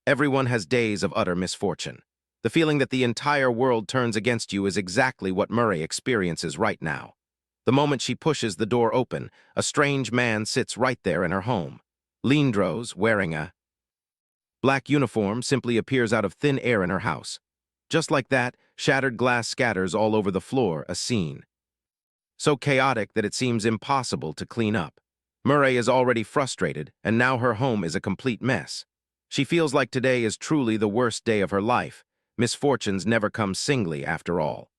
Everyone has days of utter misfortune. The feeling that the entire world turns against you is exactly what Murray experiences right now. The moment she pushes the door open, a strange man sits right there in her home. Lindros, wearing a black uniform, simply appears out of thin air in her house. Just like that, shattered glass scatters all over the floor, a scene so chaotic that it seems impossible to clean up. Murray is already frustrated, and now her home is a complete mess. She feels like today is truly the worst day of her life. Misfortunes never come singly, after all.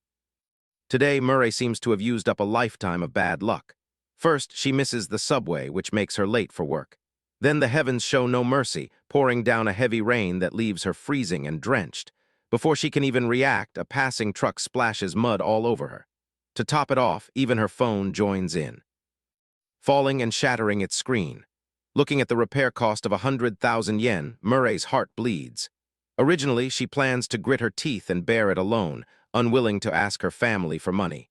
Today, Murray seems to have used up a lifetime of bad luck. First, she misses the subway, which makes her late for work. Then the heavens show no mercy, pouring down a heavy rain that leaves her freezing and drenched. Before she can even react, a passing truck splashes mud all over her. To top it off, even her phone joins in, falling and shattering its screen. Looking at the repair cost of 100,000 yen, Murray's heart bleeds. Originally, she plans to grit her teeth and bear it alone, unwilling to ask her family for money.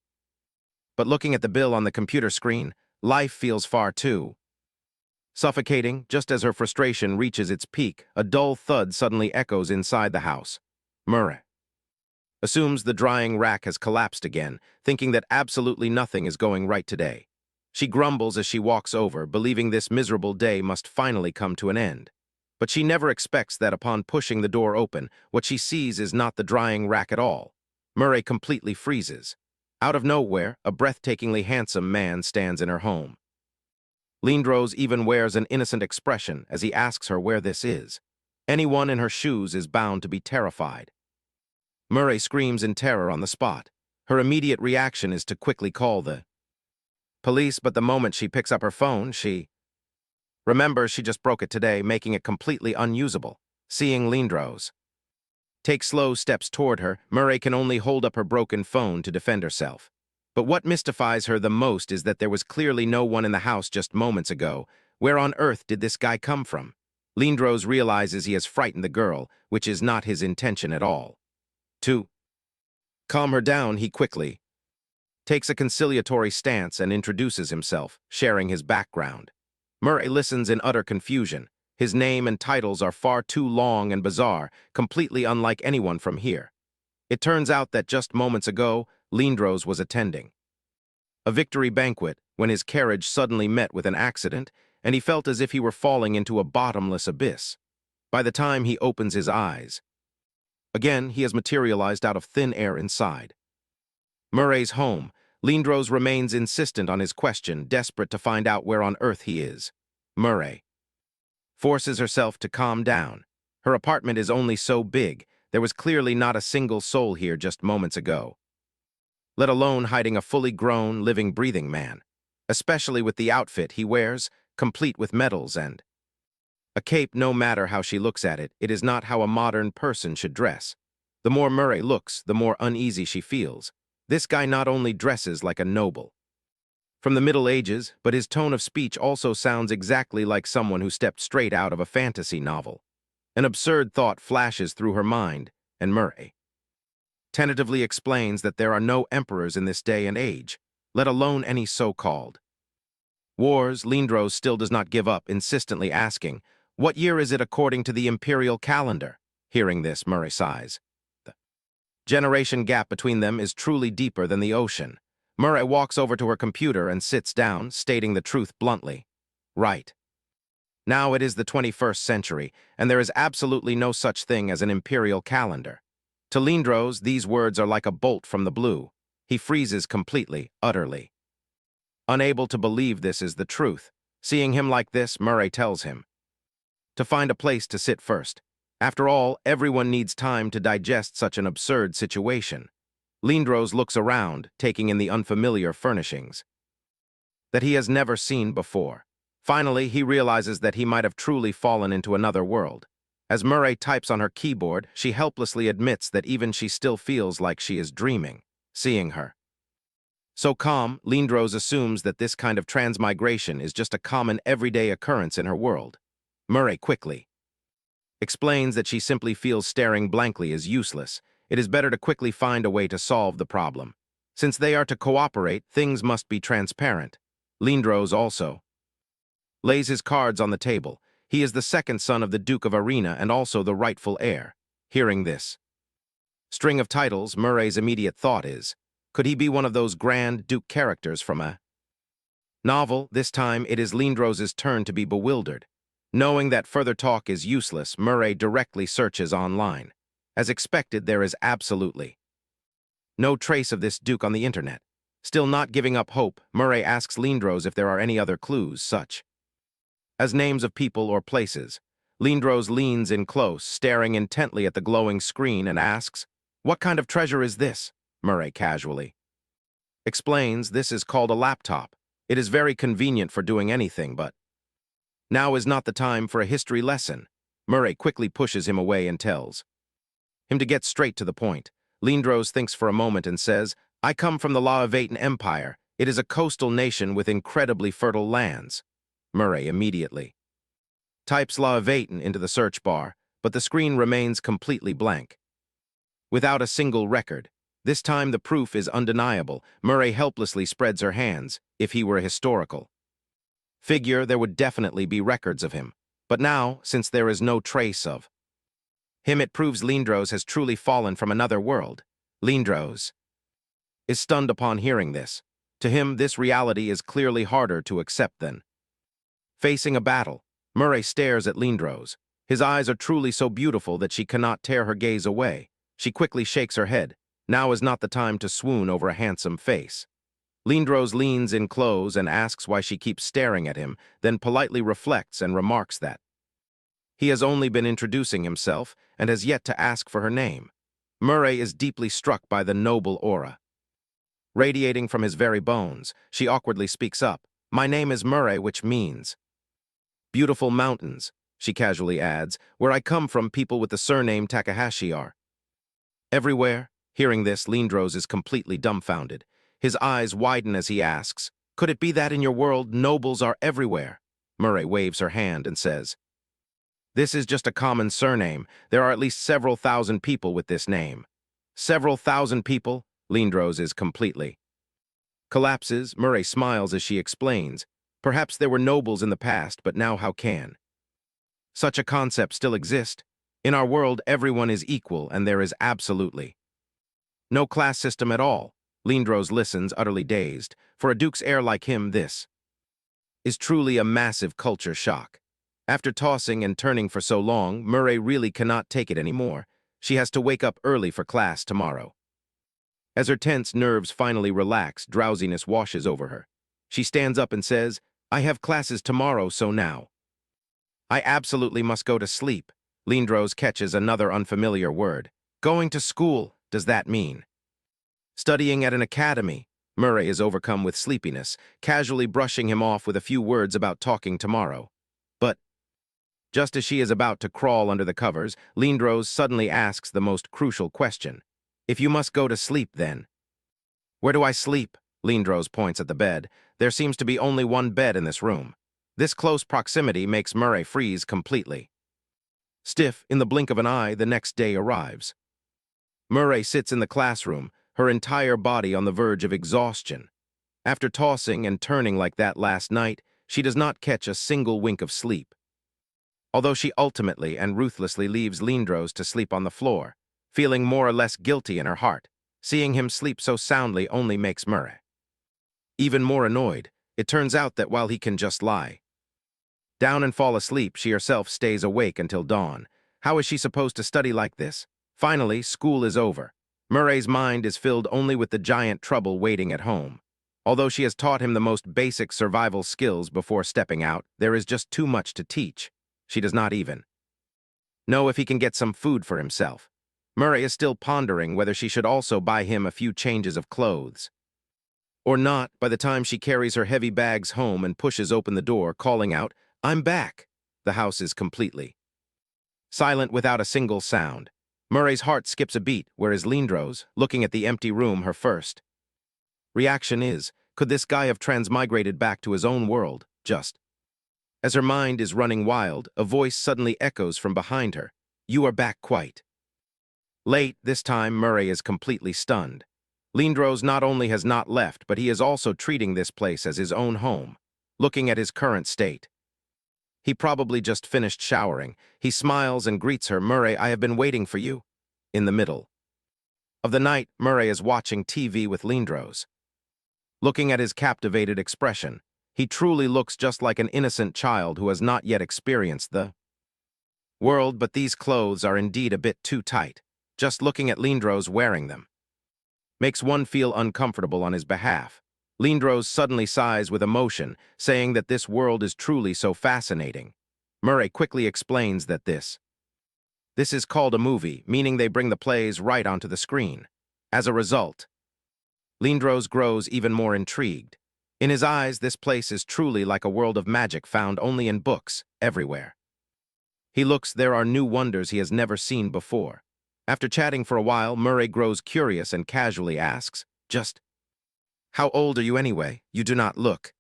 But looking at the bill on the computer screen, life feels far too suffocating. Just as her frustration reaches its peak, a dull thud suddenly echoes inside the house. Murray assumes the drying rack has collapsed again, thinking that absolutely nothing is going right today. She grumbles as she walks over, believing this miserable day must finally come to an end. But she never expects that upon pushing the door open, what she sees is not the drying rack at all. Murray completely freezes. Out of nowhere, a breathtakingly handsome man stands in her home. Lindros even wears an innocent expression as he asks her where this is. Anyone in her shoes is bound to be terrified. Murray screams in terror on the spot. Her immediate reaction is to quickly call the police, but the moment she picks up her phone, she remembers she just broke it today, making it completely unusable. Seeing Lindros take slow steps toward her, Murray can only hold up her broken phone to defend herself. But what mystifies her the most is that there was clearly no one in the house just moments ago. Where on earth did this guy come from? Lindros realizes he has frightened the girl, which is not his intention at all. To calm her down, he quickly takes a conciliatory stance and introduces himself, sharing his background. Murray listens in utter confusion. His name and titles are far too long and bizarre, completely unlike anyone from here. It turns out that just moments ago, Lindros was attending a victory banquet when his carriage suddenly met with an accident, and he felt as if he were falling into a bottomless abyss. By the time he opens his eyes, again, he has materialized out of thin air inside Murray's home. Lindros remains insistent on his question, desperate to find out where on earth he is. Murray forces herself to calm down. Her apartment is only so big. There was clearly not a single soul here just moments ago, let alone hiding a fully grown, living, breathing man, especially with the outfit he wears, complete with medals and a cape. No matter how she looks at it, it is not how a modern person should dress. The more Murray looks, the more uneasy she feels. This guy not only dresses like a noble from the Middle Ages, but his tone of speech also sounds exactly like someone who stepped straight out of a fantasy novel. An absurd thought flashes through her mind, and Murray tentatively explains that there are no emperors in this day and age, let alone any so-called wars. Lindros still does not give up, insistently asking, "What year is it according to the imperial calendar?" Hearing this, Murray sighs. The generation gap between them is truly deeper than the ocean. Murray walks over to her computer and sits down, stating the truth bluntly. Right. Now it is the 21st century, and there is absolutely no such thing as an imperial calendar. To Lindros, these words are like a bolt from the blue. He freezes completely, utterly unable to believe this is the truth. Seeing him like this, Murray tells him to find a place to sit first. After all, everyone needs time to digest such an absurd situation. Lindros looks around, taking in the unfamiliar furnishings that he has never seen before. Finally, he realizes that he might have truly fallen into another world. As Murray types on her keyboard, she helplessly admits that even she still feels like she is dreaming. Seeing her so calm, Lindros assumes that this kind of transmigration is just a common everyday occurrence in her world. Murray quickly explains that she simply feels staring blankly is useless. It is better to quickly find a way to solve the problem. Since they are to cooperate, things must be transparent. Lindros also lays his cards on the table. He is the second son of the Duke of Arena and also the rightful heir. Hearing this string of titles, Murray's immediate thought is, could he be one of those grand Duke characters from a novel? This time, it is Lindros's turn to be bewildered. Knowing that further talk is useless, Murray directly searches online. As expected, there is absolutely no trace of this Duke on the internet. Still not giving up hope, Murray asks Lindros if there are any other clues, such as names of people or places. Lindros leans in close, staring intently at the glowing screen and asks, "What kind of treasure is this?" Murray casually explains, "This is called a laptop. It is very convenient for doing anything, but now is not the time for a history lesson." Murray quickly pushes him away and tells him to get straight to the point. Lindros thinks for a moment and says, "I come from the Years-Manhwa Empire. It is a coastal nation with incredibly fertile lands." Murray immediately types Years-Manhwa into the search bar, but the screen remains completely blank. Without a single record. This time the proof is undeniable. Murray helplessly spreads her hands. If he were a historical figure, there would definitely be records of him. But now, since there is no trace of him, it proves Lindros has truly fallen from another world. Lindros is stunned upon hearing this. To him, this reality is clearly harder to accept than facing a battle. Murray stares at Lindros. His eyes are truly so beautiful that she cannot tear her gaze away. She quickly shakes her head. Now is not the time to swoon over a handsome face. Lindros leans in close and asks why she keeps staring at him, then politely reflects and remarks that he has only been introducing himself and has yet to ask for her name. Murray is deeply struck by the noble aura radiating from his very bones. She awkwardly speaks up. "My name is Murray, which means beautiful mountains," she casually adds. "Where I come from, people with the surname Takahashi are everywhere." Hearing this, Lindros is completely dumbfounded. His eyes widen as he asks, "Could it be that in your world, nobles are everywhere?" Murray waves her hand and says, "This is just a common surname. There are at least several thousand people with this name." "Several thousand people?" Lindros is completely collapses. Murray smiles as she explains, "Perhaps there were nobles in the past, but now how can such a concept still exist? In our world, everyone is equal and there is absolutely no class system at all." Lindros listens, utterly dazed. For a Duke's heir like him, this is truly a massive culture shock. After tossing and turning for so long, Murray really cannot take it anymore. She has to wake up early for class tomorrow. As her tense nerves finally relax, drowsiness washes over her. She stands up and says, "I have classes tomorrow, so now I absolutely must go to sleep." Lindros catches another unfamiliar word. Going to school, does that mean studying at an academy? Murray is overcome with sleepiness, casually brushing him off with a few words about talking tomorrow. But just as she is about to crawl under the covers, Lindros suddenly asks the most crucial question. "If you must go to sleep, then where do I sleep?" Lindros points at the bed. There seems to be only one bed in this room. This close proximity makes Murray freeze completely. Stiff, in the blink of an eye, the next day arrives. Murray sits in the classroom, her entire body on the verge of exhaustion. After tossing and turning like that last night, she does not catch a single wink of sleep. Although she ultimately and ruthlessly leaves Lindros to sleep on the floor, feeling more or less guilty in her heart. Seeing him sleep so soundly only makes Murray even more annoyed. It turns out that while he can just lie down and fall asleep, she herself stays awake until dawn. How is she supposed to study like this? Finally, school is over. Murray's mind is filled only with the giant trouble waiting at home. Although she has taught him the most basic survival skills before stepping out, there is just too much to teach. She does not even know if he can get some food for himself. Murray is still pondering whether she should also buy him a few changes of clothes or not by the time she carries her heavy bags home and pushes open the door, calling out, "I'm back." The house is completely silent without a single sound. Murray's heart skips a beat, whereas Lindros, looking at the empty room, her first reaction is, could this guy have transmigrated back to his own world? Just as her mind is running wild, a voice suddenly echoes from behind her. "You are back quite late." This time, Murray is completely stunned. Lindros not only has not left, but he is also treating this place as his own home. Looking at his current state, He probably just finished showering. He smiles and greets her. "Murray, I have been waiting for you." In the middle of the night, Murray is watching TV with Lindros. Looking at his captivated expression, he truly looks just like an innocent child who has not yet experienced the world, but these clothes are indeed a bit too tight. Just looking at Lindros wearing them makes one feel uncomfortable on his behalf. Lindros suddenly sighs with emotion, saying that this world is truly so fascinating. Murray quickly explains that this is called a movie, meaning they bring the plays right onto the screen. As a result, Lindros grows even more intrigued. In his eyes, this place is truly like a world of magic found only in books, everywhere. He looks, there are new wonders he has never seen before. After chatting for a while, Murray grows curious and casually asks, "Just how old are you anyway? You do not look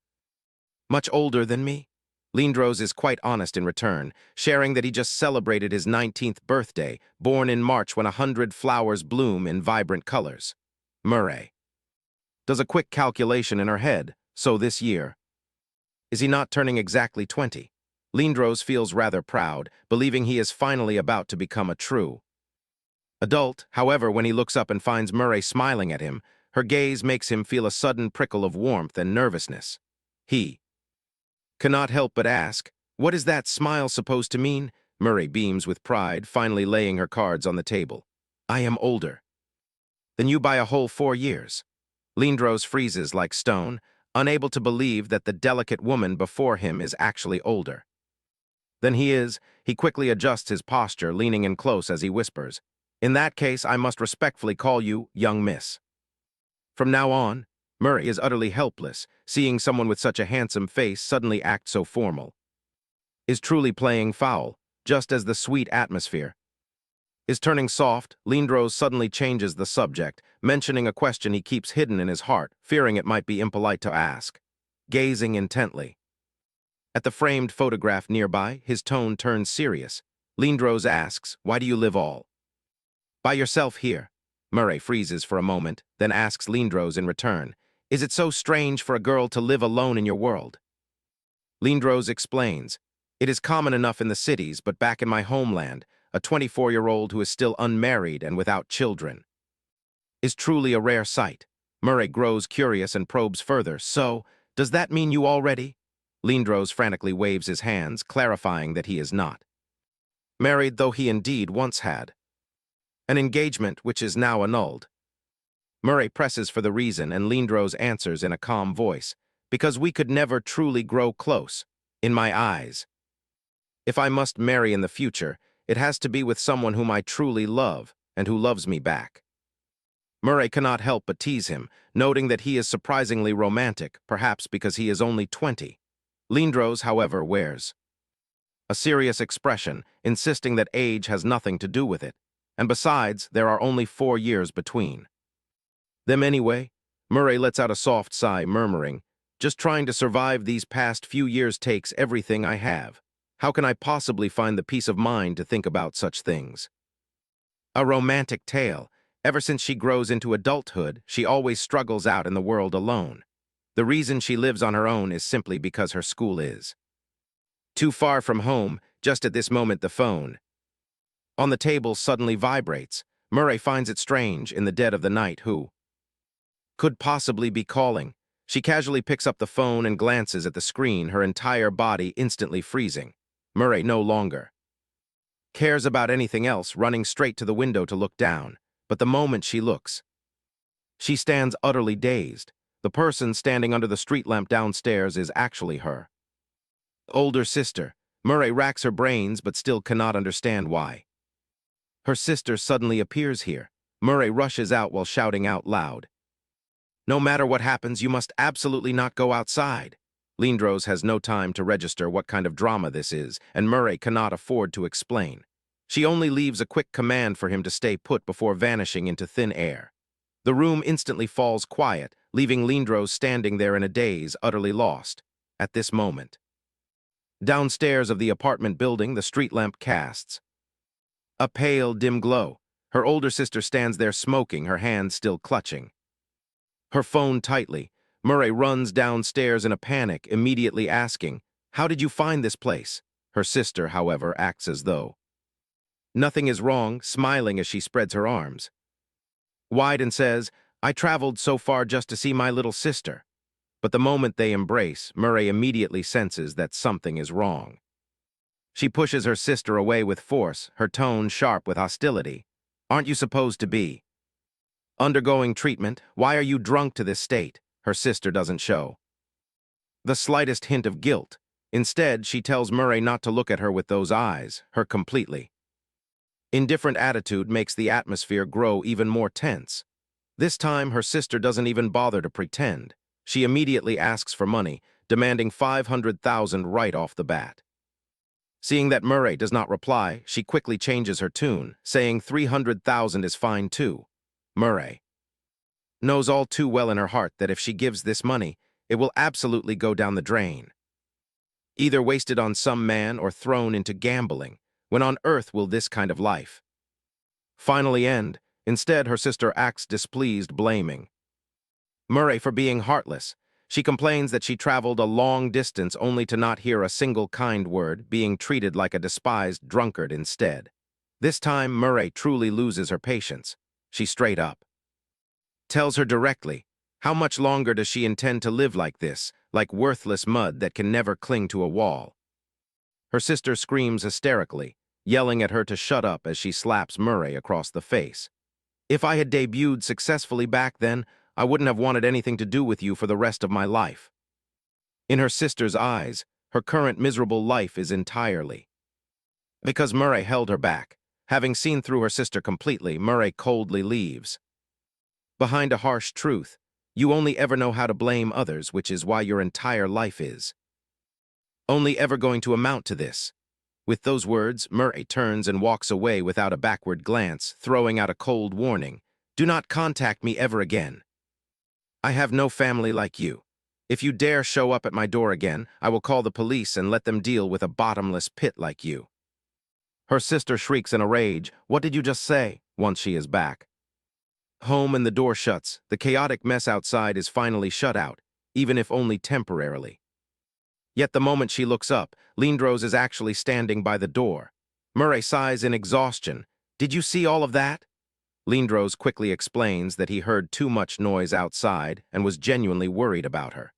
much older than me." Lindros is quite honest in return, sharing that he just celebrated his 19th birthday, born in March when 100 flowers bloom in vibrant colors. Murray does a quick calculation in her head, so this year, is he not turning exactly 20? Lindros feels rather proud, believing he is finally about to become a true adult. However, when he looks up and finds Murray smiling at him, her gaze makes him feel a sudden prickle of warmth and nervousness. He cannot help but ask, "What is that smile supposed to mean?" Murray beams with pride, finally laying her cards on the table. "I am older than you by a whole 4 years. Lindros freezes like stone, unable to believe that the delicate woman before him is actually older than he is. He quickly adjusts his posture, leaning in close as he whispers, "In that case, I must respectfully call you young miss." From now on, Murray is utterly helpless, seeing someone with such a handsome face suddenly act so formal. Is truly playing foul, just as the sweet atmosphere is turning soft. Lindros suddenly changes the subject, mentioning a question he keeps hidden in his heart, fearing it might be impolite to ask. Gazing intently at the framed photograph nearby, his tone turns serious. Lindros asks, "Why do you live all by yourself here?" Murray freezes for a moment, then asks Lindros in return, "Is it so strange for a girl to live alone in your world?" Lindros explains, "It is common enough in the cities, but back in my homeland, a 24-year-old who is still unmarried and without children is truly a rare sight." Murray grows curious and probes further. "So, does that mean you already?" Lindros frantically waves his hands, clarifying that he is not married, though he indeed once had an engagement which is now annulled. Murray presses for the reason, and Lindros answers in a calm voice, "Because we could never truly grow close. In my eyes, if I must marry in the future, it has to be with someone whom I truly love and who loves me back." Murray cannot help but tease him, noting that he is surprisingly romantic, perhaps because he is only 20. Lindros, however, wears a serious expression, insisting that age has nothing to do with it, and besides, there are only 4 years between them anyway. Murray lets out a soft sigh, murmuring, "Just trying to survive these past few years takes everything I have. How can I possibly find the peace of mind to think about such things?" A romantic tale. Ever since she grows into adulthood, she always struggles out in the world alone. The reason she lives on her own is simply because her school is too far from home. Just at this moment, the phone on the table suddenly vibrates. Murray finds it strange in the dead of the night. Who could possibly be calling? She casually picks up the phone and glances at the screen, her entire body instantly freezing. Murray no longer cares about anything else, running straight to the window to look down. But the moment she looks, she stands utterly dazed. The person standing under the street lamp downstairs is actually her older sister. Murray racks her brains but still cannot understand why her sister suddenly appears here. Murray rushes out while shouting out loud, "No matter what happens, you must absolutely not go outside." Lindros has no time to register what kind of drama this is, and Murray cannot afford to explain. She only leaves a quick command for him to stay put before vanishing into thin air. The room instantly falls quiet, leaving Lindros standing there in a daze, utterly lost. At this moment, downstairs of the apartment building, the street lamp casts a pale, dim glow. Her older sister stands there smoking, her hand still clutching her phone tightly. Murray runs downstairs in a panic, immediately asking, "How did you find this place?" Her sister, however, acts as though nothing is wrong, smiling as she spreads her arms wide and says, "I traveled so far just to see my little sister." But the moment they embrace, Murray immediately senses that something is wrong. She pushes her sister away with force, her tone sharp with hostility. "Aren't you supposed to be undergoing treatment? Why are you drunk to this state?" Her sister doesn't show the slightest hint of guilt. Instead, she tells Murray not to look at her with those eyes. Her completely indifferent attitude makes the atmosphere grow even more tense. This time, her sister doesn't even bother to pretend. She immediately asks for money, demanding 500,000 right off the bat. Seeing that Murray does not reply, she quickly changes her tune, saying 300,000 is fine too. Murray knows all too well in her heart that if she gives this money, it will absolutely go down the drain. Either wasted on some man or thrown into gambling. When on earth will this kind of life finally end? Instead, her sister acts displeased, blaming Murray for being heartless. She complains that she traveled a long distance only to not hear a single kind word, being treated like a despised drunkard instead. This time, Murray truly loses her patience. She straight up tells her directly, how much longer does she intend to live like this, like worthless mud that can never cling to a wall? Her sister screams hysterically, yelling at her to shut up as she slaps Murray across the face. "If I had debuted successfully back then, I wouldn't have wanted anything to do with you for the rest of my life." In her sister's eyes, her current miserable life is entirely because Murray held her back. Having seen through her sister completely, Murray coldly leaves behind a harsh truth. You only ever know how to blame others, which is why your entire life is only ever going to amount to this. With those words, Murray turns and walks away without a backward glance, throwing out a cold warning. "Do not contact me ever again. I have no family like you. If you dare show up at my door again, I will call the police and let them deal with a bottomless pit like you." Her sister shrieks in a rage, "What did you just say?" Once she is back home and the door shuts, the chaotic mess outside is finally shut out, even if only temporarily. Yet the moment she looks up, Lindros is actually standing by the door. Murray sighs in exhaustion. "Did you see all of that?" Lindros quickly explains that he heard too much noise outside and was genuinely worried about her.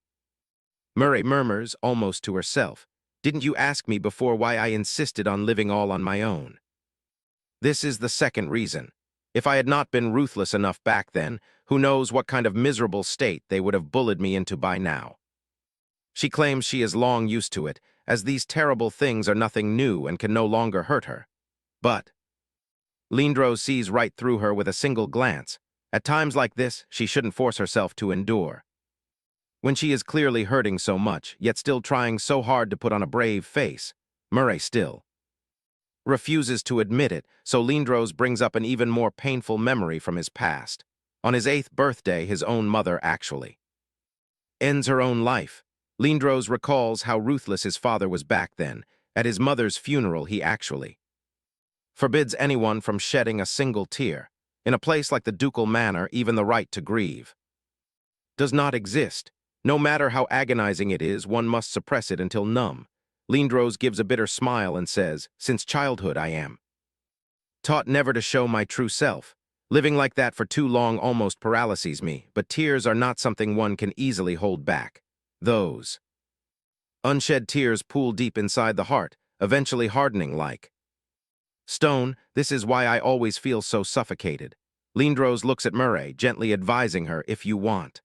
Murray murmurs, almost to herself, "Didn't you ask me before why I insisted on living all on my own?" This is the second reason. If I had not been ruthless enough back then, who knows what kind of miserable state they would have bullied me into by now. She claims she is long used to it, as these terrible things are nothing new and can no longer hurt her. But Lindros sees right through her with a single glance. At times like this, she shouldn't force herself to endure. When she is clearly hurting so much, yet still trying so hard to put on a brave face, Murray still refuses to admit it, so Lindros brings up an even more painful memory from his past. On his 8th birthday, his own mother actually ends her own life. Lindros recalls how ruthless his father was back then. At his mother's funeral, he actually forbids anyone from shedding a single tear. In a place like the ducal manor, even the right to grieve does not exist. No matter how agonizing it is, one must suppress it until numb. Lindros gives a bitter smile and says, "Since childhood I am taught never to show my true self. Living like that for too long almost paralyses me, but tears are not something one can easily hold back. Those unshed tears pool deep inside the heart, eventually hardening like stone. This is why I always feel so suffocated." Lindros looks at Murray, gently advising her, "If you want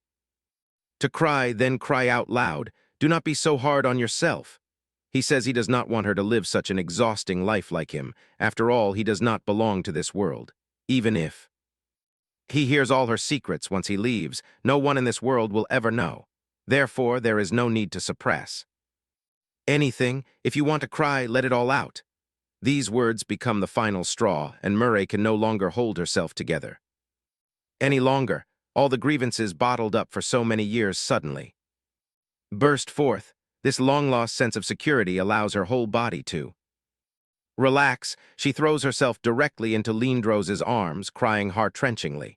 to cry, then cry out loud. Do not be so hard on yourself." He says he does not want her to live such an exhausting life like him. After all, he does not belong to this world. Even if he hears all her secrets once he leaves, no one in this world will ever know. Therefore, there is no need to suppress anything. If you want to cry, let it all out. These words become the final straw, and Murray can no longer hold herself together any longer. All the grievances bottled up for so many years suddenly burst forth. This long-lost sense of security allows her whole body to relax. She throws herself directly into Lindros' arms, crying heart-wrenchingly.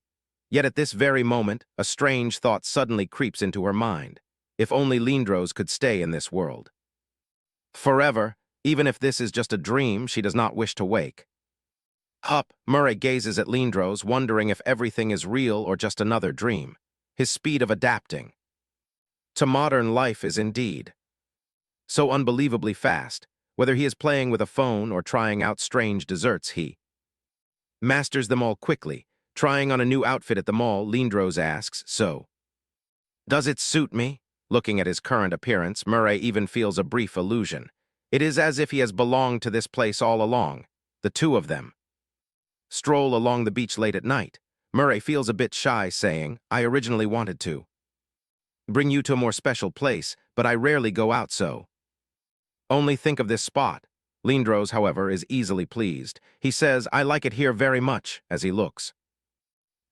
Yet at this very moment, a strange thought suddenly creeps into her mind. If only Lindros could stay in this world forever, Even if this is just a dream, she does not wish to wake. Up, Murray gazes at Lindros, wondering if everything is real or just another dream. His speed of adapting to modern life is indeed so unbelievably fast. Whether he is playing with a phone or trying out strange desserts, he masters them all quickly. Trying on a new outfit at the mall, Lindros asks, "So, does it suit me?" Looking at his current appearance, Murray even feels a brief illusion. It is as if he has belonged to this place all along. The two of them stroll along the beach late at night. Murray feels a bit shy, saying, "I originally wanted to bring you to a more special place, but I rarely go out, so only think of this spot." Lindros, however, is easily pleased. He says, "I like it here very much," as he looks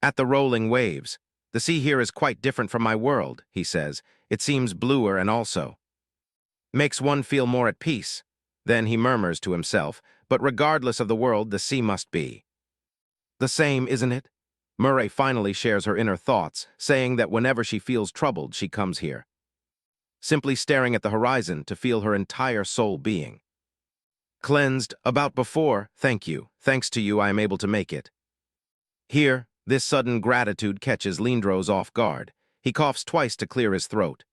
at the rolling waves. "The sea here is quite different from my world," he says. "It seems bluer and also makes one feel more at peace." Then he murmurs to himself, "But regardless of the world, the sea must be the same, isn't it?" Murray finally shares her inner thoughts, saying that whenever she feels troubled, she comes here, simply staring at the horizon to feel her entire soul being cleansed. About before, "Thank you. Thanks to you, I am able to make it." Here, this sudden gratitude catches Lindros off guard. He coughs twice to clear his throat,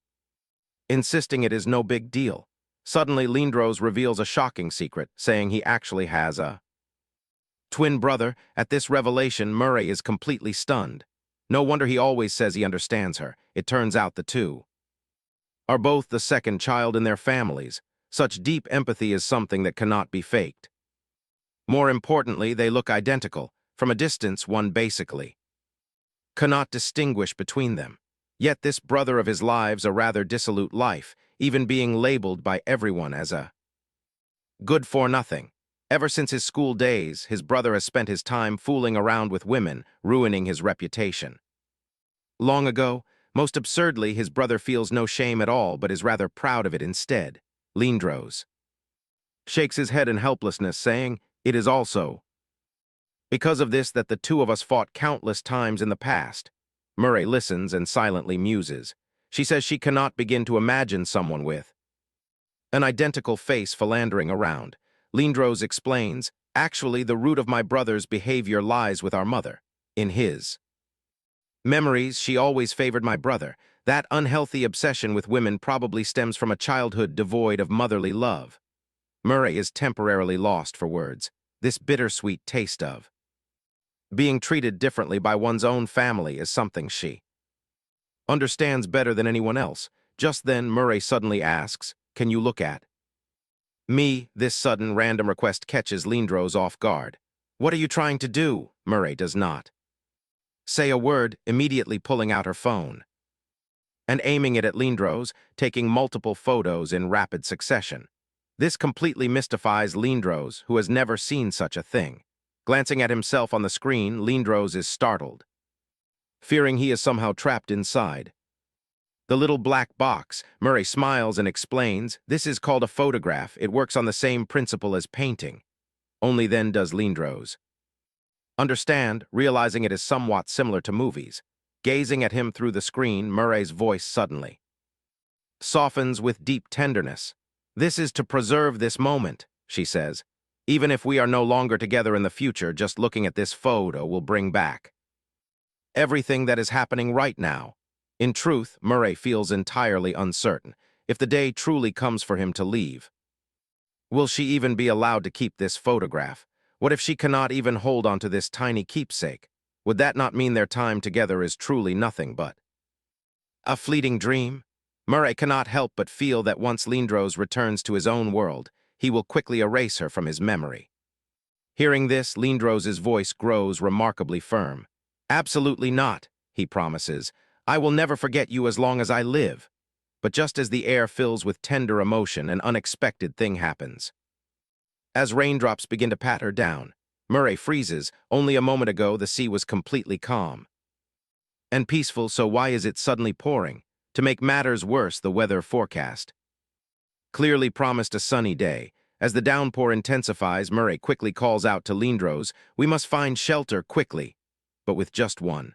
insisting it is no big deal. Suddenly, Lindros reveals a shocking secret, saying he actually has a twin brother. At this revelation, Murray is completely stunned. No wonder he always says he understands her. It turns out the two are both the second child in their families. Such deep empathy is something that cannot be faked. More importantly, they look identical. From a distance, one basically cannot distinguish between them. Yet this brother of his lives a rather dissolute life, even being labeled by everyone as a good-for-nothing. Ever since his school days, his brother has spent his time fooling around with women, ruining his reputation. Long ago, most absurdly, his brother feels no shame at all, but is rather proud of it instead. Lindros shakes his head in helplessness, saying, "It is also because of this that the two of us fought countless times in the past." Murray listens and silently muses. She says she cannot begin to imagine someone with an identical face philandering around. Lindros explains, "Actually, the root of my brother's behavior lies with our mother. In his memories, she always favored my brother. That unhealthy obsession with women probably stems from a childhood devoid of motherly love." Murray is temporarily lost for words. This bittersweet taste of being treated differently by one's own family is something she understands better than anyone else. Just then, Murray suddenly asks, "Can you look at me?" This sudden random request catches Lindros off guard. "What are you trying to do?" Murray does not say a word, immediately pulling out her phone and aiming it at Lindros, taking multiple photos in rapid succession. This completely mystifies Lindros, who has never seen such a thing. Glancing at himself on the screen, Lindros is startled, fearing he is somehow trapped inside the little black box. Murray smiles and explains, "This is called a photograph. It works on the same principle as painting." Only then does Lindros understand, realizing it is somewhat similar to movies. Gazing at him through the screen, Murray's voice suddenly softens with deep tenderness. "This is to preserve this moment," she says. "Even if we are no longer together in the future, just looking at this photo will bring back everything that is happening right now." In truth, Murray feels entirely uncertain. If the day truly comes for him to leave, will she even be allowed to keep this photograph? What if she cannot even hold on to this tiny keepsake? Would that not mean their time together is truly nothing but a fleeting dream? Murray cannot help but feel that once Lindros returns to his own world, he will quickly erase her from his memory. Hearing this, Lindros' voice grows remarkably firm. "Absolutely not," he promises. "I will never forget you as long as I live." But just as the air fills with tender emotion, an unexpected thing happens. As raindrops begin to patter down, Murray freezes. Only a moment ago, the sea was completely calm and peaceful, so why is it suddenly pouring? To make matters worse, the weather forecast clearly promised a sunny day. As the downpour intensifies, Murray quickly calls out to Lindros, "We must find shelter quickly." But with just one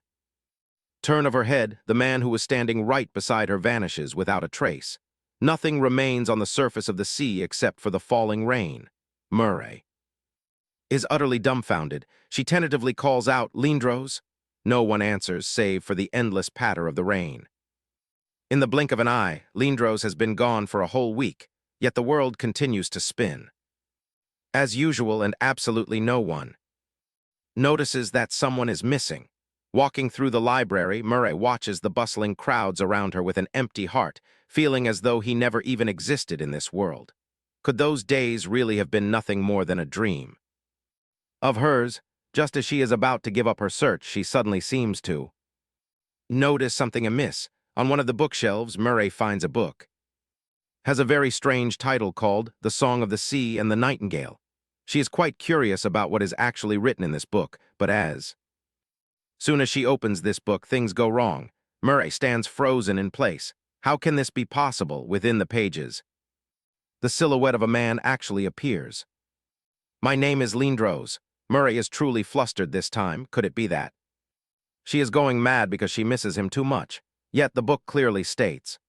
turn of her head, the man who was standing right beside her vanishes without a trace. Nothing remains on the surface of the sea except for the falling rain. Murray is utterly dumbfounded. She tentatively calls out, "Lindros?" No one answers, save for the endless patter of the rain. In the blink of an eye, Lindros has been gone for a whole week, yet the world continues to spin. As usual, and absolutely no one notices that someone is missing. Walking through the library, Murray watches the bustling crowds around her with an empty heart, feeling as though he never even existed in this world. Could those days really have been nothing more than a dream of hers? Just as she is about to give up her search, she suddenly seems to notice something amiss. On one of the bookshelves, Murray finds a book. Has a very strange title called The Song of the Sea and the Nightingale. She is quite curious about what is actually written in this book, but as soon as she opens this book, things go wrong. Murray stands frozen in place. How can this be possible? Within the pages, the silhouette of a man actually appears. "My name is Lindros." Murray is truly flustered this time. Could it be that she is going mad because she misses him too much? Yet the book clearly states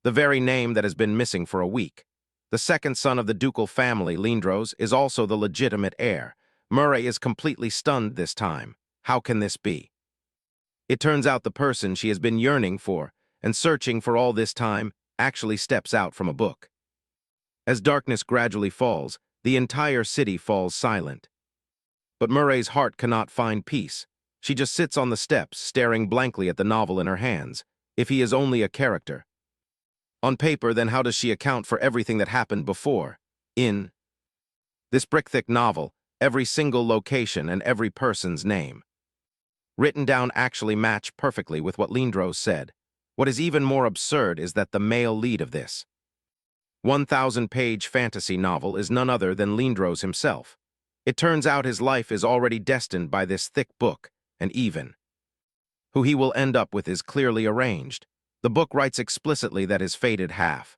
the very name that has been missing for a week. The second son of the ducal family, Lindros, is also the legitimate heir. Murray is completely stunned this time. How can this be? It turns out the person she has been yearning for and searching for all this time actually steps out from a book. As darkness gradually falls, the entire city falls silent. But Murray's heart cannot find peace. She just sits on the steps, staring blankly at the novel in her hands. If he is only a character on paper, then how does she account for everything that happened before? In this brick-thick novel, every single location and every person's name written down actually match perfectly with what Lindros said. What is even more absurd is that the male lead of this 1,000-page fantasy novel is none other than Lindros himself. It turns out his life is already destined by this thick book, and even who he will end up with is clearly arranged. The book writes explicitly that his fated half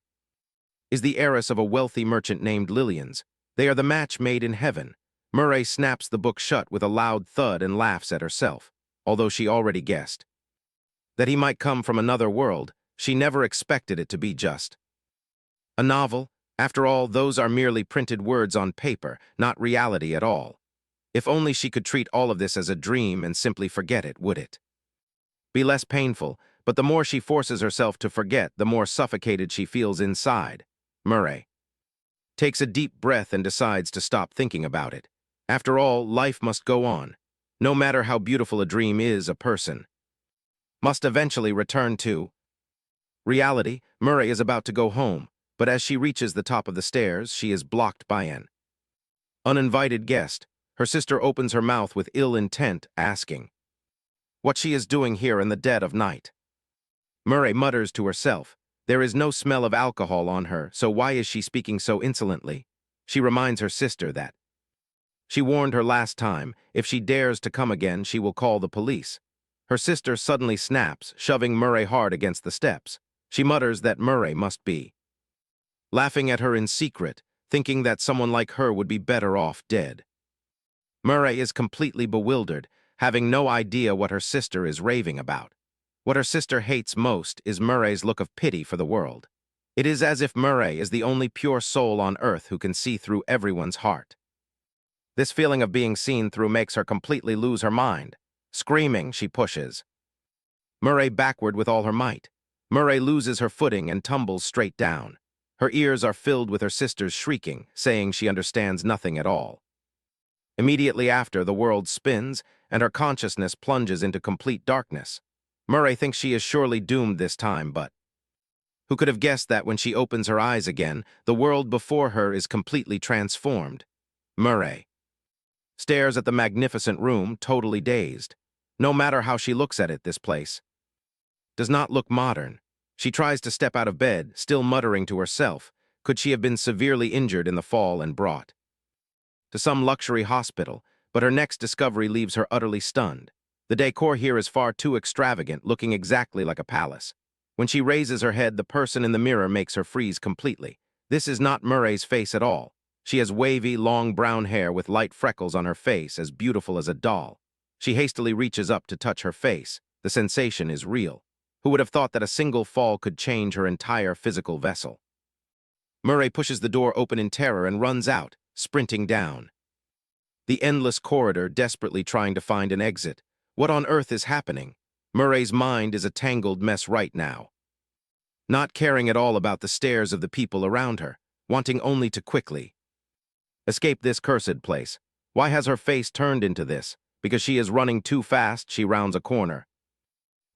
is the heiress of a wealthy merchant named Lillians. They are the match made in heaven. Murray snaps the book shut with a loud thud and laughs at herself. Although she already guessed that he might come from another world, she never expected it to be just a novel. After all, those are merely printed words on paper, not reality at all. If only she could treat all of this as a dream and simply forget it, would it be less painful? But the more she forces herself to forget, the more suffocated she feels inside. Murray takes a deep breath and decides to stop thinking about it. After all, life must go on. No matter how beautiful a dream is, a person must eventually return to reality. Murray is about to go home, but as she reaches the top of the stairs, she is blocked by an uninvited guest. Her sister opens her mouth with ill intent, asking what she is doing here in the dead of night. Murray mutters to herself. There is no smell of alcohol on her, so why is she speaking so insolently? She reminds her sister that she warned her last time. If she dares to come again, she will call the police. Her sister suddenly snaps, shoving Murray hard against the steps. She mutters that Murray must be laughing at her in secret, thinking that someone like her would be better off dead. Murray is completely bewildered, having no idea what her sister is raving about. What her sister hates most is Murray's look of pity for the world. It is as if Murray is the only pure soul on earth who can see through everyone's heart. This feeling of being seen through makes her completely lose her mind. Screaming, she pushes Murray backward with all her might. Murray loses her footing and tumbles straight down. Her ears are filled with her sister's shrieking, saying she understands nothing at all. Immediately after, the world spins, and her consciousness plunges into complete darkness. Murray thinks she is surely doomed this time, but who could have guessed that when she opens her eyes again, the world before her is completely transformed? Murray stares at the magnificent room, totally dazed. No matter how she looks at it, this place does not look modern. She tries to step out of bed, still muttering to herself. Could she have been severely injured in the fall and brought to some luxury hospital? But her next discovery leaves her utterly stunned. The decor here is far too extravagant, looking exactly like a palace. When she raises her head, the person in the mirror makes her freeze completely. This is not Murray's face at all. She has wavy, long brown hair with light freckles on her face, as beautiful as a doll. She hastily reaches up to touch her face. The sensation is real. Who would have thought that a single fall could change her entire physical vessel? Murray pushes the door open in terror and runs out, sprinting down the endless corridor, desperately trying to find an exit. What on earth is happening? Murray's mind is a tangled mess right now. Not caring at all about the stares of the people around her, wanting only to quickly escape this cursed place. Why has her face turned into this? Because she is running too fast, she rounds a corner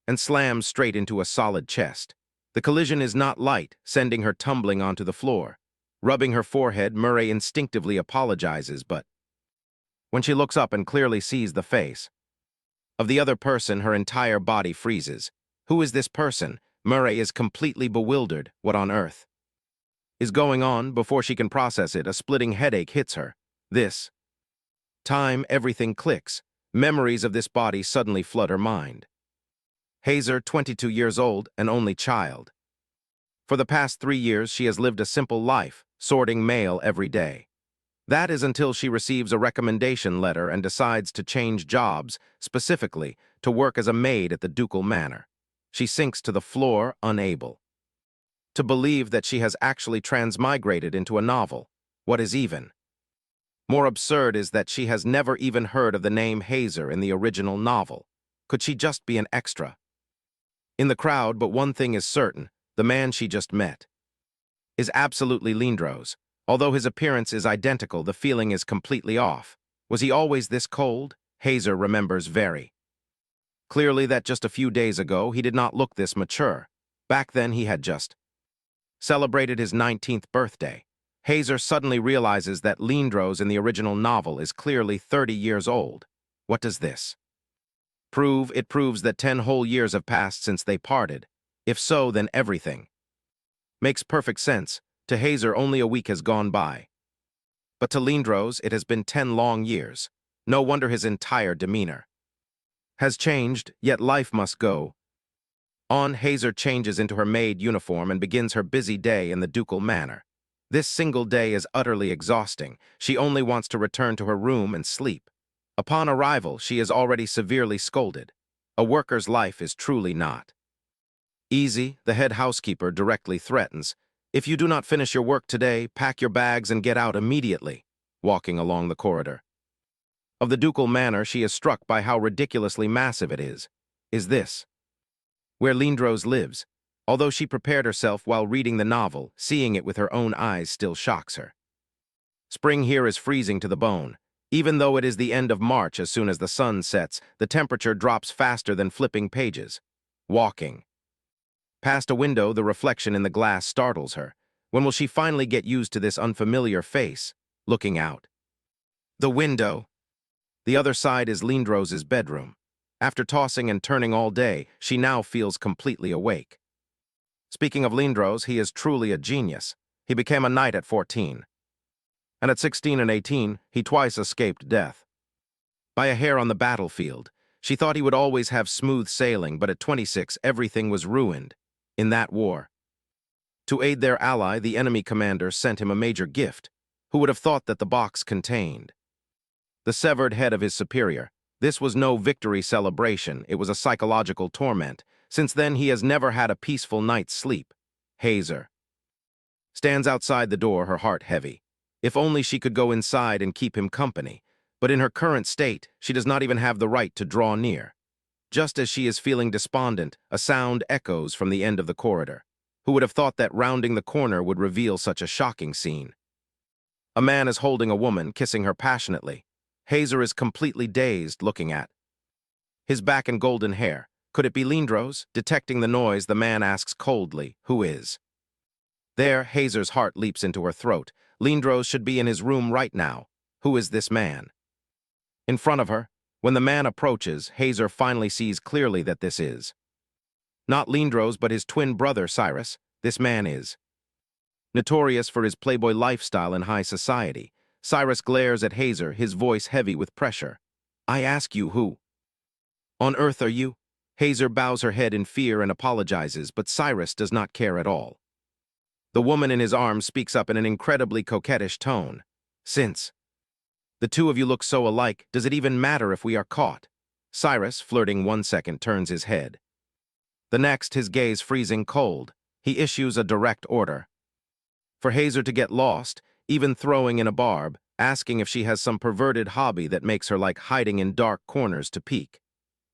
and slams straight into a solid chest. The collision is not light, sending her tumbling onto the floor. Rubbing her forehead, Murray instinctively apologizes, but when she looks up and clearly sees the face of the other person, her entire body freezes. Who is this person? Murray is completely bewildered. What on earth is going on? Before she can process it, a splitting headache hits her. This time, everything clicks. Memories of this body suddenly flood her mind. Hazer, 22 years old, an only child. For the past 3 years, she has lived a simple life, sorting mail every day. That is until she receives a recommendation letter and decides to change jobs, specifically to work as a maid at the ducal manor. She sinks to the floor, unable to believe that she has actually transmigrated into a novel. What is even more absurd is that she has never even heard of the name Hazer in the original novel. Could she just be an extra in the crowd? But one thing is certain, the man she just met is absolutely Lindros. Although his appearance is identical, the feeling is completely off. Was he always this cold? Hazer remembers very clearly that just a few days ago he did not look this mature. Back then he had just celebrated his 19th birthday. Hazer suddenly realizes that Lindros in the original novel is clearly 30 years old. What does this prove? It proves that 10 whole years have passed since they parted. If so, then everything makes perfect sense. To Hazer, only a week has gone by. But to Lindros, it has been 10 long years. No wonder his entire demeanor has changed, yet life must go on. Hazer changes into her maid uniform and begins her busy day in the ducal manor. This single day is utterly exhausting. She only wants to return to her room and sleep. Upon arrival, she is already severely scolded. A worker's life is truly not easy. The head housekeeper directly threatens, "If you do not finish your work today, pack your bags and get out immediately." Walking along the corridor of the ducal manor, she is struck by how ridiculously massive it is. Is this where Lindros lives? Although she prepared herself while reading the novel, seeing it with her own eyes still shocks her. Spring here is freezing to the bone. Even though it is the end of March, as soon as the sun sets, the temperature drops faster than flipping pages. Walking past a window, the reflection in the glass startles her. When will she finally get used to this unfamiliar face? Looking out the window, the other side is Lindros' bedroom. After tossing and turning all day, she now feels completely awake. Speaking of Lindros, he is truly a genius. He became a knight at 14. And at 16 and 18, he twice escaped death by a hair on the battlefield. She thought he would always have smooth sailing, but at 26, everything was ruined in that war. To aid their ally, the enemy commander sent him a major gift. Who would have thought that the box contained the severed head of his superior? This was no victory celebration, it was a psychological torment. Since then, he has never had a peaceful night's sleep. Hazer stands outside the door, her heart heavy. If only she could go inside and keep him company. But in her current state, she does not even have the right to draw near. Just as she is feeling despondent, a sound echoes from the end of the corridor. Who would have thought that rounding the corner would reveal such a shocking scene? A man is holding a woman, kissing her passionately. Hazer is completely dazed, looking at his back and golden hair. Could it be Lindros? Detecting the noise, the man asks coldly, "Who is there?" Hazer's heart leaps into her throat. Lindros should be in his room right now. Who is this man in front of her? When the man approaches, Hazer finally sees clearly that this is not Lindros, but his twin brother, Cyrus. This man is notorious for his playboy lifestyle in high society. Cyrus glares at Hazer, his voice heavy with pressure. "I ask you, who on earth are you?" Hazer bows her head in fear and apologizes, but Cyrus does not care at all. The woman in his arms speaks up in an incredibly coquettish tone. "Since the two of you look so alike, does it even matter if we are caught?" Cyrus, flirting 1 second, turns his head The next, his gaze freezing cold, he issues a direct order for Hazer to get lost, even throwing in a barb, asking if she has some perverted hobby that makes her like hiding in dark corners to peek.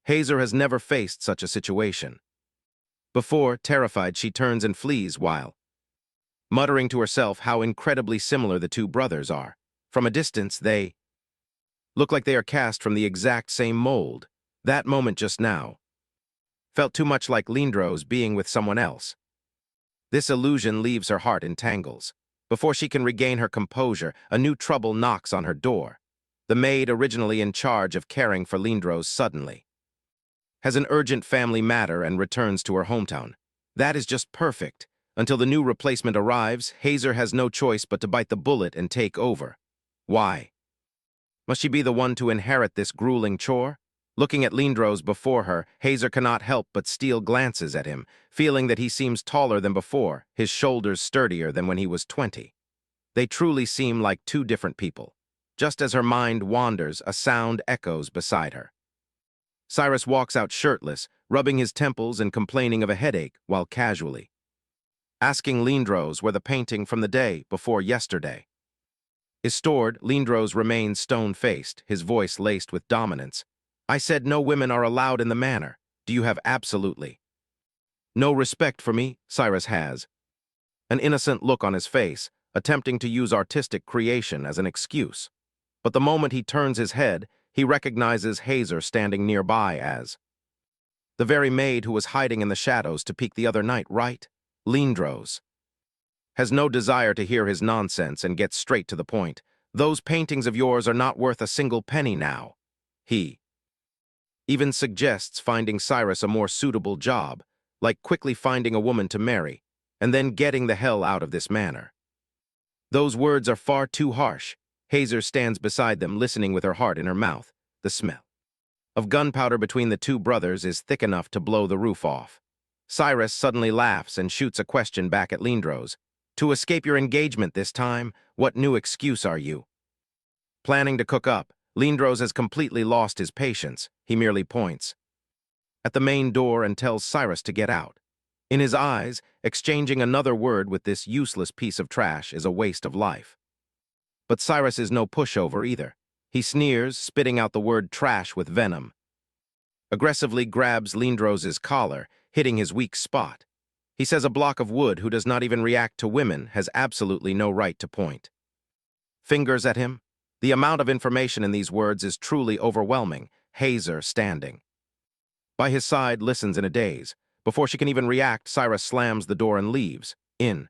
Hazer has never faced such a situation. Before, terrified, she turns and flees while muttering to herself how incredibly similar the two brothers are. From a distance, they look like they are cast from the exact same mold. That moment just now felt too much like Lindros being with someone else. This illusion leaves her heart in tangles. Before she can regain her composure, a new trouble knocks on her door. The maid, originally in charge of caring for Lindros, suddenly has an urgent family matter and returns to her hometown. That is just perfect. Until the new replacement arrives, Hazer has no choice but to bite the bullet and take over. Why? Must she be the one to inherit this grueling chore? Looking at Lindros before her, Hazer cannot help but steal glances at him, feeling that he seems taller than before, his shoulders sturdier than when he was 20. They truly seem like two different people. Just as her mind wanders, a sound echoes beside her. Cyrus walks out shirtless, rubbing his temples and complaining of a headache, while casually asking Lindros where the painting from the day before yesterday is stored. Lindros remains stone-faced, his voice laced with dominance. I said no women are allowed in the manor. Do you have absolutely no respect for me? Cyrus has an innocent look on his face, attempting to use artistic creation as an excuse. But the moment he turns his head, he recognizes Hazer standing nearby as the very maid who was hiding in the shadows to peek the other night, right? Lindros has no desire to hear his nonsense and gets straight to the point. Those paintings of yours are not worth a single penny now. He even suggests finding Cyrus a more suitable job, like quickly finding a woman to marry, and then getting the hell out of this manor. Those words are far too harsh. Hazer stands beside them, listening with her heart in her mouth. The smell of gunpowder between the two brothers is thick enough to blow the roof off. Cyrus suddenly laughs and shoots a question back at Lindros. To escape your engagement this time, what new excuse are you planning to cook up? Lindros has completely lost his patience. He merely points at the main door and tells Cyrus to get out. In his eyes, exchanging another word with this useless piece of trash is a waste of life. But Cyrus is no pushover either. He sneers, spitting out the word trash with venom. Aggressively grabs Lindros' collar, hitting his weak spot. He says a block of wood who does not even react to women has absolutely no right to point fingers at him. The amount of information in these words is truly overwhelming. Hazer, standing by his side, listens in a daze. Before she can even react, Cyrus slams the door and leaves. In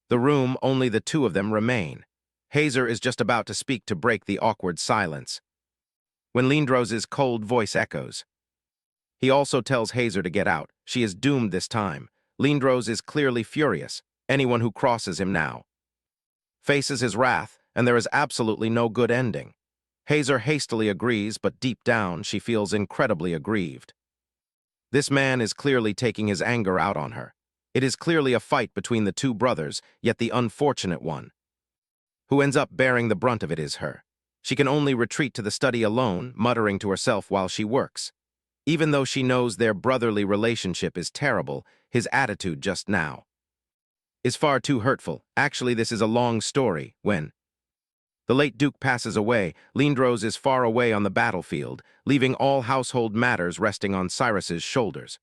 the room, only the two of them remain. Hazer is just about to speak to break the awkward silence when Lindros' cold voice echoes. He also tells Hazer to get out. She is doomed this time. Lindros is clearly furious. Anyone who crosses him now faces his wrath, and there is absolutely no good ending. Hazer hastily agrees, but deep down she feels incredibly aggrieved. This man is clearly taking his anger out on her. It is clearly a fight between the two brothers, yet the unfortunate one who ends up bearing the brunt of it is her. She can only retreat to the study alone, muttering to herself while she works. Even though she knows their brotherly relationship is terrible, his attitude just now is far too hurtful. Actually, this is a long story. When the late Duke passes away, Lindros is far away on the battlefield, leaving all household matters resting on Cyrus's shoulders.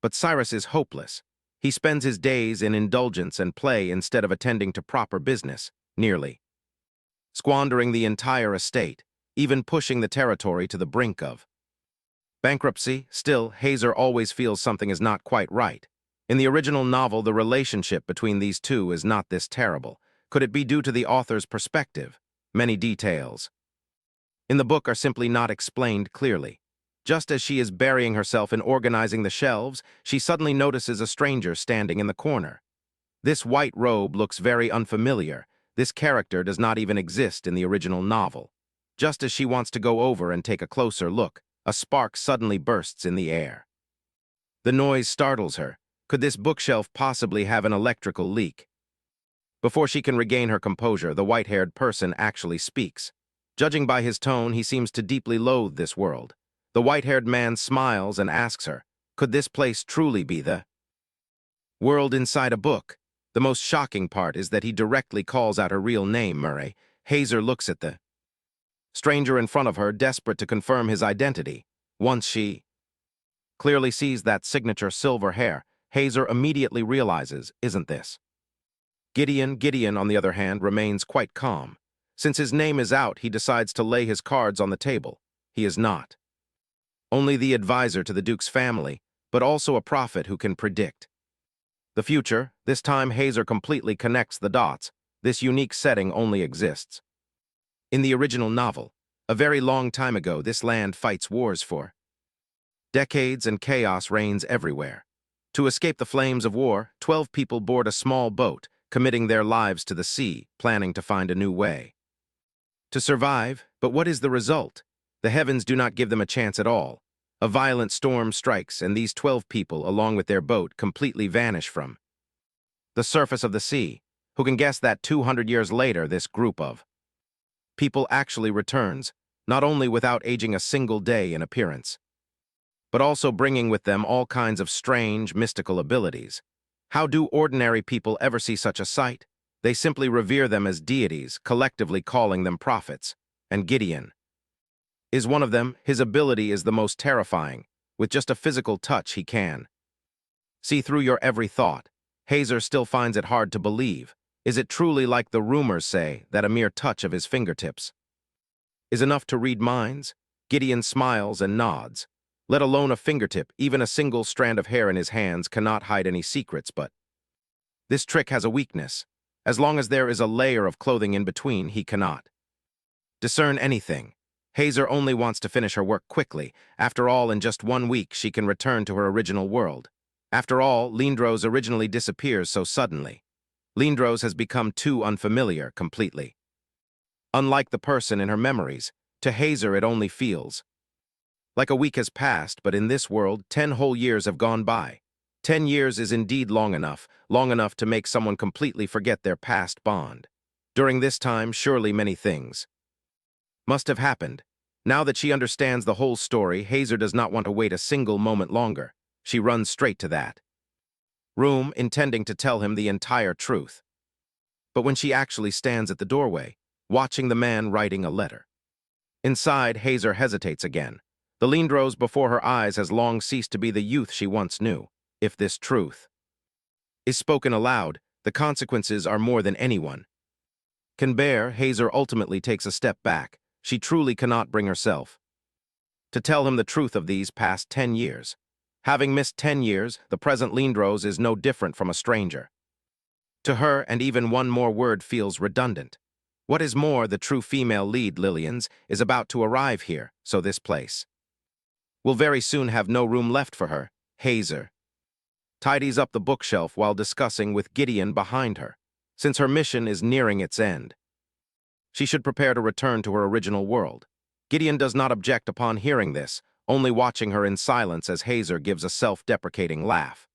But Cyrus is hopeless. He spends his days in indulgence and play instead of attending to proper business, nearly squandering the entire estate, even pushing the territory to the brink of bankruptcy. Still, Hazer always feels something is not quite right. In the original novel, the relationship between these two is not this terrible. Could it be due to the author's perspective? Many details in the book are simply not explained clearly. Just as she is burying herself in organizing the shelves, she suddenly notices a stranger standing in the corner. This white robe looks very unfamiliar. This character does not even exist in the original novel. Just as she wants to go over and take a closer look, a spark suddenly bursts in the air. The noise startles her. Could this bookshelf possibly have an electrical leak? Before she can regain her composure, the white-haired person actually speaks. Judging by his tone, he seems to deeply loathe this world. The white-haired man smiles and asks her, Could this place truly be the world inside a book? The most shocking part is that he directly calls out her real name, Murray. Hazer looks at the stranger in front of her, desperate to confirm his identity. Once she clearly sees that signature silver hair, Hazer immediately realizes, isn't this Gideon? Gideon, on the other hand, remains quite calm. Since his name is out, he decides to lay his cards on the table. He is not only the advisor to the Duke's family, but also a prophet who can predict the future. This time, Hazer completely connects the dots. This unique setting only exists in the original novel. A very long time ago, this land fights wars for decades and chaos reigns everywhere. To escape the flames of war, 12 people board a small boat, committing their lives to the sea, planning to find a new way to survive. But what is the result? The heavens do not give them a chance at all. A violent storm strikes, and these 12 people, along with their boat, completely vanish from the surface of the sea. Who can guess that 200 years later, this group of people actually returns, not only without aging a single day in appearance, but also bringing with them all kinds of strange, mystical abilities. How do ordinary people ever see such a sight? They simply revere them as deities, collectively calling them prophets. And Gideon is one of them. His ability is the most terrifying. With just a physical touch, he can see through your every thought. Hazer still finds it hard to believe. Is it truly like the rumors say, that a mere touch of his fingertips is enough to read minds? Gideon smiles and nods. Let alone a fingertip, even a single strand of hair in his hands cannot hide any secrets, but this trick has a weakness. As long as there is a layer of clothing in between, he cannot discern anything. Hazer only wants to finish her work quickly. After all, in just 1 week, she can return to her original world. After all, Lindros originally disappears so suddenly. Lindros has become too unfamiliar completely. Unlike the person in her memories, to Hazer it only feels like a week has passed, but in this world, 10 whole years have gone by. 10 years is indeed long enough to make someone completely forget their past bond. During this time, surely many things must have happened. Now that she understands the whole story, Hazer does not want to wait a single moment longer. She runs straight to that room, intending to tell him the entire truth. But when she actually stands at the doorway, watching the man writing a letter inside, Hazer hesitates again. The Lindros before her eyes has long ceased to be the youth she once knew. If this truth is spoken aloud, the consequences are more than anyone can bear. Hazer ultimately takes a step back. She truly cannot bring herself to tell him the truth of these past 10 years. Having missed 10 years, the present Lindros is no different from a stranger to her, and even one more word feels redundant. What is more, the true female lead, Lillian's, is about to arrive here, so this place will very soon have no room left for her. Hazer tidies up the bookshelf while discussing with Gideon behind her. Since her mission is nearing its end, she should prepare to return to her original world. Gideon does not object upon hearing this, only watching her in silence as Hazer gives a self-deprecating laugh.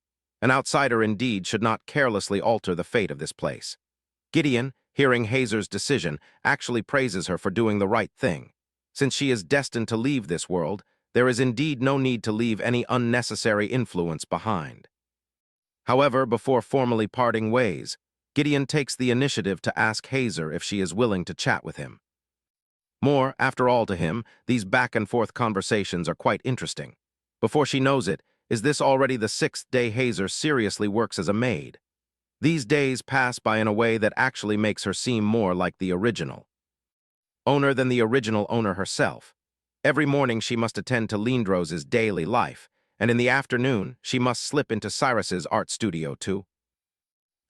An outsider indeed should not carelessly alter the fate of this place. Gideon, hearing Hazer's decision, actually praises her for doing the right thing. Since she is destined to leave this world, there is indeed no need to leave any unnecessary influence behind. However, before formally parting ways, Gideon takes the initiative to ask Hazer if she is willing to chat with him more. After all, to him, these back-and-forth conversations are quite interesting. Before she knows it, is this already the 6th day Hazer seriously works as a maid? These days pass by in a way that actually makes her seem more like the original owner than the original owner herself. Every morning she must attend to Lindros' daily life, and in the afternoon she must slip into Cyrus's art studio to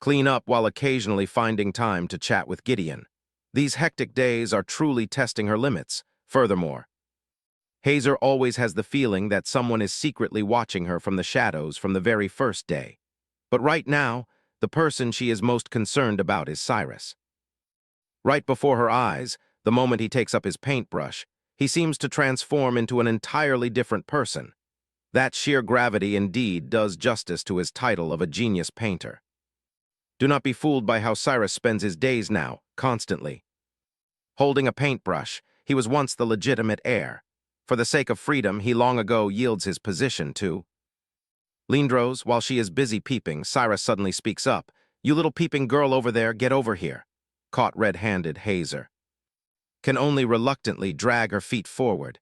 clean up, while occasionally finding time to chat with Gideon. These hectic days are truly testing her limits. Furthermore, Hazer always has the feeling that someone is secretly watching her from the shadows from the very first day. But right now, the person she is most concerned about is Cyrus. Right before her eyes, the moment he takes up his paintbrush, he seems to transform into an entirely different person. That sheer gravity indeed does justice to his title of a genius painter. Do not be fooled by how Cyrus spends his days now, constantly holding a paintbrush. He was once the legitimate heir. For the sake of freedom, he long ago yields his position to Lindros, while she is busy peeping, Cyrus suddenly speaks up. "You little peeping girl over there, get over here." Caught red-handed, Hazer can only reluctantly drag her feet forward,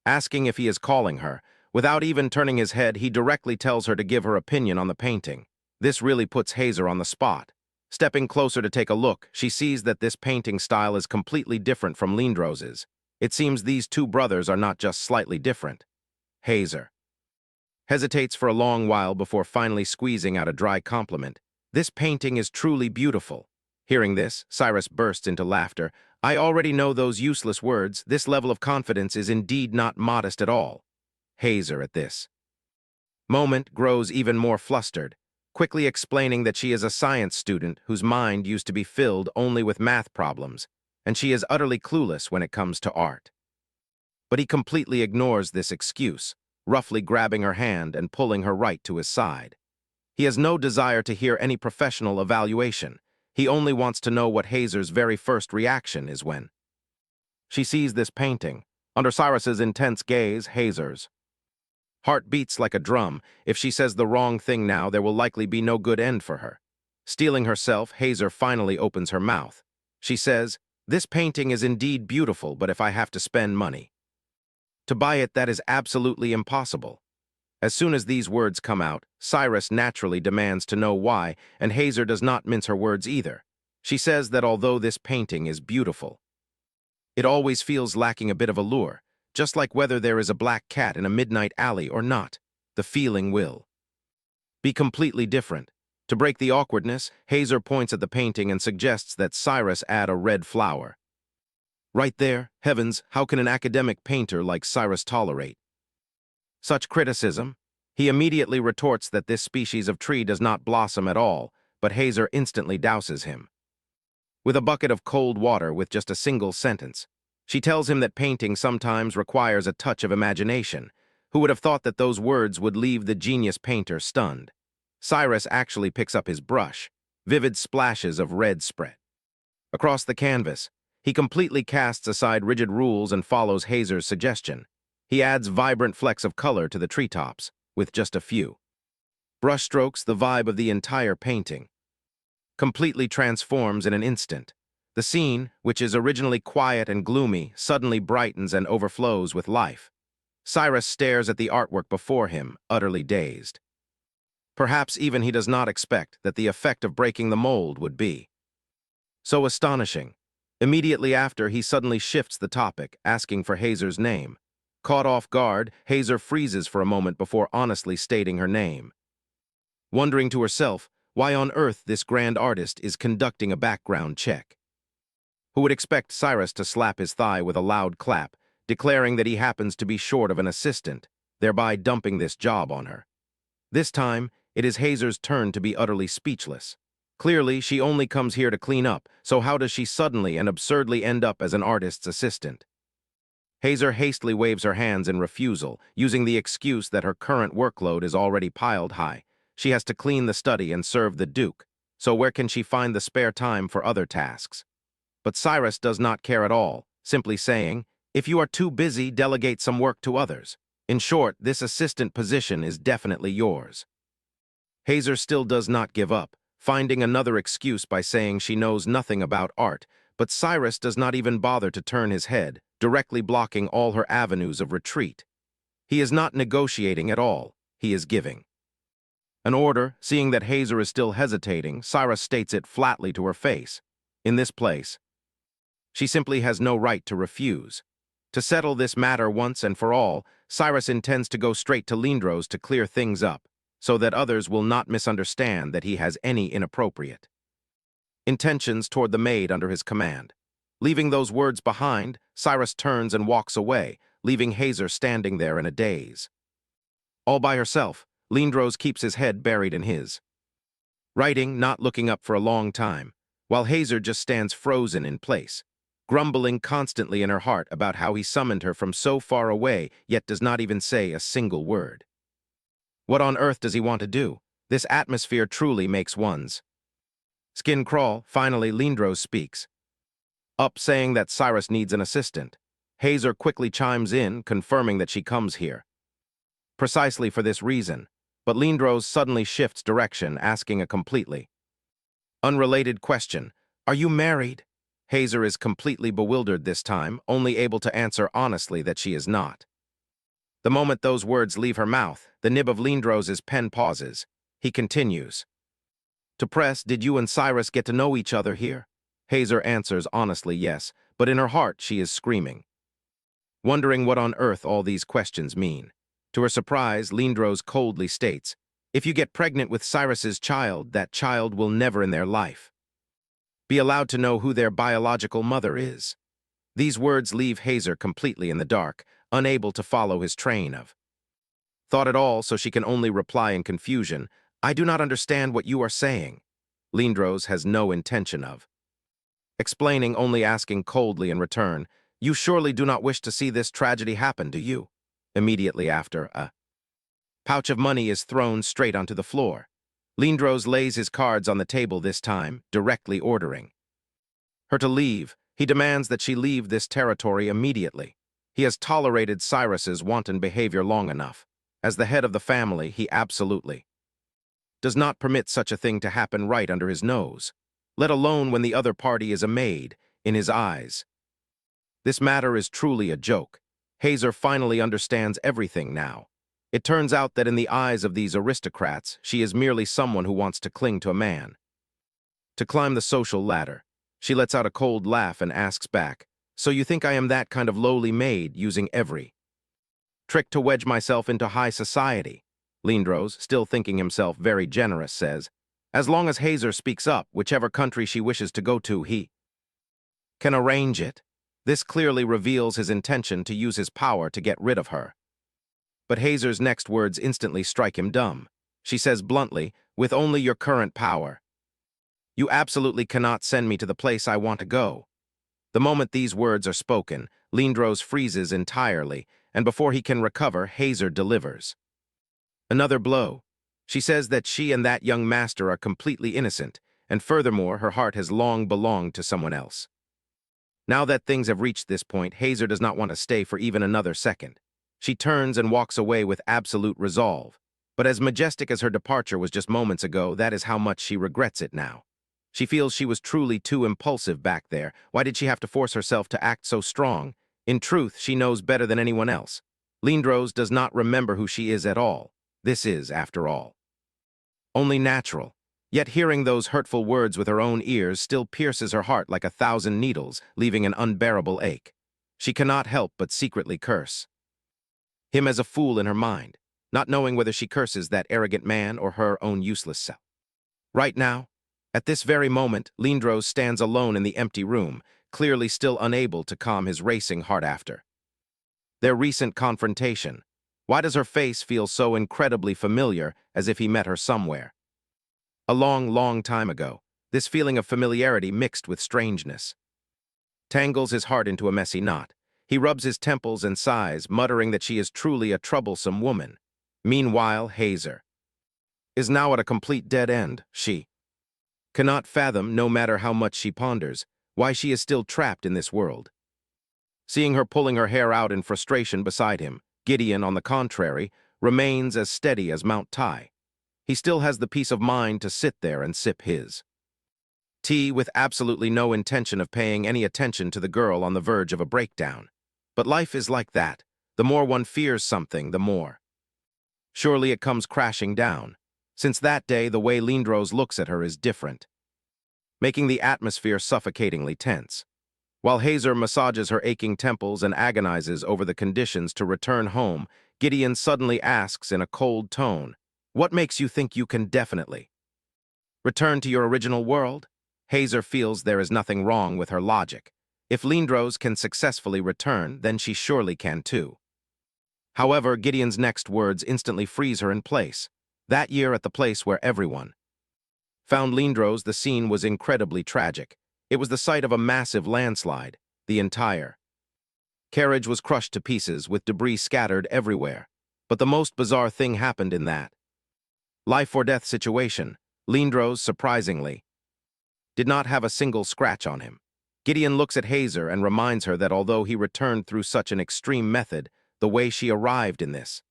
asking if he is calling her. Without even turning his head, he directly tells her to give her opinion on the painting. This really puts Hazer on the spot. Stepping closer to take a look, she sees that this painting style is completely different from Lindros's. It seems these two brothers are not just slightly different. Hazer hesitates for a long while before finally squeezing out a dry compliment. "This painting is truly beautiful." Hearing this, Cyrus bursts into laughter. "I already know those useless words. This level of confidence is indeed not modest at all." Hazer, at this moment, grows even more flustered, quickly explaining that she is a science student whose mind used to be filled only with math problems, and she is utterly clueless when it comes to art. But he completely ignores this excuse, roughly grabbing her hand and pulling her right to his side. He has no desire to hear any professional evaluation. He only wants to know what Hazer's very first reaction is when she sees this painting. Under Cyrus's intense gaze, Hazer's heart beats like a drum. If she says the wrong thing now, there will likely be no good end for her. Steeling herself, Hazer finally opens her mouth. She says, "This painting is indeed beautiful, but if I have to spend money to buy it, that is absolutely impossible." As soon as these words come out, Cyrus naturally demands to know why, and Hazer does not mince her words either. She says that although this painting is beautiful, it always feels lacking a bit of allure, just like whether there is a black cat in a midnight alley or not. The feeling will be completely different. To break the awkwardness, Hazer points at the painting and suggests that Cyrus add a red flower. Right there, heavens, how can an academic painter like Cyrus tolerate such criticism? He immediately retorts that this species of tree does not blossom at all, but Hazer instantly douses him with a bucket of cold water with just a single sentence. She tells him that painting sometimes requires a touch of imagination. Who would have thought that those words would leave the genius painter stunned? Cyrus actually picks up his brush. Vivid splashes of red spread across the canvas. He completely casts aside rigid rules and follows Hazer's suggestion. He adds vibrant flecks of color to the treetops, with just a few brushstrokes. The vibe of the entire painting completely transforms in an instant. The scene, which is originally quiet and gloomy, suddenly brightens and overflows with life. Cyrus stares at the artwork before him, utterly dazed. Perhaps even he does not expect that the effect of breaking the mold would be so astonishing. Immediately after, he suddenly shifts the topic, asking for Hazer's name. Caught off guard, Hazer freezes for a moment before honestly stating her name, wondering to herself why on earth this grand artist is conducting a background check. Who would expect Cyrus to slap his thigh with a loud clap, declaring that he happens to be short of an assistant, thereby dumping this job on her? This time, it is Hazer's turn to be utterly speechless. Clearly, she only comes here to clean up, so how does she suddenly and absurdly end up as an artist's assistant? Hazer hastily waves her hands in refusal, using the excuse that her current workload is already piled high. She has to clean the study and serve the Duke, so where can she find the spare time for other tasks? But Cyrus does not care at all, simply saying, "If you are too busy, delegate some work to others. In short, this assistant position is definitely yours." Hazer still does not give up, finding another excuse by saying she knows nothing about art, but Cyrus does not even bother to turn his head, directly blocking all her avenues of retreat. He is not negotiating at all, he is giving an order. Seeing that Hazer is still hesitating, Cyrus states it flatly to her face. In this place, she simply has no right to refuse. To settle this matter once and for all, Cyrus intends to go straight to Lindros to clear things up, so that others will not misunderstand that he has any inappropriate intentions toward the maid under his command. Leaving those words behind, Cyrus turns and walks away, leaving Hazer standing there in a daze. All by herself, Lindros keeps his head buried in his writing, not looking up for a long time, while Hazer just stands frozen in place, grumbling constantly in her heart about how he summoned her from so far away, yet does not even say a single word. What on earth does he want to do? This atmosphere truly makes one's skin crawl. Finally, Lindros speaks up, saying that Cyrus needs an assistant. Hazer quickly chimes in, confirming that she comes here precisely for this reason. But Lindros suddenly shifts direction, asking a completely unrelated question. Are you married? Hazer is completely bewildered this time, only able to answer honestly that she is not. The moment those words leave her mouth, the nib of Lindros's pen pauses. He continues. To press, did you and Cyrus get to know each other here? Hazer answers honestly yes, but in her heart she is screaming, wondering what on earth all these questions mean. To her surprise, Lindros coldly states, if you get pregnant with Cyrus's child, that child will never in their life be allowed to know who their biological mother is. These words leave Hazer completely in the dark, unable to follow his train of thought at all, so she can only reply in confusion, I do not understand what you are saying. Lindros has no intention of explaining, only asking coldly in return, you surely do not wish to see this tragedy happen, do you? Immediately after, a pouch of money is thrown straight onto the floor. Lindros lays his cards on the table this time, directly ordering her to leave. He demands that she leave this territory immediately. He has tolerated Cyrus's wanton behavior long enough. As the head of the family, he absolutely does not permit such a thing to happen right under his nose, let alone when the other party is a maid, in his eyes. This matter is truly a joke. Hazer finally understands everything now. It turns out that in the eyes of these aristocrats, she is merely someone who wants to cling to a man, to climb the social ladder. She lets out a cold laugh and asks back, so you think I am that kind of lowly maid, using every trick to wedge myself into high society? Lindros, still thinking himself very generous, says, as long as Hazer speaks up, whichever country she wishes to go to, he can arrange it. This clearly reveals his intention to use his power to get rid of her. But Hazer's next words instantly strike him dumb. She says bluntly, with only your current power, you absolutely cannot send me to the place I want to go. The moment these words are spoken, Lindros freezes entirely, and before he can recover, Hazer delivers another blow. She says that she and that young master are completely innocent, and furthermore, her heart has long belonged to someone else. Now that things have reached this point, Hazer does not want to stay for even another second. She turns and walks away with absolute resolve. But as majestic as her departure was just moments ago, that is how much she regrets it now. She feels she was truly too impulsive back there. Why did she have to force herself to act so strong? In truth, she knows better than anyone else. Lindros does not remember who she is at all. This is, after all, only natural. Yet hearing those hurtful words with her own ears still pierces her heart like 1,000 needles, leaving an unbearable ache. She cannot help but secretly curse him as a fool in her mind, not knowing whether she curses that arrogant man or her own useless self. Right now, at this very moment, Lindros stands alone in the empty room, clearly still unable to calm his racing heart after their recent confrontation. Why does her face feel so incredibly familiar, as if he met her somewhere a long, long time ago? This feeling of familiarity mixed with strangeness tangles his heart into a messy knot. He rubs his temples and sighs, muttering that she is truly a troublesome woman. Meanwhile, Hazer is now at a complete dead end. She cannot fathom, no matter how much she ponders, why she is still trapped in this world. Seeing her pulling her hair out in frustration beside him, Gideon, on the contrary, remains as steady as Mount Tai. He still has the peace of mind to sit there and sip his tea with absolutely no intention of paying any attention to the girl on the verge of a breakdown. But life is like that. The more one fears something, the more surely it comes crashing down. Since that day, the way Lindros looks at her is different, making the atmosphere suffocatingly tense. While Hazer massages her aching temples and agonizes over the conditions to return home, Gideon suddenly asks in a cold tone, what makes you think you can definitely return to your original world? Hazer feels there is nothing wrong with her logic. If Lindros can successfully return, then she surely can too. However, Gideon's next words instantly freeze her in place. That year at the place where everyone found Lindros, the scene was incredibly tragic. It was the site of a massive landslide. The entire carriage was crushed to pieces, with debris scattered everywhere. But the most bizarre thing happened in that life-or-death situation. Lindros, surprisingly, did not have a single scratch on him. Gideon looks at Hazer and reminds her that although he returned through such an extreme method, the way she arrived in this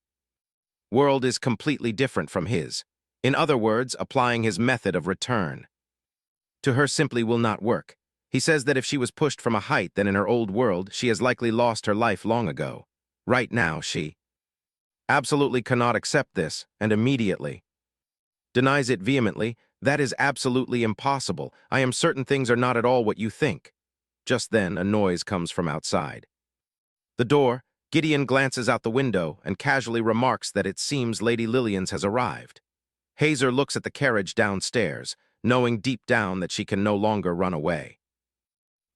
world is completely different from his. In other words, applying his method of return to her simply will not work. He says that if she was pushed from a height, then in her old world, she has likely lost her life long ago. Right now, she absolutely cannot accept this, and immediately denies it vehemently. That is absolutely impossible. I am certain things are not at all what you think. Just then, a noise comes from outside the door. Gideon glances out the window and casually remarks that it seems Lady Lillian's has arrived. Hazer looks at the carriage downstairs, knowing deep down that she can no longer run away.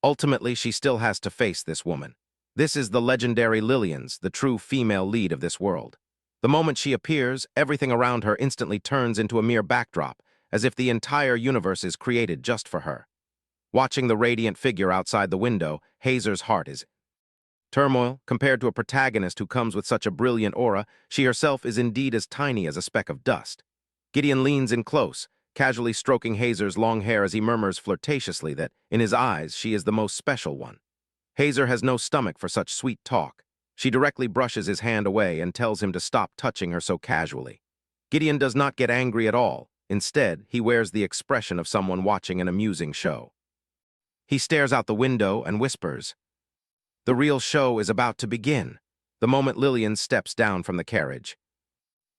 Ultimately, she still has to face this woman. This is the legendary Lillian's, the true female lead of this world. The moment she appears, everything around her instantly turns into a mere backdrop, as if the entire universe is created just for her. Watching the radiant figure outside the window, Hazer's heart is turmoil. Compared to a protagonist who comes with such a brilliant aura, she herself is indeed as tiny as a speck of dust. Gideon leans in close, casually stroking Hazer's long hair as he murmurs flirtatiously that, in his eyes, she is the most special one. Hazer has no stomach for such sweet talk. She directly brushes his hand away and tells him to stop touching her so casually. Gideon does not get angry at all. Instead, he wears the expression of someone watching an amusing show. He stares out the window and whispers, "The real show is about to begin." The moment Lillian steps down from the carriage,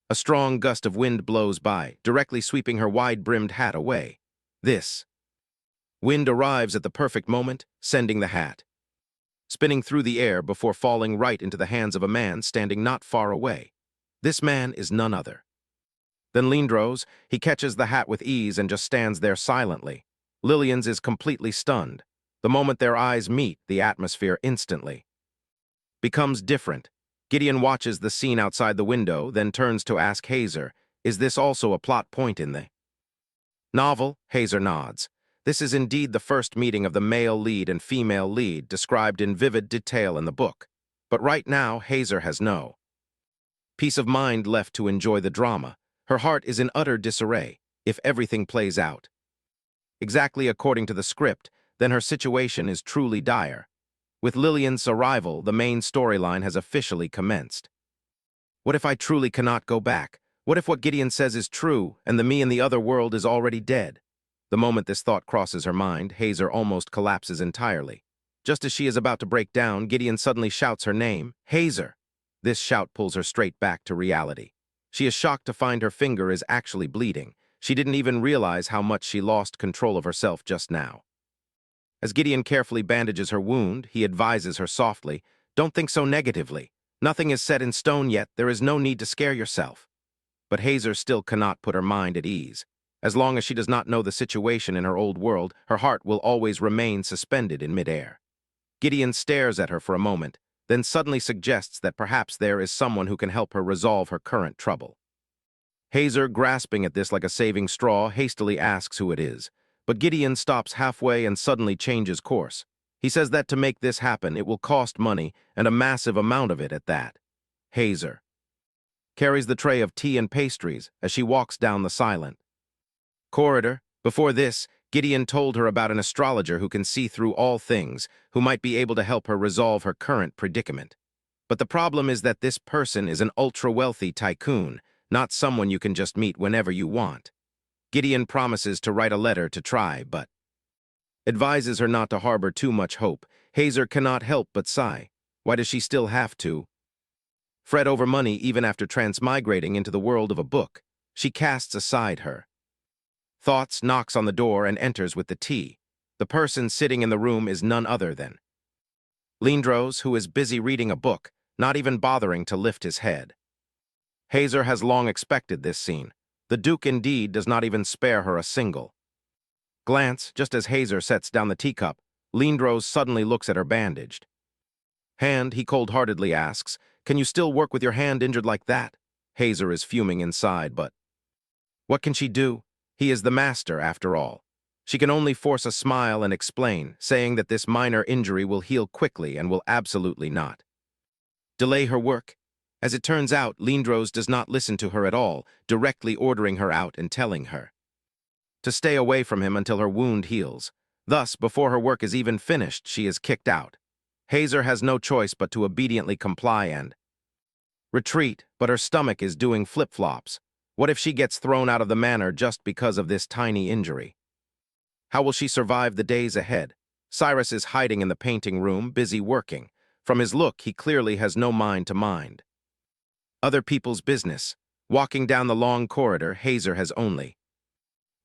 a strong gust of wind blows by, directly sweeping her wide-brimmed hat away. This wind arrives at the perfect moment, sending the hat spinning through the air before falling right into the hands of a man standing not far away. This man is none other than Lindros. He catches the hat with ease and just stands there silently. Lillian's is completely stunned. The moment their eyes meet, the atmosphere instantly becomes different. Gideon watches the scene outside the window, then turns to ask Hazer, "Is this also a plot point in the novel?" Hazer nods. This is indeed the first meeting of the male lead and female lead described in vivid detail in the book. But right now, Hazer has no peace of mind left to enjoy the drama. Her heart is in utter disarray. If everything plays out exactly according to the script, then her situation is truly dire. With Lillian's arrival, the main storyline has officially commenced. What if I truly cannot go back? What if what Gideon says is true, and the me in the other world is already dead? The moment this thought crosses her mind, Hazer almost collapses entirely. Just as she is about to break down, Gideon suddenly shouts her name, "Hazer!" This shout pulls her straight back to reality. She is shocked to find her finger is actually bleeding. She didn't even realize how much she lost control of herself just now. As Gideon carefully bandages her wound, he advises her softly, "Don't think so negatively. Nothing is set in stone yet. There is no need to scare yourself." But Hazer still cannot put her mind at ease. As long as she does not know the situation in her old world, her heart will always remain suspended in midair. Gideon stares at her for a moment, then suddenly suggests that perhaps there is someone who can help her resolve her current trouble. Hazer, grasping at this like a saving straw, hastily asks who it is. But Gideon stops halfway and suddenly changes course. He says that to make this happen, it will cost money, and a massive amount of it at that. Hazer carries the tray of tea and pastries as she walks down the silent corridor. Before this, Gideon told her about an astrologer who can see through all things, who might be able to help her resolve her current predicament. But the problem is that this person is an ultra-wealthy tycoon, not someone you can just meet whenever you want. Gideon promises to write a letter to try, but advises her not to harbor too much hope. Hazer cannot help but sigh. Why does she still have to fret over money even after transmigrating into the world of a book? She casts aside her thoughts, knocks on the door, and enters with the tea. The person sitting in the room is none other than Lindros, who is busy reading a book, not even bothering to lift his head. Hazer has long expected this scene. The Duke indeed does not even spare her a single glance. Just as Hazer sets down the teacup, Lindros suddenly looks at her bandaged hand. He cold-heartedly asks, "Can you still work with your hand injured like that?" Hazer is fuming inside, but what can she do? He is the master, after all. She can only force a smile and explain, saying that this minor injury will heal quickly and will absolutely not delay her work. As it turns out, Lindros does not listen to her at all, directly ordering her out and telling her to stay away from him until her wound heals. Thus, before her work is even finished, she is kicked out. Hazer has no choice but to obediently comply and Retreat, but her stomach is doing flip-flops. What if she gets thrown out of the manor just because of this tiny injury? How will she survive the days ahead? Cyrus is hiding in the painting room, busy working. From his look, he clearly has no mind to mind. Other people's business. Walking down the long corridor, Hazer has only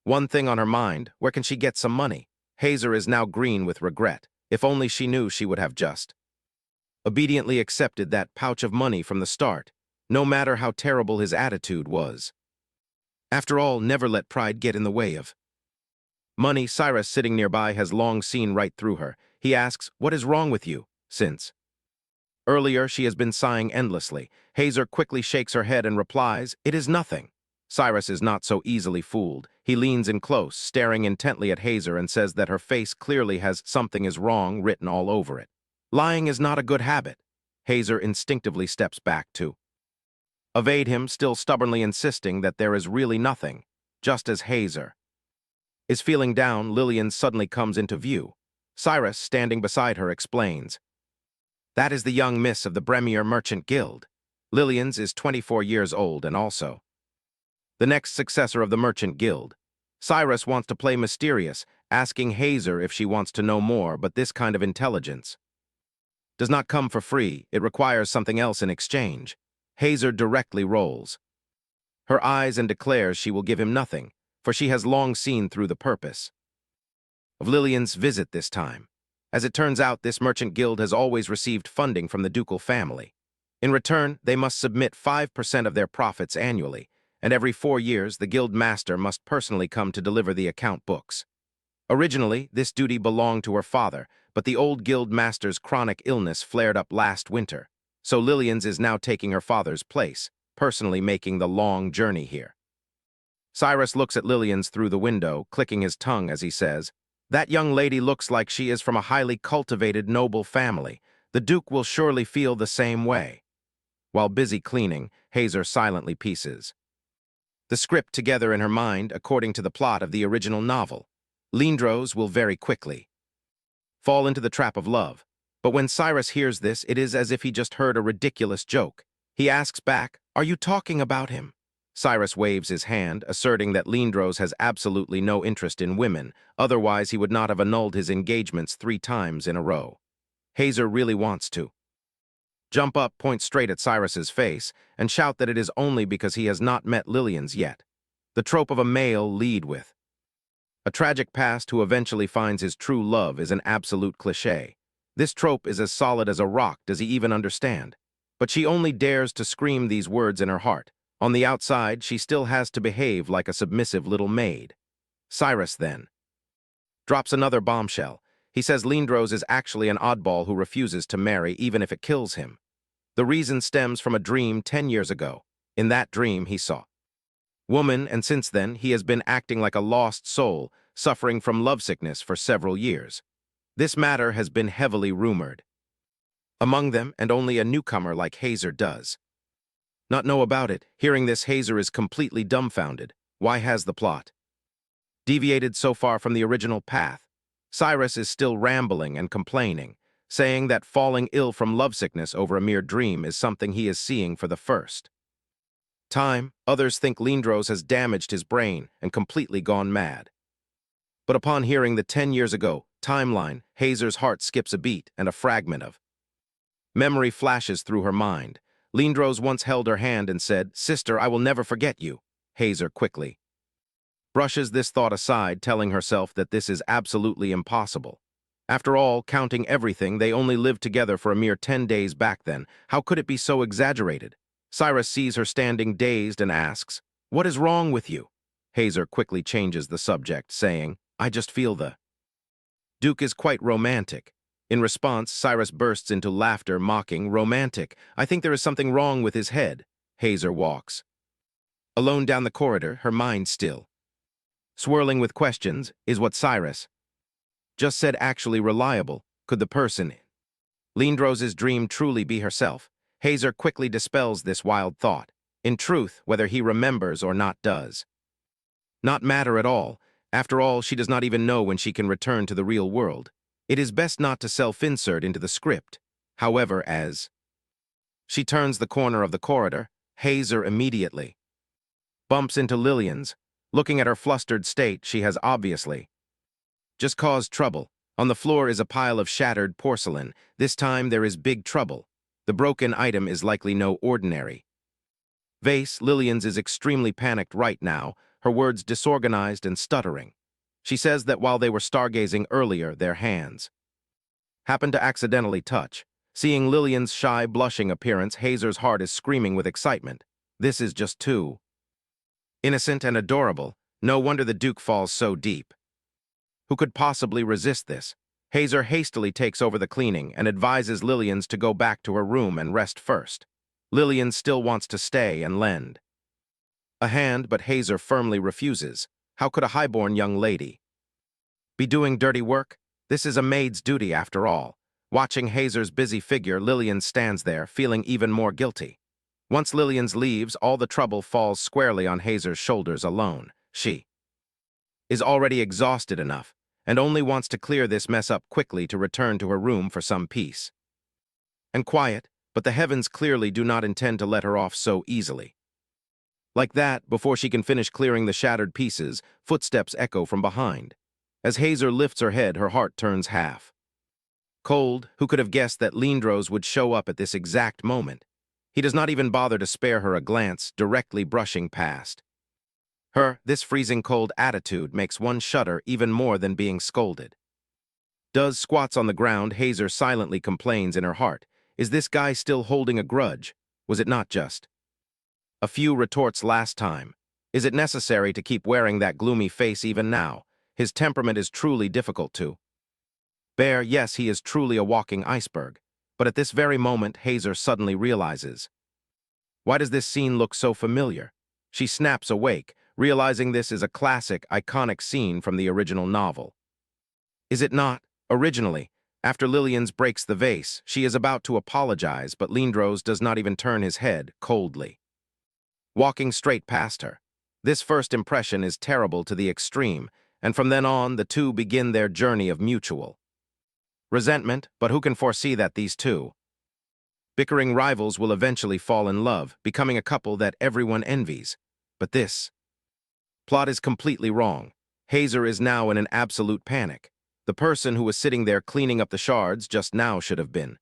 one thing on her mind: where can she get some money? Hazer is now green with regret. If only she knew, she would have just obediently accepted that pouch of money from the start, no matter how terrible his attitude was. After all, never let pride get in the way of money. Cyrus, sitting nearby, has long seen right through her. He asks, "What is wrong with you?" Since earlier, she has been sighing endlessly. Hazer quickly shakes her head and replies, "It is nothing." Cyrus is not so easily fooled. He leans in close, staring intently at Hazer, and says that her face clearly has "something is wrong" written all over it. Lying is not a good habit. Hazer instinctively steps back to evade him, still stubbornly insisting that there is really nothing. Just as Hazer is feeling down, Lillian suddenly comes into view. Cyrus, standing beside her, explains, "That is the young miss of the Bremier Merchant Guild. Lillian's is 24 years old and also the next successor of the Merchant Guild." Cyrus wants to play mysterious, asking Hazer if she wants to know more, but this kind of intelligence does not come for free. It requires something else in exchange. Hazer directly rolls her eyes and declares she will give him nothing, for she has long seen through the purpose of Lillian's visit this time. As it turns out, this merchant guild has always received funding from the ducal family. In return, they must submit 5% of their profits annually, and every 4 years the guild master must personally come to deliver the account books. Originally, this duty belonged to her father, but the old guild master's chronic illness flared up last winter, so Lillian's is now taking her father's place, personally making the long journey here. Cyrus looks at Lillian's through the window, clicking his tongue as he says, "That young lady looks like she is from a highly cultivated, noble family. The Duke will surely feel the same way." While busy cleaning, Hazer silently pieces the script together in her mind according to the plot of the original novel. Lindros will very quickly fall into the trap of love. But when Cyrus hears this, it is as if he just heard a ridiculous joke. He asks back, "Are you talking about him?" Cyrus waves his hand, asserting that Lindros has absolutely no interest in women, otherwise he would not have annulled his engagements 3 times in a row. Hazer really wants to jump up, point straight at Cyrus's face, and shout that it is only because he has not met Lillian's yet. The trope of a male lead with a tragic past who eventually finds his true love is an absolute cliché. This trope is as solid as a rock. Does he even understand? But she only dares to scream these words in her heart. On the outside, she still has to behave like a submissive little maid. Cyrus then drops another bombshell. He says Lindros is actually an oddball who refuses to marry even if it kills him. The reason stems from a dream 10 years ago. In that dream, he saw woman, and since then, he has been acting like a lost soul, suffering from lovesickness for several years. This matter has been heavily rumored among them, and only a newcomer like Hazer does not know about it. Hearing this, Hazer is completely dumbfounded. Why has the plot deviated so far from the original path? Cyrus is still rambling and complaining, saying that falling ill from lovesickness over a mere dream is something he is seeing for the first time. Others think Lindros has damaged his brain and completely gone mad. But upon hearing the 10 years ago timeline, Hazer's heart skips a beat and a fragment of memory flashes through her mind. Lindros once held her hand and said, "Sister, I will never forget you." Hazer quickly brushes this thought aside, telling herself that this is absolutely impossible. After all, counting everything, they only lived together for a mere 10 days back then. How could it be so exaggerated? Cyrus sees her standing dazed and asks, "What is wrong with you?" Hazer quickly changes the subject, saying, "I just feel the Duke is quite romantic." In response, Cyrus bursts into laughter, mocking, "Romantic? I think there is something wrong with his head." Hazer walks alone down the corridor, her mind still swirling with questions. Is what Cyrus just said actually reliable? Could the person Lindros's dream truly be herself? Hazer quickly dispels this wild thought. In truth, whether he remembers or not does not matter at all. After all, she does not even know when she can return to the real world. It is best not to self-insert into the script. However, as She turns the corner of the corridor. Hazer immediately bumps into Lillian's. Looking at her flustered state, she has obviously just caused trouble. On the floor is a pile of shattered porcelain. This time there is big trouble. The broken item is likely no ordinary vase. Lillian's is extremely panicked right now, her words disorganized and stuttering. She says that while they were stargazing earlier, their hands happened to accidentally touch. Seeing Lillian's shy, blushing appearance, Hazer's heart is screaming with excitement. This is just too innocent and adorable. No wonder the Duke falls so deep. Who could possibly resist this? Hazer hastily takes over the cleaning and advises Lillian's to go back to her room and rest first. Lillian still wants to stay and lend a hand, but Hazer firmly refuses. How could a highborn young lady be doing dirty work? This is a maid's duty after all. Watching Hazer's busy figure, Lillian stands there, feeling even more guilty. Once Lillian's leaves, all the trouble falls squarely on Hazer's shoulders alone. She is already exhausted enough, and only wants to clear this mess up quickly to return to her room for some peace and quiet, but the heavens clearly do not intend to let her off so easily. Like that, before she can finish clearing the shattered pieces, footsteps echo from behind. As Hazer lifts her head, her heart turns half cold. Who could have guessed that Lindros would show up at this exact moment? He does not even bother to spare her a glance, directly brushing past her. This freezing cold attitude makes one shudder even more than being scolded. Does squats on the ground, Hazer silently complains in her heart. Is this guy still holding a grudge? Was it not just a few retorts last time? Is it necessary to keep wearing that gloomy face even now? His temperament is truly difficult to bear. Yes, he is truly a walking iceberg. But at this very moment, Hazer suddenly realizes, why does this scene look so familiar? She snaps awake, realizing this is a classic, iconic scene from the original novel. Is it not? Originally, after Lillian's breaks the vase, she is about to apologize, but Lindros does not even turn his head, coldly walking straight past her. This first impression is terrible to the extreme, and from then on, the two begin their journey of mutual resentment. But who can foresee that these two bickering rivals will eventually fall in love, becoming a couple that everyone envies? But this plot is completely wrong. Hazer is now in an absolute panic. The person who was sitting there cleaning up the shards just now should have been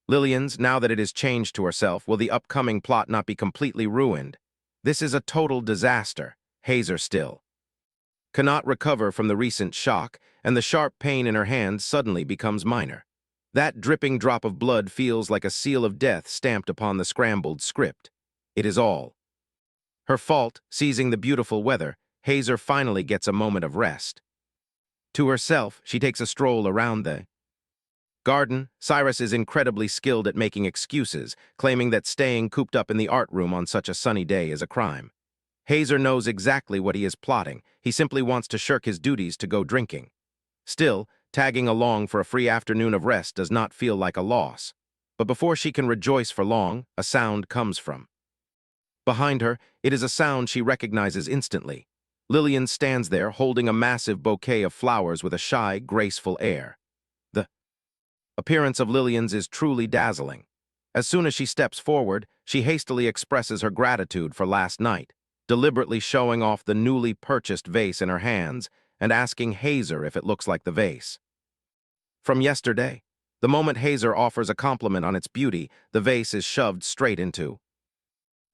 Lillian's. Now that it is changed to herself, will the upcoming plot not be completely ruined? This is a total disaster. Hazer still cannot recover from the recent shock, and the sharp pain in her hand suddenly becomes minor. That dripping drop of blood feels like a seal of death stamped upon the scrambled script. It is all her fault. Seizing the beautiful weather, Hazer finally gets a moment of rest. To herself, she takes a stroll around the garden. Cyrus is incredibly skilled at making excuses, claiming that staying cooped up in the art room on such a sunny day is a crime. Hazer knows exactly what he is plotting. He simply wants to shirk his duties to go drinking. Still, tagging along for a free afternoon of rest does not feel like a loss. But before she can rejoice for long, a sound comes from behind her. It is a sound she recognizes instantly. Lillian stands there holding a massive bouquet of flowers with a shy, graceful air. The appearance of Lillian's is truly dazzling. As soon as she steps forward, she hastily expresses her gratitude for last night, deliberately showing off the newly purchased vase in her hands and asking Hazer if it looks like the vase from yesterday. The moment Hazer offers a compliment on its beauty, the vase is shoved straight into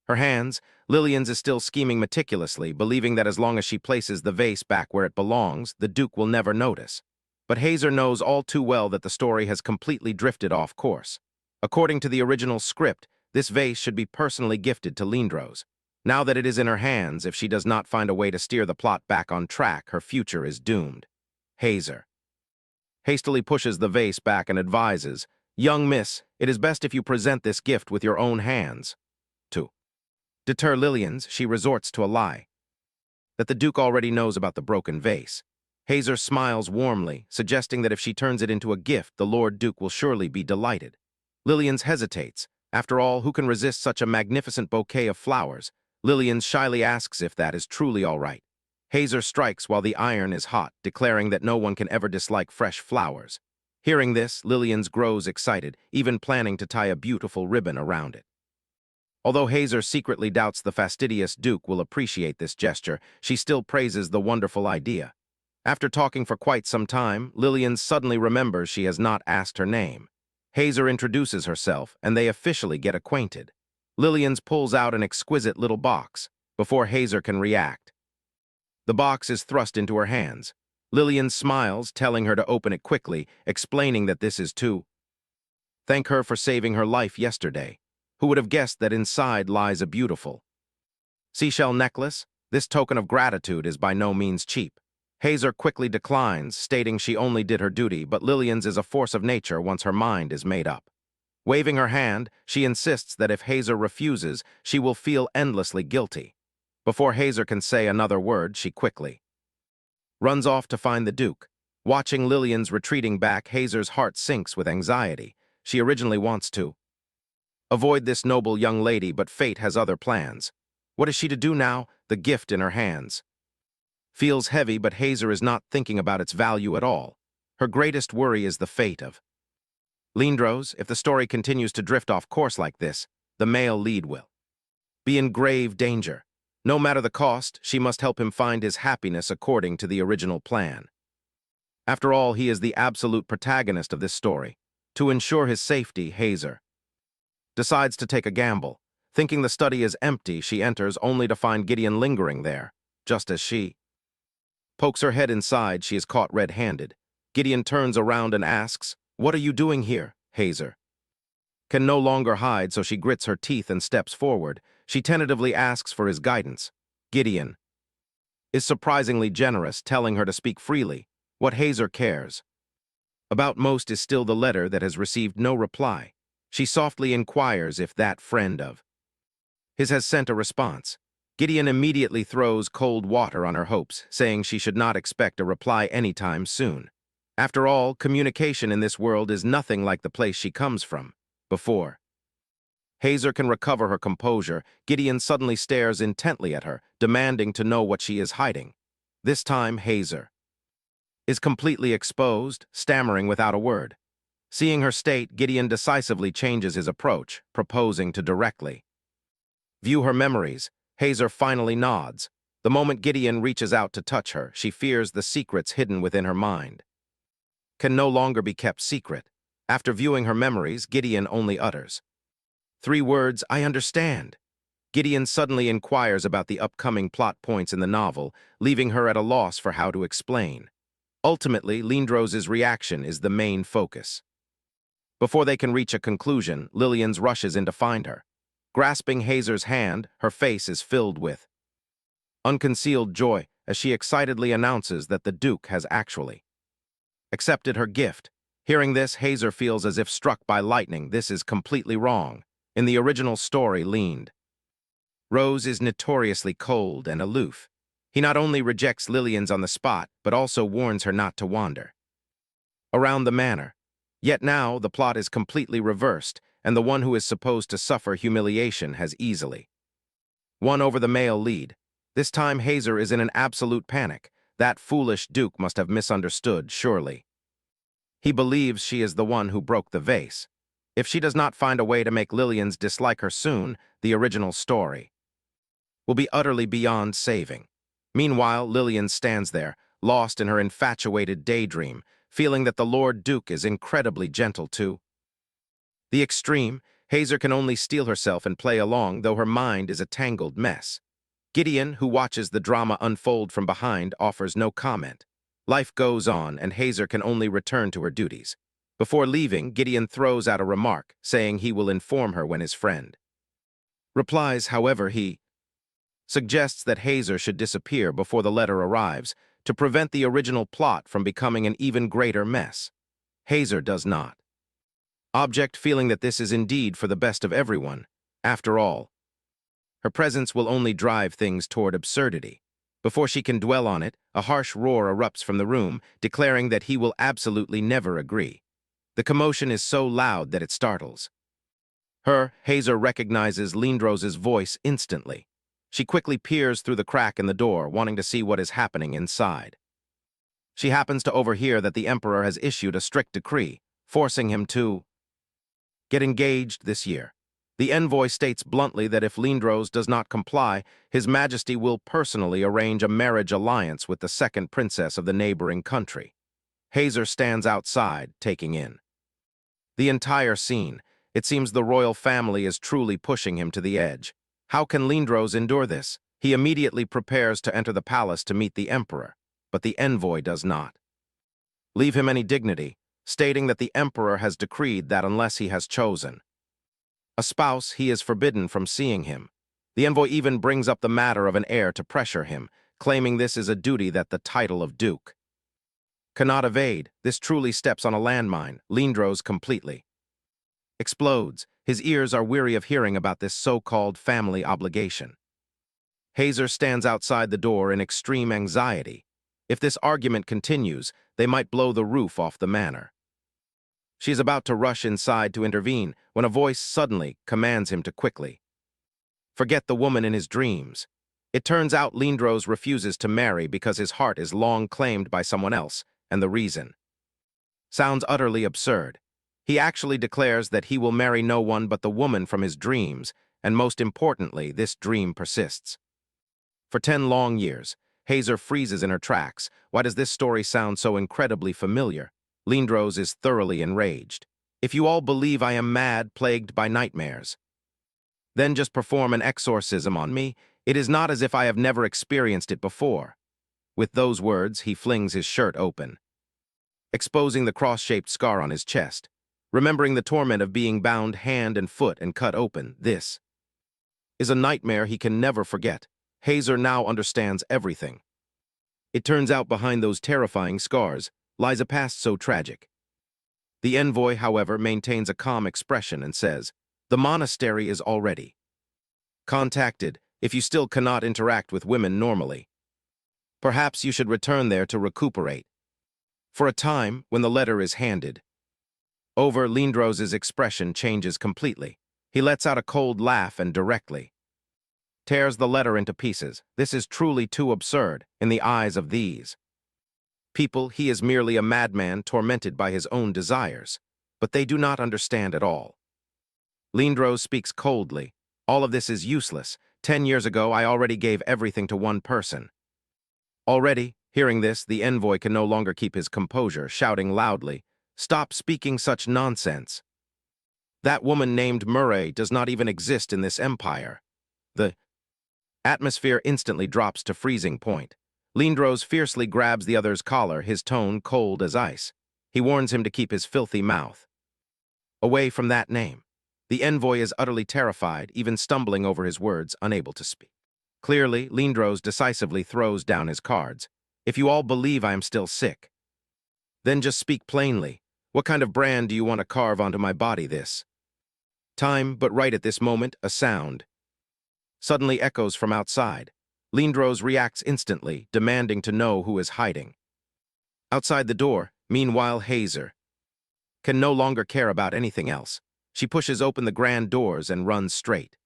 her hands. Lillian's is still scheming meticulously, believing that as long as she places the vase back where it belongs, the Duke will never notice. But Hazer knows all too well that the story has completely drifted off course. According to the original script, this vase should be personally gifted to Lindros. Now that it is in her hands, if she does not find a way to steer the plot back on track, her future is doomed. Hazer hastily pushes the vase back and advises, "Young miss, it is best if you present this gift with your own hands." To deter Lillian's, she resorts to a lie that the Duke already knows about the broken vase. Hazer smiles warmly, suggesting that if she turns it into a gift, the Lord Duke will surely be delighted. Lillian's hesitates. After all, who can resist such a magnificent bouquet of flowers? Lillian shyly asks if that is truly all right. Hazer strikes while the iron is hot, declaring that no one can ever dislike fresh flowers. Hearing this, Lillian's grows excited, even planning to tie a beautiful ribbon around it. Although Hazer secretly doubts the fastidious Duke will appreciate this gesture, she still praises the wonderful idea. After talking for quite some time, Lillian suddenly remembers she has not asked her name. Hazer introduces herself, and they officially get acquainted. Lillian pulls out an exquisite little box. Before Hazer can react, the box is thrust into her hands. Lillian smiles, telling her to open it quickly, explaining that this is to thank her for saving her life yesterday. Who would have guessed that inside lies a beautiful seashell necklace? This token of gratitude is by no means cheap. Hazer quickly declines, stating she only did her duty, but Lillian's is a force of nature once her mind is made up. Waving her hand, she insists that if Hazer refuses, she will feel endlessly guilty. Before Hazer can say another word, she quickly runs off to find the Duke. Watching Lillian's retreating back, Hazer's heart sinks with anxiety. She originally wants to avoid this noble young lady, but fate has other plans. What is she to do now? The gift in her hands feels heavy, but Hazer is not thinking about its value at all. Her greatest worry is the fate of Lindros. If the story continues to drift off course like this, the male lead will be in grave danger. No matter the cost, she must help him find his happiness according to the original plan. After all, he is the absolute protagonist of this story. To ensure his safety, Hazer decides to take a gamble. Thinking the study is empty, she enters only to find Gideon lingering there. Just as she pokes her head inside, she is caught red-handed. Gideon turns around and asks, "What are you doing here?" Hazer can no longer hide, so she grits her teeth and steps forward. She tentatively asks for his guidance. Gideon is surprisingly generous, telling her to speak freely. What Hazer cares about most is still the letter that has received no reply. She softly inquires if that friend of his has sent a response. Gideon immediately throws cold water on her hopes, saying she should not expect a reply anytime soon. After all, communication in this world is nothing like the place she comes from. Before Hazer can recover her composure, Gideon suddenly stares intently at her, demanding to know what she is hiding. This time, Hazer is completely exposed, stammering without a word. Seeing her state, Gideon decisively changes his approach, proposing to directly view her memories. Hazer finally nods. The moment Gideon reaches out to touch her, she fears the secrets hidden within her mind can no longer be kept secret. After viewing her memories, Gideon only utters 3 words, "I understand." Gideon suddenly inquires about the upcoming plot points in the novel, leaving her at a loss for how to explain. Ultimately, Lindros' reaction is the main focus. Before they can reach a conclusion, Lillian's rushes in to find her. Grasping Hazer's hand, her face is filled with unconcealed joy as she excitedly announces that the Duke has actually accepted her gift. Hearing this, Hazer feels as if struck by lightning. This is completely wrong. In the original story, Rose is notoriously cold and aloof. He not only rejects Lillian's on the spot, but also warns her not to wander around the manor. Yet now, the plot is completely reversed, and the one who is supposed to suffer humiliation has easily won over the male lead. This time, Hazer is in an absolute panic. That foolish Duke must have misunderstood, surely. He believes she is the one who broke the vase. If she does not find a way to make Lillian's dislike her soon, the original story will be utterly beyond saving. Meanwhile, Lillian stands there, lost in her infatuated daydream, feeling that the Lord Duke is incredibly gentle to the extreme. Hazer can only steel herself and play along, though her mind is a tangled mess. Gideon, who watches the drama unfold from behind, offers no comment. Life goes on, and Hazer can only return to her duties. Before leaving, Gideon throws out a remark, saying he will inform her when his friend replies. However, he suggests that Hazer should disappear before the letter arrives to prevent the original plot from becoming an even greater mess. Hazer does not object, feeling that this is indeed for the best of everyone. After all, her presence will only drive things toward absurdity. Before she can dwell on it, a harsh roar erupts from the room, declaring that he will absolutely never agree. The commotion is so loud that it startles her. Hazer recognizes Lindros' voice instantly. She quickly peers through the crack in the door, wanting to see what is happening inside. She happens to overhear that the emperor has issued a strict decree, forcing him to get engaged this year. The envoy states bluntly that if Lindros does not comply, His Majesty will personally arrange a marriage alliance with the second princess of the neighboring country. Hazer stands outside, taking in the entire scene. It seems the royal family is truly pushing him to the edge. How can Lindros endure this? He immediately prepares to enter the palace to meet the emperor, but the envoy does not leave him any dignity, stating that the emperor has decreed that unless he has chosen a spouse, he is forbidden from seeing him. The envoy even brings up the matter of an heir to pressure him, claiming this is a duty that the title of duke cannot evade. This truly steps on a landmine. Lindros completely explodes. His ears are weary of hearing about this so-called family obligation. Hazer stands outside the door in extreme anxiety. If this argument continues, they might blow the roof off the manor. She is about to rush inside to intervene when a voice suddenly commands him to quickly forget the woman in his dreams. It turns out Lindros refuses to marry because his heart is long claimed by someone else, and the reason sounds utterly absurd. He actually declares that he will marry no one but the woman from his dreams, and most importantly, this dream persists. For 10 long years, Hazer freezes in her tracks. Why does this story sound so incredibly familiar? Lindros is thoroughly enraged. If you all believe I am mad, plagued by nightmares, then just perform an exorcism on me. It is not as if I have never experienced it before. With those words, he flings his shirt open, exposing the cross-shaped scar on his chest. Remembering the torment of being bound hand and foot and cut open, this is a nightmare he can never forget. Hazer now understands everything. It turns out behind those terrifying scars lies a past so tragic. The envoy, however, maintains a calm expression and says, "The monastery is already contacted. If you still cannot interact with women normally, perhaps you should return there to recuperate." For a time, when the letter is handed over, Lindros' expression changes completely. He lets out a cold laugh and directly tears the letter into pieces. This is truly too absurd in the eyes of these people. He is merely a madman tormented by his own desires, but they do not understand at all. Lindros speaks coldly. All of this is useless. 10 years ago, I already gave everything to one person. Already, hearing this, the envoy can no longer keep his composure, shouting loudly, "Stop speaking such nonsense. That woman named Maid does not even exist in this empire." The atmosphere instantly drops to freezing point. Lindros fiercely grabs the other's collar, his tone cold as ice. He warns him to keep his filthy mouth away from that name. The envoy is utterly terrified, even stumbling over his words, unable to speak. Clearly, Lindros decisively throws down his cards. "If you all believe I am still sick, then just speak plainly. What kind of brand do you want to carve onto my body this time?" But right at this moment, a sound suddenly echoes from outside. Lindros reacts instantly, demanding to know who is hiding outside the door. Meanwhile, Hazer can no longer care about anything else. She pushes open the grand doors and runs straight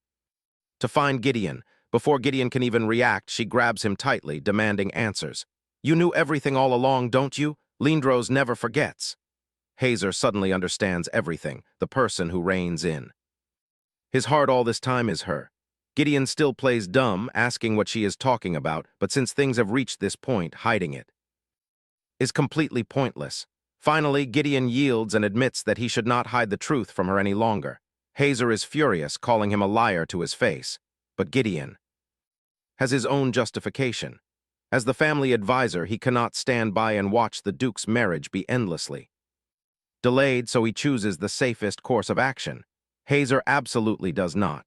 to find Gideon. Before Gideon can even react, she grabs him tightly, demanding answers. "You knew everything all along, don't you?" Lindros never forgets. Hazer suddenly understands everything, the person who reigns in his heart all this time is her. Gideon still plays dumb, asking what she is talking about, but since things have reached this point, hiding it is completely pointless. Finally, Gideon yields and admits that he should not hide the truth from her any longer. Hazer is furious, calling him a liar to his face, but Gideon has his own justification. As the family advisor, he cannot stand by and watch the Duke's marriage be endlessly delayed, so he chooses the safest course of action. Hazer absolutely does not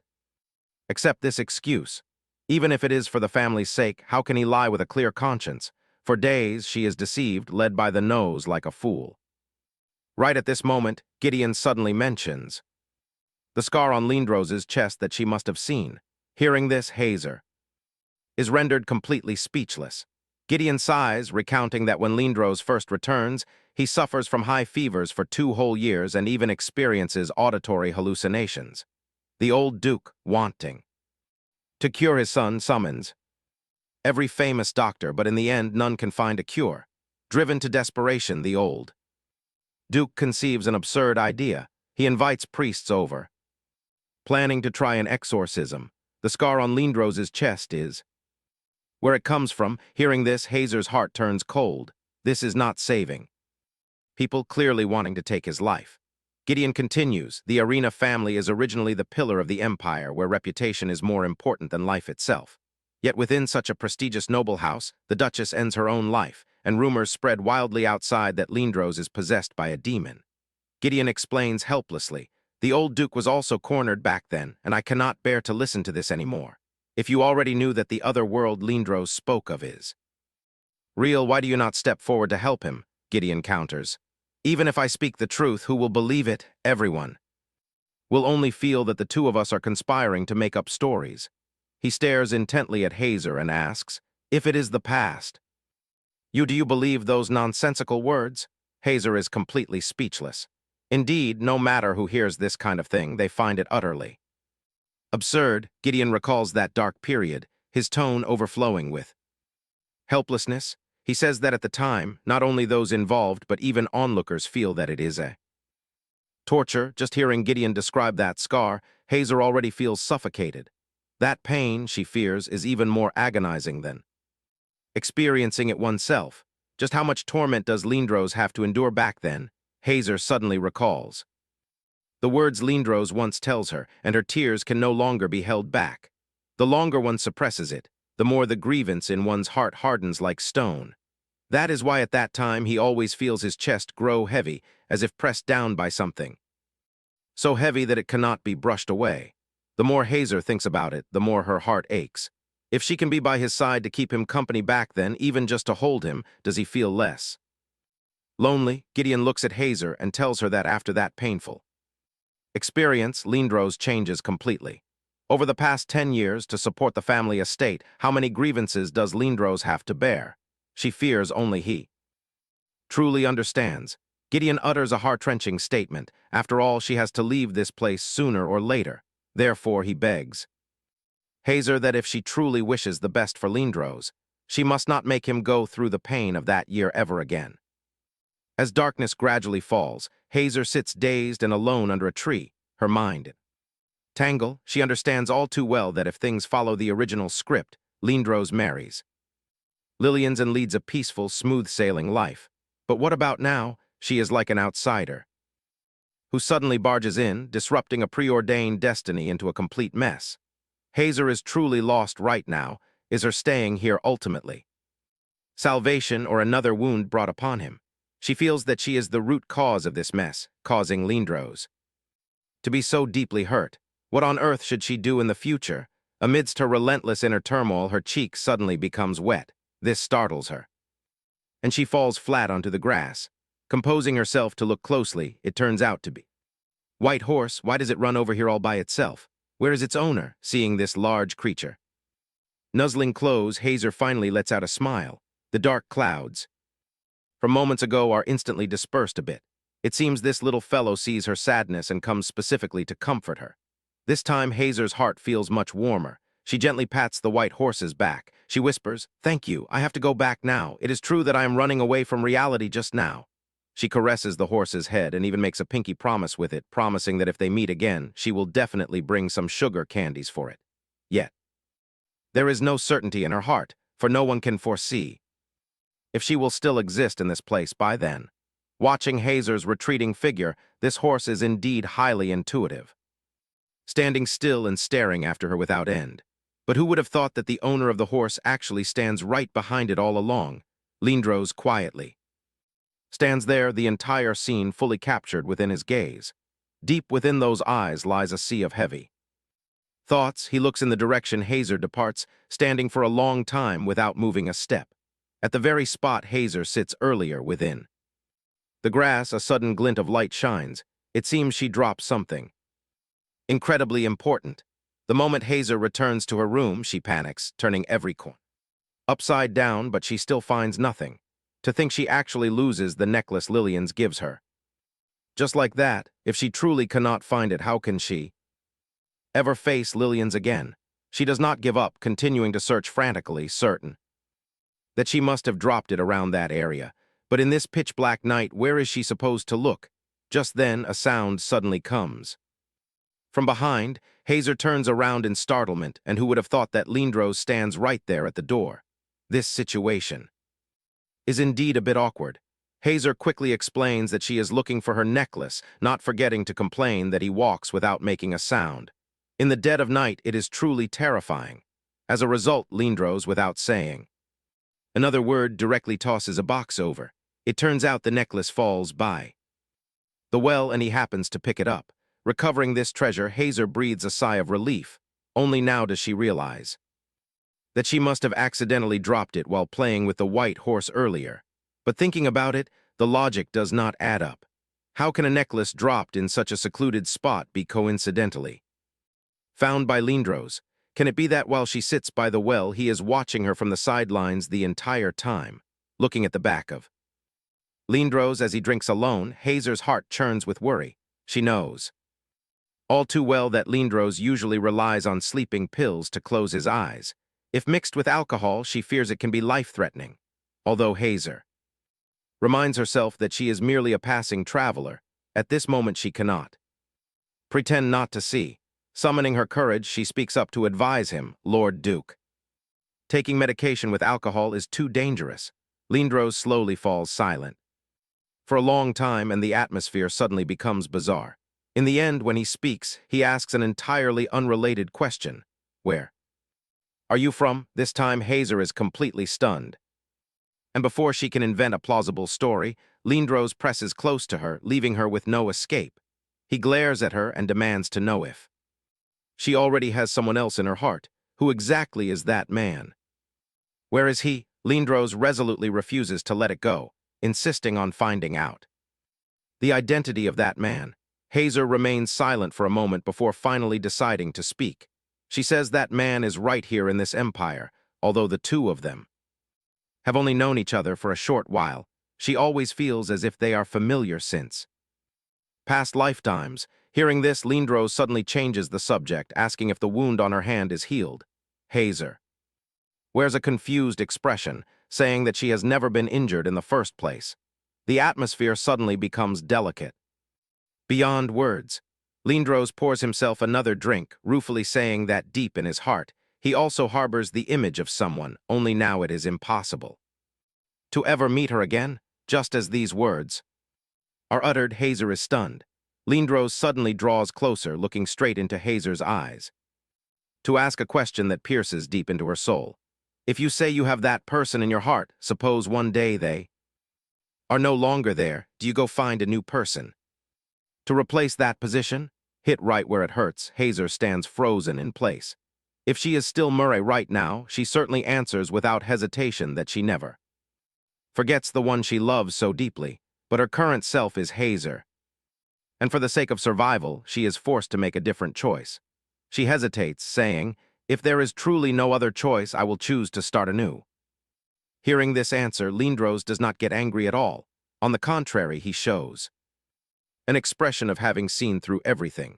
accept this excuse. Even if it is for the family's sake, how can he lie with a clear conscience? For days, she is deceived, led by the nose like a fool. Right at this moment, Gideon suddenly mentions the scar on Lindros' chest that she must have seen. Hearing this, Hazer is rendered completely speechless. Gideon sighs, recounting that when Lindros first returns, he suffers from high fevers for 2 whole years and even experiences auditory hallucinations. The old Duke, wanting to cure his son, summons every famous doctor, but in the end, none can find a cure. Driven to desperation, the old Duke conceives an absurd idea. He invites priests over, planning to try an exorcism. The scar on Lindrose's chest is where it comes from. Hearing this, Hazer's heart turns cold. This is not saving. People clearly wanting to take his life. Gideon continues, the Arena family is originally the pillar of the empire, where reputation is more important than life itself. Yet within such a prestigious noble house, the Duchess ends her own life, and rumors spread wildly outside that Lindros is possessed by a demon. Gideon explains helplessly, the old Duke was also cornered back then, and I cannot bear to listen to this anymore. If you already knew that the other world Lindros spoke of is real, why do you not step forward to help him? Gideon counters. Even if I speak the truth, who will believe it? Everyone will only feel that the two of us are conspiring to make up stories. He stares intently at Hazer and asks, if it is the past, do you believe those nonsensical words? Hazer is completely speechless. Indeed, no matter who hears this kind of thing, they find it utterly absurd. Gideon recalls that dark period, his tone overflowing with helplessness. He says that at the time, not only those involved, but even onlookers feel that it is a torture. Just hearing Gideon describe that scar, Hazer already feels suffocated. That pain, she fears, is even more agonizing than experiencing it oneself. Just how much torment does Lindros have to endure back then? Hazer suddenly recalls the words Lindros once tells her, and her tears can no longer be held back. The longer one suppresses it, the more the grievance in one's heart hardens like stone. That is why at that time he always feels his chest grow heavy, as if pressed down by something so heavy that it cannot be brushed away. The more Hazer thinks about it, the more her heart aches. If she can be by his side to keep him company back then, even just to hold him, does he feel less lonely? Gideon looks at Hazer and tells her that after that painful experience, Lindros changes completely. Over the past 10 years, to support the family estate, how many grievances does Lindros have to bear? She fears only he truly understands. Gideon utters a heart-wrenching statement. After all, she has to leave this place sooner or later. Therefore, he begs Hazer that if she truly wishes the best for Lindros, she must not make him go through the pain of that year ever again. As darkness gradually falls, Hazer sits dazed and alone under a tree, her mind tangle. She understands all too well that if things follow the original script, Lindros marries Lillian's and leads a peaceful, smooth-sailing life. But what about now? She is like an outsider who suddenly barges in, disrupting a preordained destiny into a complete mess. Hazer is truly lost right now. Is her staying here ultimately salvation or another wound brought upon him? She feels that she is the root cause of this mess, causing Lindros to be so deeply hurt. What on earth should she do in the future? Amidst her relentless inner turmoil, her cheek suddenly becomes wet. This startles her, and she falls flat onto the grass. Composing herself to look closely, it turns out to be White Horse. Why does it run over here all by itself? Where is its owner? Seeing this large creature nuzzling close, Hazer finally lets out a smile. The dark clouds from moments ago are instantly dispersed a bit. It seems this little fellow sees her sadness and comes specifically to comfort her. This time, Hazer's heart feels much warmer. She gently pats the white horse's back. She whispers, "Thank you, I have to go back now. It is true that I am running away from reality just now." She caresses the horse's head and even makes a pinky promise with it, promising that if they meet again, she will definitely bring some sugar candies for it. Yet, there is no certainty in her heart, for no one can foresee if she will still exist in this place by then. Watching Hazer's retreating figure, this horse is indeed highly intuitive, standing still and staring after her without end. But who would have thought that the owner of the horse actually stands right behind it all along? Lindros quietly stands there, the entire scene fully captured within his gaze. Deep within those eyes lies a sea of heavy thoughts. He looks in the direction Hazer departs, standing for a long time without moving a step. At the very spot Hazer sits earlier within the grass, a sudden glint of light shines. It seems she dropped something incredibly important. The moment Hazer returns to her room, she panics, turning every corner upside down, but she still finds nothing. To think she actually loses the necklace Lillian's gives her. Just like that, if she truly cannot find it, how can she ever face Lillian's again? She does not give up, continuing to search frantically, certain that she must have dropped it around that area. But in this pitch-black night, where is she supposed to look? Just then, a sound suddenly comes. From behind, Hazer turns around in startlement, and who would have thought that Lindros stands right there at the door? This situation is indeed a bit awkward. Hazer quickly explains that she is looking for her necklace, not forgetting to complain that he walks without making a sound. In the dead of night, it is truly terrifying. As a result, Lindros, without saying another word, directly tosses a box over. It turns out the necklace falls by the well, and he happens to pick it up. Recovering this treasure, Hazer breathes a sigh of relief. Only now does she realize that she must have accidentally dropped it while playing with the white horse earlier. But thinking about it, the logic does not add up. How can a necklace dropped in such a secluded spot be coincidentally found by Lindros? Can it be that while she sits by the well, he is watching her from the sidelines the entire time, looking at the back of Lindros as he drinks alone? Hazer's heart churns with worry. She knows all too well that Lindros usually relies on sleeping pills to close his eyes. If mixed with alcohol, she fears it can be life-threatening. Although Hazer reminds herself that she is merely a passing traveler, at this moment she cannot pretend not to see. Summoning her courage, she speaks up to advise him, Lord Duke. Taking medication with alcohol is too dangerous. Lindros slowly falls silent for a long time, and the atmosphere suddenly becomes bizarre. In the end, when he speaks, he asks an entirely unrelated question. Where are you from? This time, Hazer is completely stunned. And before she can invent a plausible story, Lindros presses close to her, leaving her with no escape. He glares at her and demands to know if she already has someone else in her heart. Who exactly is that man? Where is he? Lindros resolutely refuses to let it go, insisting on finding out the identity of that man. Hazer remains silent for a moment before finally deciding to speak. She says that man is right here in this empire, although the two of them have only known each other for a short while. She always feels as if they are familiar since past lifetimes. Hearing this, Lindros suddenly changes the subject, asking if the wound on her hand is healed. Hazer wears a confused expression, saying that she has never been injured in the first place. The atmosphere suddenly becomes delicate beyond words. Lindros pours himself another drink, ruefully saying that deep in his heart, he also harbors the image of someone, only now it is impossible to ever meet her again. Just as these words are uttered, Hazer is stunned. Lindros suddenly draws closer, looking straight into Hazer's eyes, to ask a question that pierces deep into her soul. If you say you have that person in your heart, suppose one day they are no longer there, do you go find a new person to replace that position? Hit right where it hurts, Hazer stands frozen in place. If she is still Murray right now, she certainly answers without hesitation that she never forgets the one she loves so deeply, but her current self is Hazer. And for the sake of survival, she is forced to make a different choice. She hesitates, saying, if there is truly no other choice, I will choose to start anew. Hearing this answer, Lindros does not get angry at all. On the contrary, he shows an expression of having seen through everything.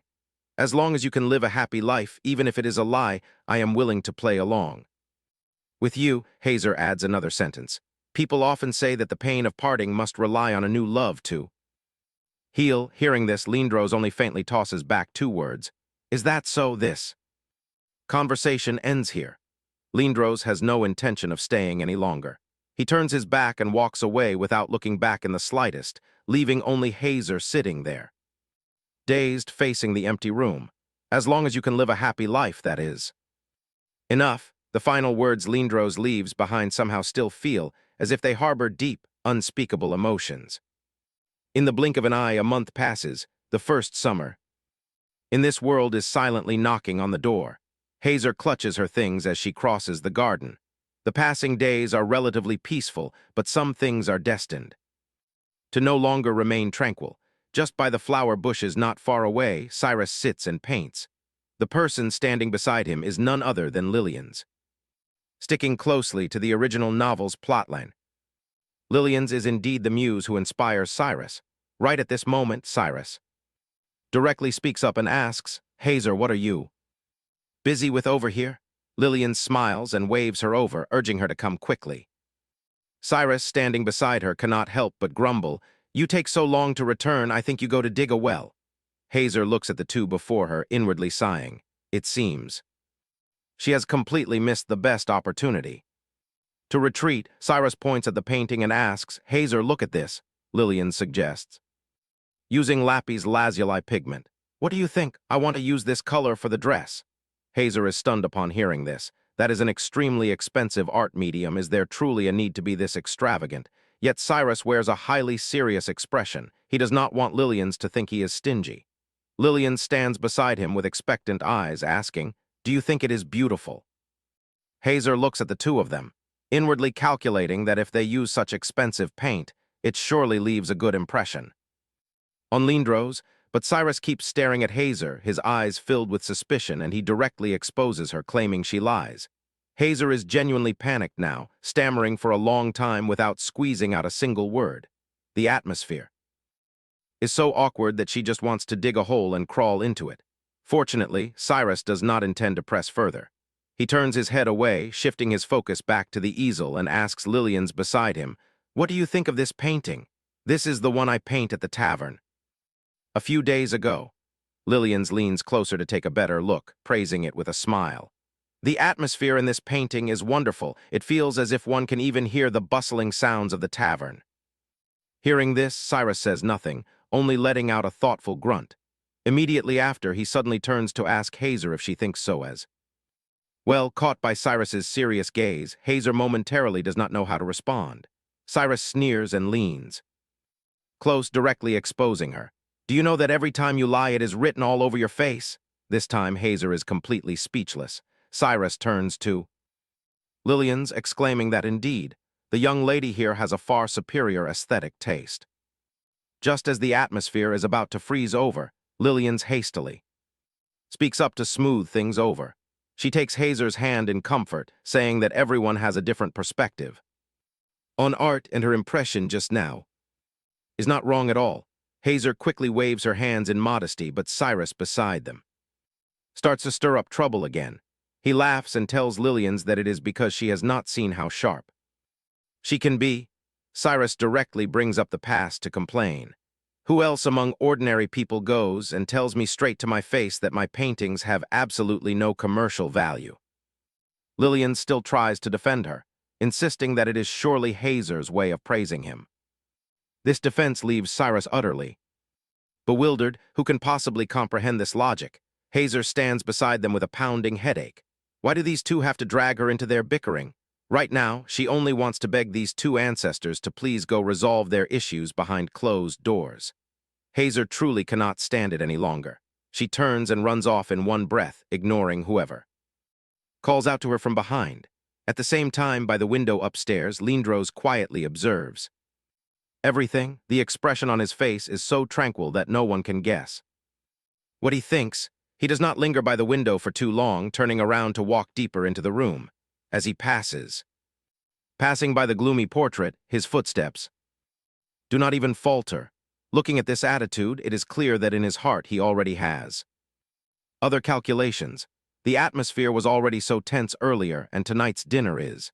As long as you can live a happy life, even if it is a lie, I am willing to play along with you. Hazer adds another sentence. People often say that the pain of parting must rely on a new love to heal. Hearing this, Lindros only faintly tosses back two words. Is that so? This conversation ends here. Lindros has no intention of staying any longer. He turns his back and walks away without looking back in the slightest, leaving only Hazer sitting there, dazed, facing the empty room. As long as you can live a happy life, that is enough. The final words Lindros leaves behind somehow still feel as if they harbor deep, unspeakable emotions. In the blink of an eye, a month passes, the first summer in this world is silently knocking on the door. Hazer clutches her things as she crosses the garden. The passing days are relatively peaceful, but some things are destined to no longer remain tranquil. Just by the flower bushes not far away, Cyrus sits and paints. The person standing beside him is none other than Lillian's. Sticking closely to the original novel's plotline, Lillian's is indeed the muse who inspires Cyrus. Right at this moment, Cyrus directly speaks up and asks, Hazer, what are you busy with over here? Lillian smiles and waves her over, urging her to come quickly. Cyrus, standing beside her, cannot help but grumble. You take so long to return, I think you go to dig a well. Hazer looks at the two before her, inwardly sighing. It seems she has completely missed the best opportunity. To retreat, Cyrus points at the painting and asks, Hazer, look at this, Lillian suggests. Using Lappy's lazuli pigment. What do you think? I want to use this color for the dress. Hazer is stunned upon hearing this. That is an extremely expensive art medium. Is there truly a need to be this extravagant? Yet Cyrus wears a highly serious expression. He does not want Lillian's to think he is stingy. Lillian stands beside him with expectant eyes, asking, Do you think it is beautiful? Hazer looks at the two of them, inwardly calculating that if they use such expensive paint, it surely leaves a good impression on Lindros, but Cyrus keeps staring at Hazer, his eyes filled with suspicion, and he directly exposes her, claiming she lies. Hazer is genuinely panicked now, stammering for a long time without squeezing out a single word. The atmosphere is so awkward that she just wants to dig a hole and crawl into it. Fortunately, Cyrus does not intend to press further. He turns his head away, shifting his focus back to the easel, and asks Lillian's beside him, What do you think of this painting? This is the one I paint at the tavern a few days ago. Lillian's leans closer to take a better look, praising it with a smile. The atmosphere in this painting is wonderful. It feels as if one can even hear the bustling sounds of the tavern. Hearing this, Cyrus says nothing, only letting out a thoughtful grunt. Immediately after, he suddenly turns to ask Hazer if she thinks so as well. Caught by Cyrus's serious gaze, Hazer momentarily does not know how to respond. Cyrus sneers and leans close, directly exposing her. Do you know that every time you lie it is written all over your face? This time Hazer is completely speechless. Cyrus turns to Lillian's, exclaiming that indeed, the young lady here has a far superior aesthetic taste. Just as the atmosphere is about to freeze over, Lillian's hastily speaks up to smooth things over. She takes Hazer's hand in comfort, saying that everyone has a different perspective on art, and her impression just now is not wrong at all. Hazer quickly waves her hands in modesty, but Cyrus beside them starts to stir up trouble again. He laughs and tells Lillian's that it is because she has not seen how sharp she can be. Cyrus directly brings up the past to complain. Who else among ordinary people goes and tells me straight to my face that my paintings have absolutely no commercial value? Lillian still tries to defend her, insisting that it is surely Hazer's way of praising him. This defense leaves Cyrus utterly bewildered. Who can possibly comprehend this logic? Hazer stands beside them with a pounding headache. Why do these two have to drag her into their bickering? Right now, she only wants to beg these two ancestors to please go resolve their issues behind closed doors. Hazer truly cannot stand it any longer. She turns and runs off in one breath, ignoring whoever calls out to her from behind. At the same time, by the window upstairs, Lindros quietly observes everything. The expression on his face is so tranquil that no one can guess what he thinks. He does not linger by the window for too long, turning around to walk deeper into the room. As he passing by the gloomy portrait, his footsteps do not even falter. Looking at this attitude, it is clear that in his heart he already has other calculations. The atmosphere was already so tense earlier, and tonight's dinner is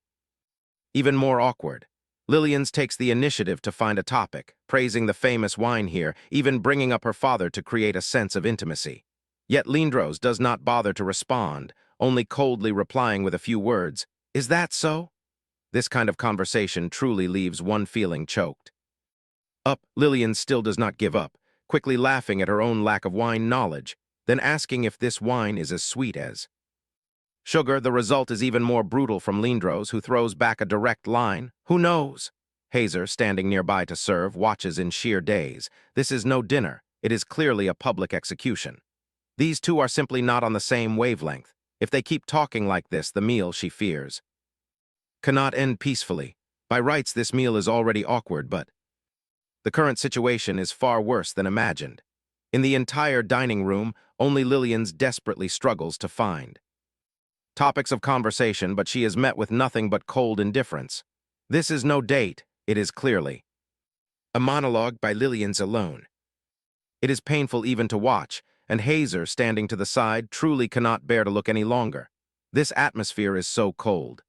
even more awkward. Lillian's takes the initiative to find a topic, praising the famous wine here, even bringing up her father to create a sense of intimacy. Yet Lindros does not bother to respond, only coldly replying with a few words, Is that so? This kind of conversation truly leaves one feeling choked up. Lillian still does not give up, quickly laughing at her own lack of wine knowledge, then asking if this wine is as sweet as sugar. The result is even more brutal from Lindros, who throws back a direct line, Who knows? Hazer, standing nearby to serve, watches in sheer daze. This is no dinner. It is clearly a public execution. These two are simply not on the same wavelength. If they keep talking like this, the meal, she fears, cannot end peacefully. By rights, this meal is already awkward, but the current situation is far worse than imagined. In the entire dining room, only Lillian's desperately struggles to find topics of conversation, but she is met with nothing but cold indifference. This is no date. It is clearly a monologue by Lillian's alone. It is painful even to watch, and Hazer, standing to the side, truly cannot bear to look any longer. This atmosphere is so cold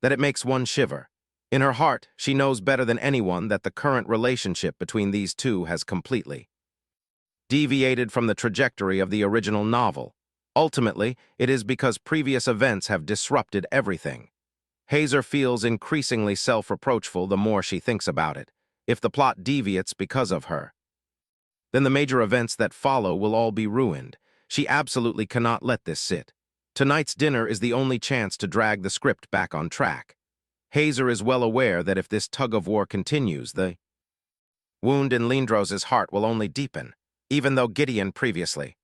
that it makes one shiver. In her heart, she knows better than anyone that the current relationship between these two has completely deviated from the trajectory of the original novel. Ultimately, it is because previous events have disrupted everything. Hazer feels increasingly self-reproachful the more she thinks about it. If the plot deviates because of her, then the major events that follow will all be ruined. She absolutely cannot let this sit. Tonight's dinner is the only chance to drag the script back on track. Hazer is well aware that if this tug-of-war continues, the wound in Lindros's heart will only deepen, even though Gideon previously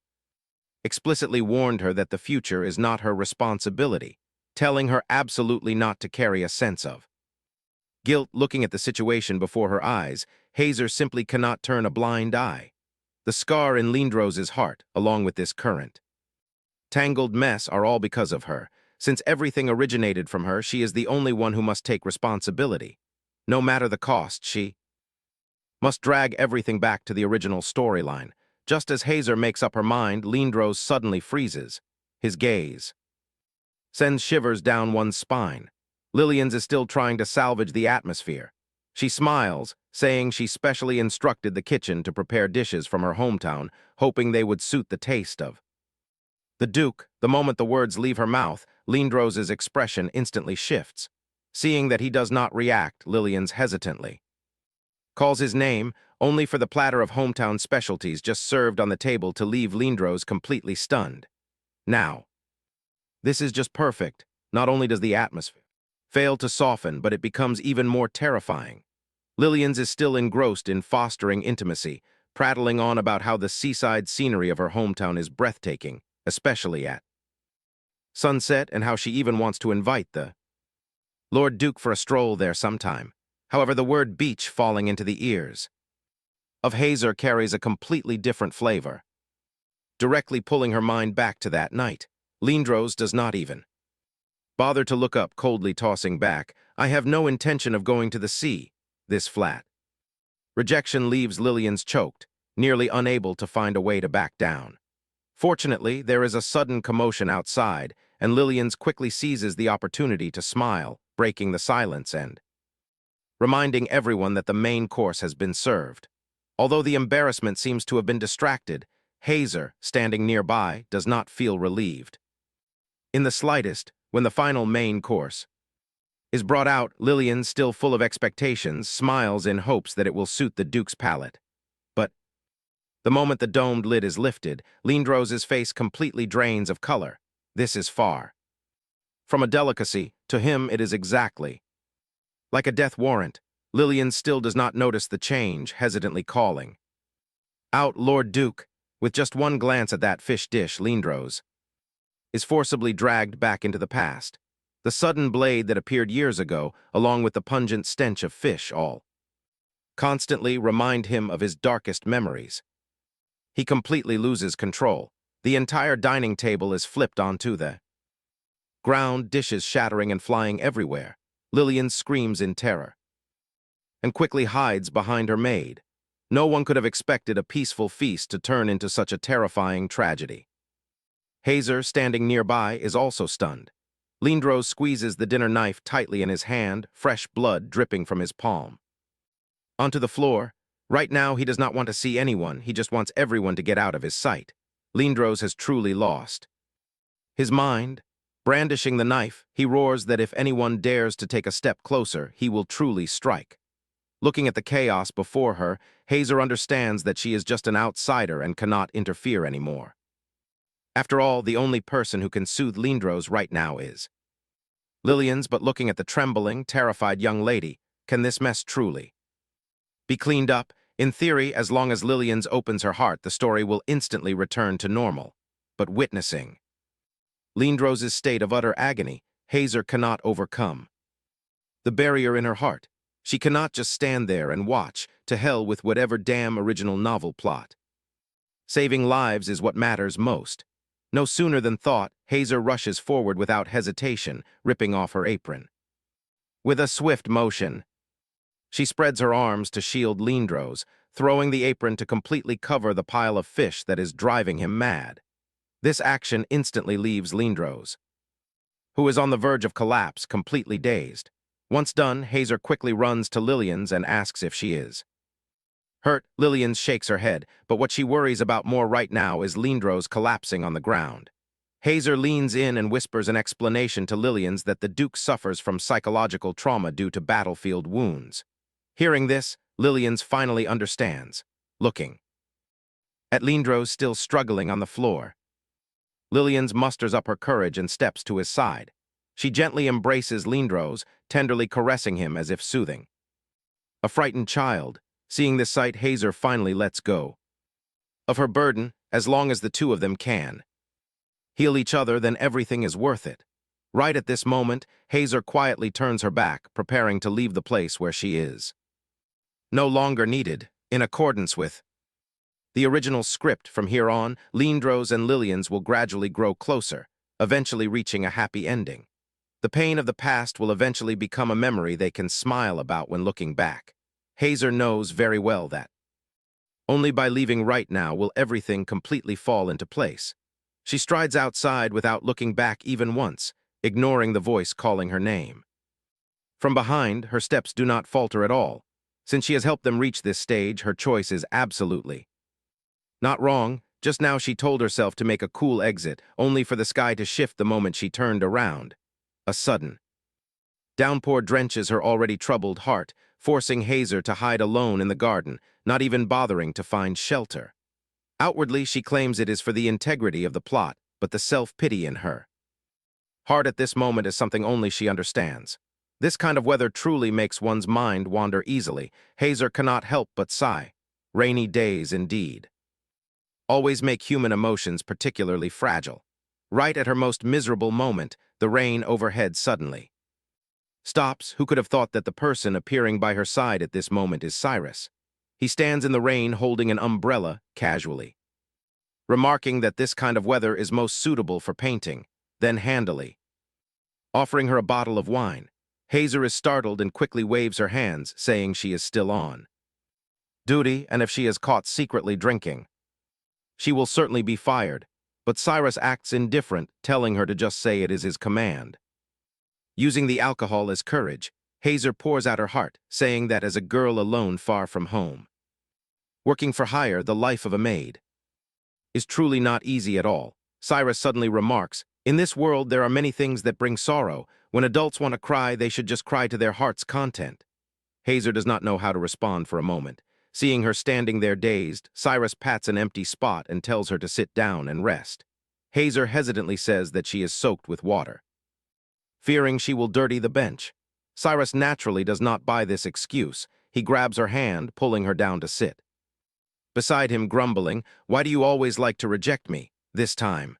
explicitly warned her that the future is not her responsibility, telling her absolutely not to carry a sense of guilt looking at the situation before her eyes. Hazer simply cannot turn a blind eye. The scar in Lindros's heart, along with this current tangled mess, are all because of her. Since everything originated from her, she is the only one who must take responsibility. No matter the cost, she must drag everything back to the original storyline. Just as Hazer makes up her mind, Lindros suddenly freezes. His gaze sends shivers down one's spine. Lillian's is still trying to salvage the atmosphere. She smiles, saying she specially instructed the kitchen to prepare dishes from her hometown, hoping they would suit the taste of the Duke. The moment the words leave her mouth, Lindros's expression instantly shifts. Seeing that he does not react, Lillian's hesitantly calls his name, only for the platter of hometown specialties just served on the table to leave Lindros completely stunned. Now, this is just perfect. Not only does the atmosphere fail to soften, but it becomes even more terrifying. Lillian's is still engrossed in fostering intimacy, prattling on about how the seaside scenery of her hometown is breathtaking, especially at sunset, and how she even wants to invite the Lord Duke for a stroll there sometime. However, the word beach falling into the ears of Hazer carries a completely different flavor, directly pulling her mind back to that night. Lindros does not even bother to look up, coldly tossing back, "I have no intention of going to the sea." This flat rejection leaves Lillian's choked, nearly unable to find a way to back down. Fortunately, there is a sudden commotion outside, and Lillian's quickly seizes the opportunity to smile, breaking the silence and reminding everyone that the main course has been served. Although the embarrassment seems to have been distracted, Hazer, standing nearby, does not feel relieved in the slightest when the final main course is brought out. Lillian, still full of expectations, smiles in hopes that it will suit the Duke's palate. But the moment the domed lid is lifted, Lindros's face completely drains of color. This is far from a delicacy. To him, it is exactly like a death warrant. Lillian still does not notice the change, hesitantly calling out, "Lord Duke." With just one glance at that fish dish, Lindros is forcibly dragged back into the past. The sudden blade that appeared years ago, along with the pungent stench of fish, all constantly remind him of his darkest memories. He completely loses control. The entire dining table is flipped onto the ground, dishes shattering and flying everywhere. Lillian screams in terror and quickly hides behind her maid. No one could have expected a peaceful feast to turn into such a terrifying tragedy. Hazer, standing nearby, is also stunned. Lindros squeezes the dinner knife tightly in his hand, fresh blood dripping from his palm onto the floor. Right now, he does not want to see anyone. He just wants everyone to get out of his sight. Lindros has truly lost his mind. Brandishing the knife, he roars that if anyone dares to take a step closer, he will truly strike. Looking at the chaos before her, Hazer understands that she is just an outsider and cannot interfere anymore. After all, the only person who can soothe Lindros right now is Lillian's. But looking at the trembling, terrified young lady, can this mess truly be cleaned up? In theory, as long as Lillian's opens her heart, the story will instantly return to normal. But witnessing Lindros's state of utter agony, Hazer cannot overcome the barrier in her heart. She cannot just stand there and watch. To hell with whatever damn original novel plot. Saving lives is what matters most. No sooner than thought, Hazer rushes forward without hesitation, ripping off her apron. With a swift motion, she spreads her arms to shield Lindros, throwing the apron to completely cover the pile of fish that is driving him mad. This action instantly leaves Lindros, who is on the verge of collapse, completely dazed. Once done, Hazer quickly runs to Lillian's and asks if she is hurt. Lillian shakes her head, but what she worries about more right now is Lindros collapsing on the ground. Hazer leans in and whispers an explanation to Lillian's that the Duke suffers from psychological trauma due to battlefield wounds. Hearing this, Lillian's finally understands, looking at Lindros still struggling on the floor. Lillian's musters up her courage and steps to his side. She gently embraces Lindros, tenderly caressing him as if soothing a frightened child. Seeing this sight, Hazer finally lets go of her burden, as long as the two of them can heal each other, then everything is worth it. Right at this moment, Hazer quietly turns her back, preparing to leave the place where she is no longer needed. In accordance with the original script, from here on, Lindros and Lillian's will gradually grow closer, eventually reaching a happy ending. The pain of the past will eventually become a memory they can smile about when looking back. Hazer knows very well that only by leaving right now will everything completely fall into place. She strides outside without looking back even once, ignoring the voice calling her name. From behind, her steps do not falter at all. Since she has helped them reach this stage, her choice is absolutely not wrong. Just now she told herself to make a cool exit, only for the sky to shift the moment she turned around. A sudden downpour drenches her already troubled heart, forcing Hazer to hide alone in the garden, not even bothering to find shelter. Outwardly, she claims it is for the integrity of the plot, but the self-pity in her heart at this moment is something only she understands. This kind of weather truly makes one's mind wander easily. Hazer cannot help but sigh. Rainy days indeed always make human emotions particularly fragile. Right at her most miserable moment, the rain overhead suddenly stops. Who could have thought that the person appearing by her side at this moment is Cyrus? He stands in the rain holding an umbrella, casually remarking that this kind of weather is most suitable for painting, then handily offering her a bottle of wine. Hazer is startled and quickly waves her hands, saying she is still on duty, and if she is caught secretly drinking, she will certainly be fired. But Cyrus acts indifferent, telling her to just say it is his command. Using the alcohol as courage, Hazer pours out her heart, saying that as a girl alone far from home, working for hire, the life of a maid is truly not easy at all. Cyrus suddenly remarks, in this world there are many things that bring sorrow. When adults want to cry, they should just cry to their heart's content. Hazer does not know how to respond for a moment. Seeing her standing there dazed, Cyrus pats an empty spot and tells her to sit down and rest. Hazer hesitantly says that she is soaked with water, fearing she will dirty the bench. Cyrus naturally does not buy this excuse. He grabs her hand, pulling her down to sit beside him, grumbling, "Why do you always like to reject me, this time?"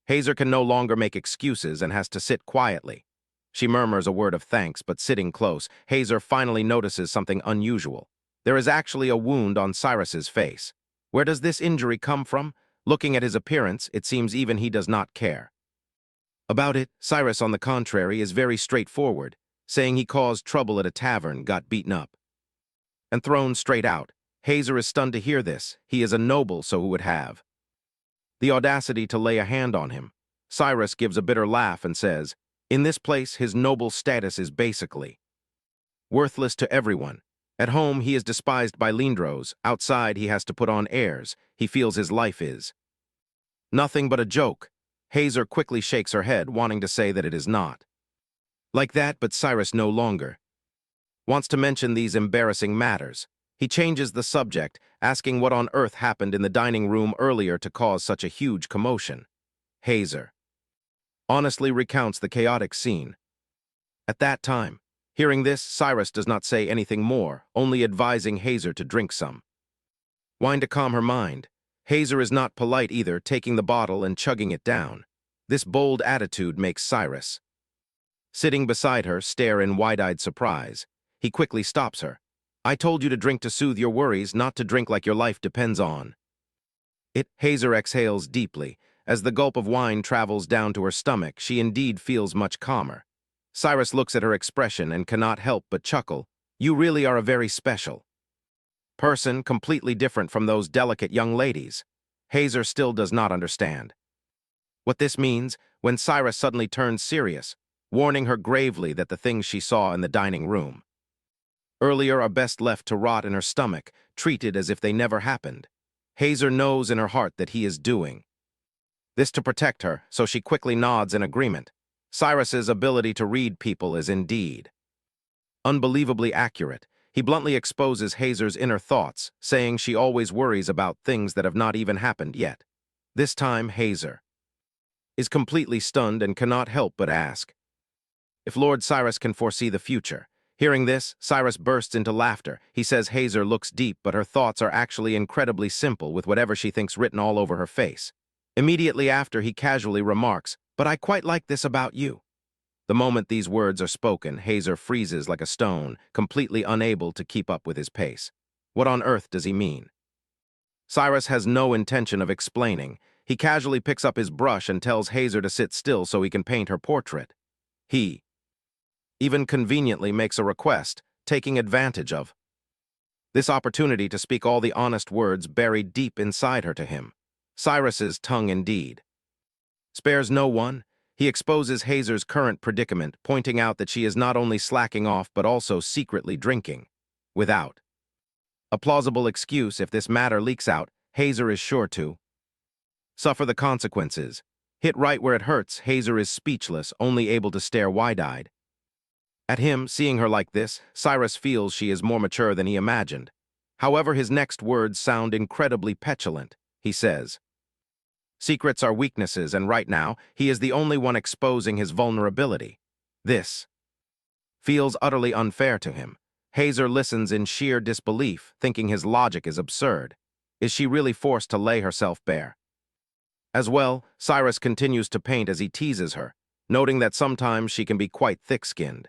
Hazer can no longer make excuses and has to sit quietly. She murmurs a word of thanks, but sitting close, Hazer finally notices something unusual. There is actually a wound on Cyrus's face. Where does this injury come from? Looking at his appearance, it seems even he does not care about it. Cyrus, on the contrary, is very straightforward, saying he caused trouble at a tavern, got beaten up, and thrown straight out. Hazer is stunned to hear this. He is a noble, so who would have the audacity to lay a hand on him? Cyrus gives a bitter laugh and says, in this place, his noble status is basically worthless to everyone. At home, he is despised by Lindros. Outside, he has to put on airs. He feels his life is nothing but a joke. Hazer quickly shakes her head, wanting to say that it is not like that, but Cyrus no longer wants to mention these embarrassing matters. He changes the subject, asking what on earth happened in the dining room earlier to cause such a huge commotion. Hazer honestly recounts the chaotic scene at that time. Hearing this, Cyrus does not say anything more, only advising Hazer to drink some wine to calm her mind. Hazer is not polite either, taking the bottle and chugging it down. This bold attitude makes Cyrus, sitting beside her, stare in wide-eyed surprise. He quickly stops her. I told you to drink to soothe your worries, not to drink like your life depends on it. Hazer exhales deeply. As the gulp of wine travels down to her stomach, she indeed feels much calmer. Cyrus looks at her expression and cannot help but chuckle. You really are a very special person, completely different from those delicate young ladies. Hazer still does not understand what this means when Cyrus suddenly turns serious. warning her gravely that the things she saw in the dining room earlier are best left to rot in her stomach, treated as if they never happened. Hazer knows in her heart that he is doing this to protect her, so she quickly nods in agreement. Cyrus's ability to read people is indeed unbelievably accurate. He bluntly exposes Hazer's inner thoughts, saying she always worries about things that have not even happened yet. This time, Hazer is completely stunned and cannot help but ask if Lord Cyrus can foresee the future. Hearing this, Cyrus bursts into laughter. He says Hazer looks deep, but her thoughts are actually incredibly simple, with whatever she thinks written all over her face. Immediately after, he casually remarks, "But I quite like this about you." The moment these words are spoken, Hazer freezes like a stone, completely unable to keep up with his pace. What on earth does he mean? Cyrus has no intention of explaining. He casually picks up his brush and tells Hazer to sit still so he can paint her portrait. He even conveniently makes a request, taking advantage of this opportunity to speak all the honest words buried deep inside her to him. Cyrus's tongue indeed spares no one. He exposes Hazer's current predicament, pointing out that she is not only slacking off but also secretly drinking. Without a plausible excuse, if this matter leaks out, Hazer is sure to suffer the consequences. Hit right where it hurts, Hazer is speechless, only able to stare wide-eyed at him. Seeing her like this, Cyrus feels she is more mature than he imagined. However, his next words sound incredibly petulant. He says, "Secrets are weaknesses, and right now, he is the only one exposing his vulnerability. This feels utterly unfair to him." Hazer listens in sheer disbelief, thinking his logic is absurd. Is she really forced to lay herself bare? As well, Cyrus continues to paint as he teases her, noting that sometimes she can be quite thick-skinned.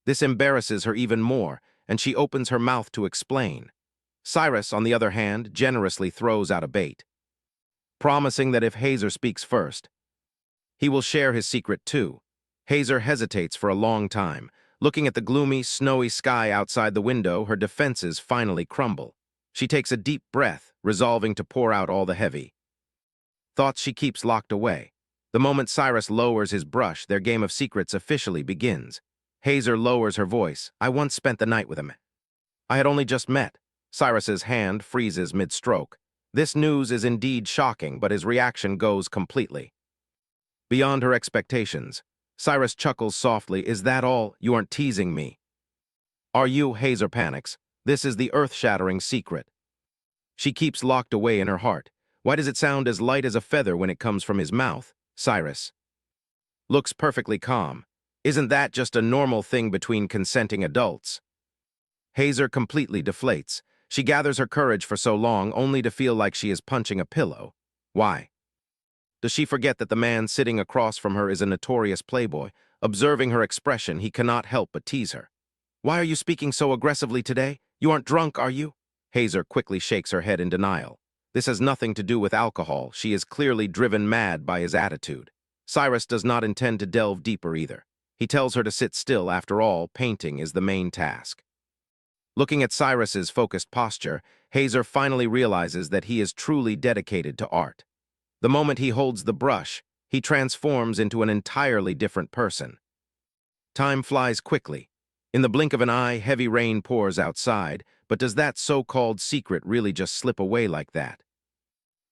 This embarrasses her even more, and she opens her mouth to explain. Cyrus, on the other hand, generously throws out a bait, promising that if Hazer speaks first, he will share his secret too. Hazer hesitates for a long time. Looking at the gloomy, snowy sky outside the window, her defenses finally crumble. She takes a deep breath, resolving to pour out all the heavy thoughts she keeps locked away. The moment Cyrus lowers his brush, their game of secrets officially begins. Hazer lowers her voice. "I once spent the night with him. I had only just met." Cyrus's hand freezes mid-stroke. This news is indeed shocking, but his reaction goes completely beyond her expectations. Cyrus chuckles softly. "Is that all? You aren't teasing me, are you?" Hazer panics. This is the earth-shattering secret she keeps locked away in her heart. Why does it sound as light as a feather when it comes from his mouth? Cyrus looks perfectly calm. Isn't that just a normal thing between consenting adults? Hazer completely deflates. She gathers her courage for so long, only to feel like she is punching a pillow. Why does she forget that the man sitting across from her is a notorious playboy? Observing her expression, he cannot help but tease her. "Why are you speaking so aggressively today? You aren't drunk, are you?" Hazer quickly shakes her head in denial. This has nothing to do with alcohol. She is clearly driven mad by his attitude. Cyrus does not intend to delve deeper either. He tells her to sit still. After all, painting is the main task. Looking at Cyrus's focused posture, Hazer finally realizes that he is truly dedicated to art. The moment he holds the brush, he transforms into an entirely different person. Time flies quickly. In the blink of an eye, heavy rain pours outside, but does that so-called secret really just slip away like that?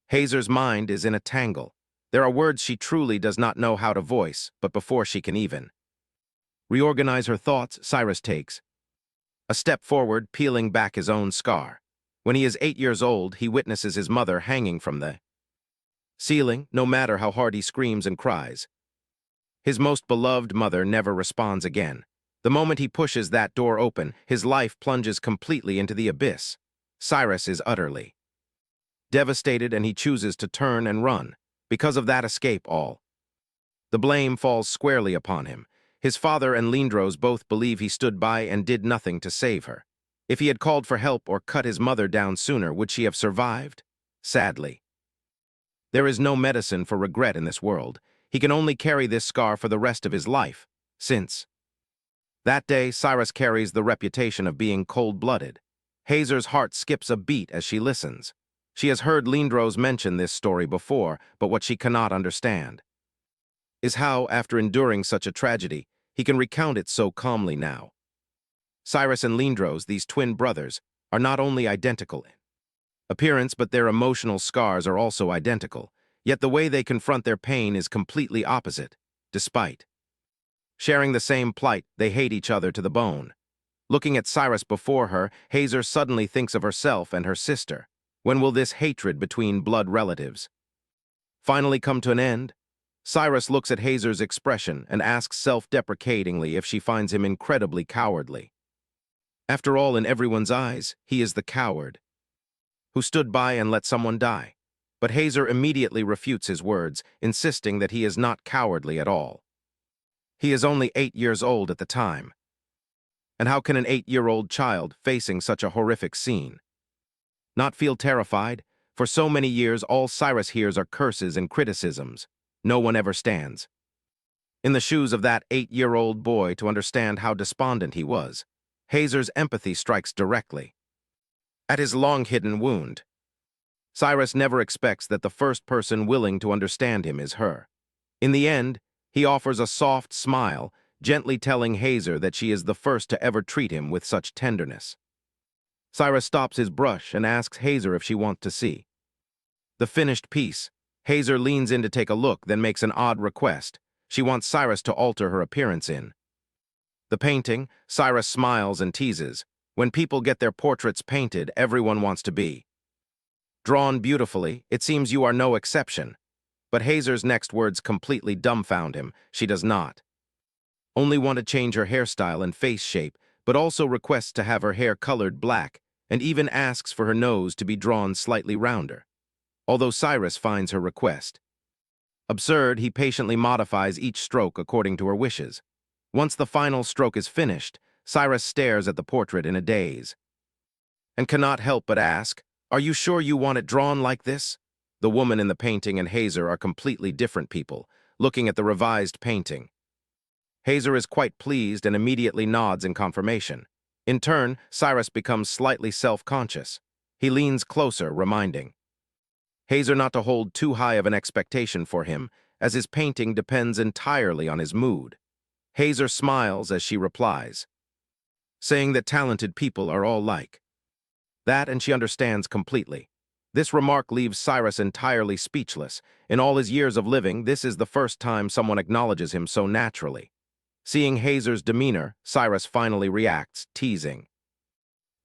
Hazer's mind is in a tangle. There are words she truly does not know how to voice, but before she can even reorganize her thoughts, Cyrus takes a step forward, peeling back his own scar. When he is 8 years old, he witnesses his mother hanging from the ceiling. No matter how hard he screams and cries, his most beloved mother never responds again. The moment he pushes that door open, his life plunges completely into the abyss. Cyrus is utterly devastated, and he chooses to turn and run. Because of that escape, all the blame falls squarely upon him. His father and Lindros both believe he stood by and did nothing to save her. If he had called for help or cut his mother down sooner, would she have survived? Sadly, there is no medicine for regret in this world. He can only carry this scar for the rest of his life. Since that day, Cyrus carries the reputation of being cold-blooded. Hazer's heart skips a beat as she listens. She has heard Lindros mention this story before, but what she cannot understand is how, after enduring such a tragedy, he can recount it so calmly now. Cyrus and Lindros, these twin brothers, are not only identical in appearance, but their emotional scars are also identical, yet the way they confront their pain is completely opposite. Despite sharing the same plight, they hate each other to the bone. Looking at Cyrus before her, Hazer suddenly thinks of herself and her sister. When will this hatred between blood relatives finally come to an end? Cyrus looks at Hazer's expression and asks self-deprecatingly if she finds him incredibly cowardly. After all, in everyone's eyes, he is the coward who stood by and let someone die. But Hazer immediately refutes his words, insisting that he is not cowardly at all. He is only 8 years old at the time. And how can an 8-year-old child, facing such a horrific scene, not feel terrified? For so many years, all Cyrus hears are curses and criticisms. No one ever stands in the shoes of that 8-year-old boy to understand how despondent he was. Hazer's empathy strikes directly at his long-hidden wound. Cyrus never expects that the first person willing to understand him is her. In the end, he offers a soft smile, gently telling Hazer that she is the first to ever treat him with such tenderness. Cyrus stops his brush and asks Hazer if she wants to see the finished piece. Hazer leans in to take a look, then makes an odd request. She wants Cyrus to alter her appearance in the painting. Cyrus smiles and teases. When people get their portraits painted, everyone wants to be drawn beautifully. It seems you are no exception. But Hazer's next words completely dumbfound him. She does not only want to change her hairstyle and face shape, but also requests to have her hair colored black, and even asks for her nose to be drawn slightly rounder. Although Cyrus finds her request absurd, he patiently modifies each stroke according to her wishes. Once the final stroke is finished, Cyrus stares at the portrait in a daze and cannot help but ask, "Are you sure you want it drawn like this?" The woman in the painting and Hazer are completely different people. Looking at the revised painting, Hazer is quite pleased and immediately nods in confirmation. In turn, Cyrus becomes slightly self-conscious. He leans closer, reminding Hazer not to hold too high of an expectation for him, as his painting depends entirely on his mood. Hazer smiles as she replies, saying that talented people are all like that, and she understands completely. This remark leaves Cyrus entirely speechless. In all his years of living, this is the first time someone acknowledges him so naturally. Seeing Hazer's demeanor, Cyrus finally reacts, teasing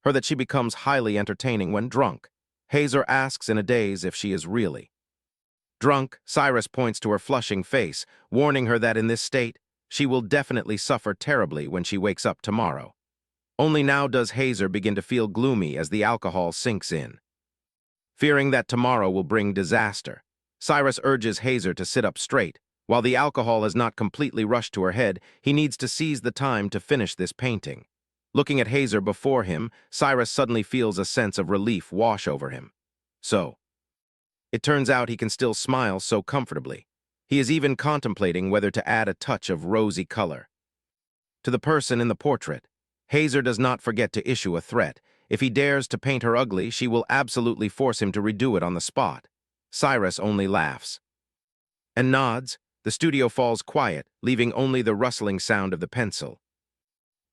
her that she becomes highly entertaining when drunk. Hazer asks in a daze if she is really drunk. Cyrus points to her flushing face, warning her that in this state, she will definitely suffer terribly when she wakes up tomorrow. Only now does Hazer begin to feel gloomy as the alcohol sinks in. Fearing that tomorrow will bring disaster, Cyrus urges Hazer to sit up straight. While the alcohol has not completely rushed to her head, he needs to seize the time to finish this painting. Looking at Hazer before him, Cyrus suddenly feels a sense of relief wash over him. So, it turns out he can still smile so comfortably. He is even contemplating whether to add a touch of rosy color to the person in the portrait. Hazer does not forget to issue a threat. If he dares to paint her ugly, she will absolutely force him to redo it on the spot. Cyrus only laughs and nods. The studio falls quiet, leaving only the rustling sound of the pencil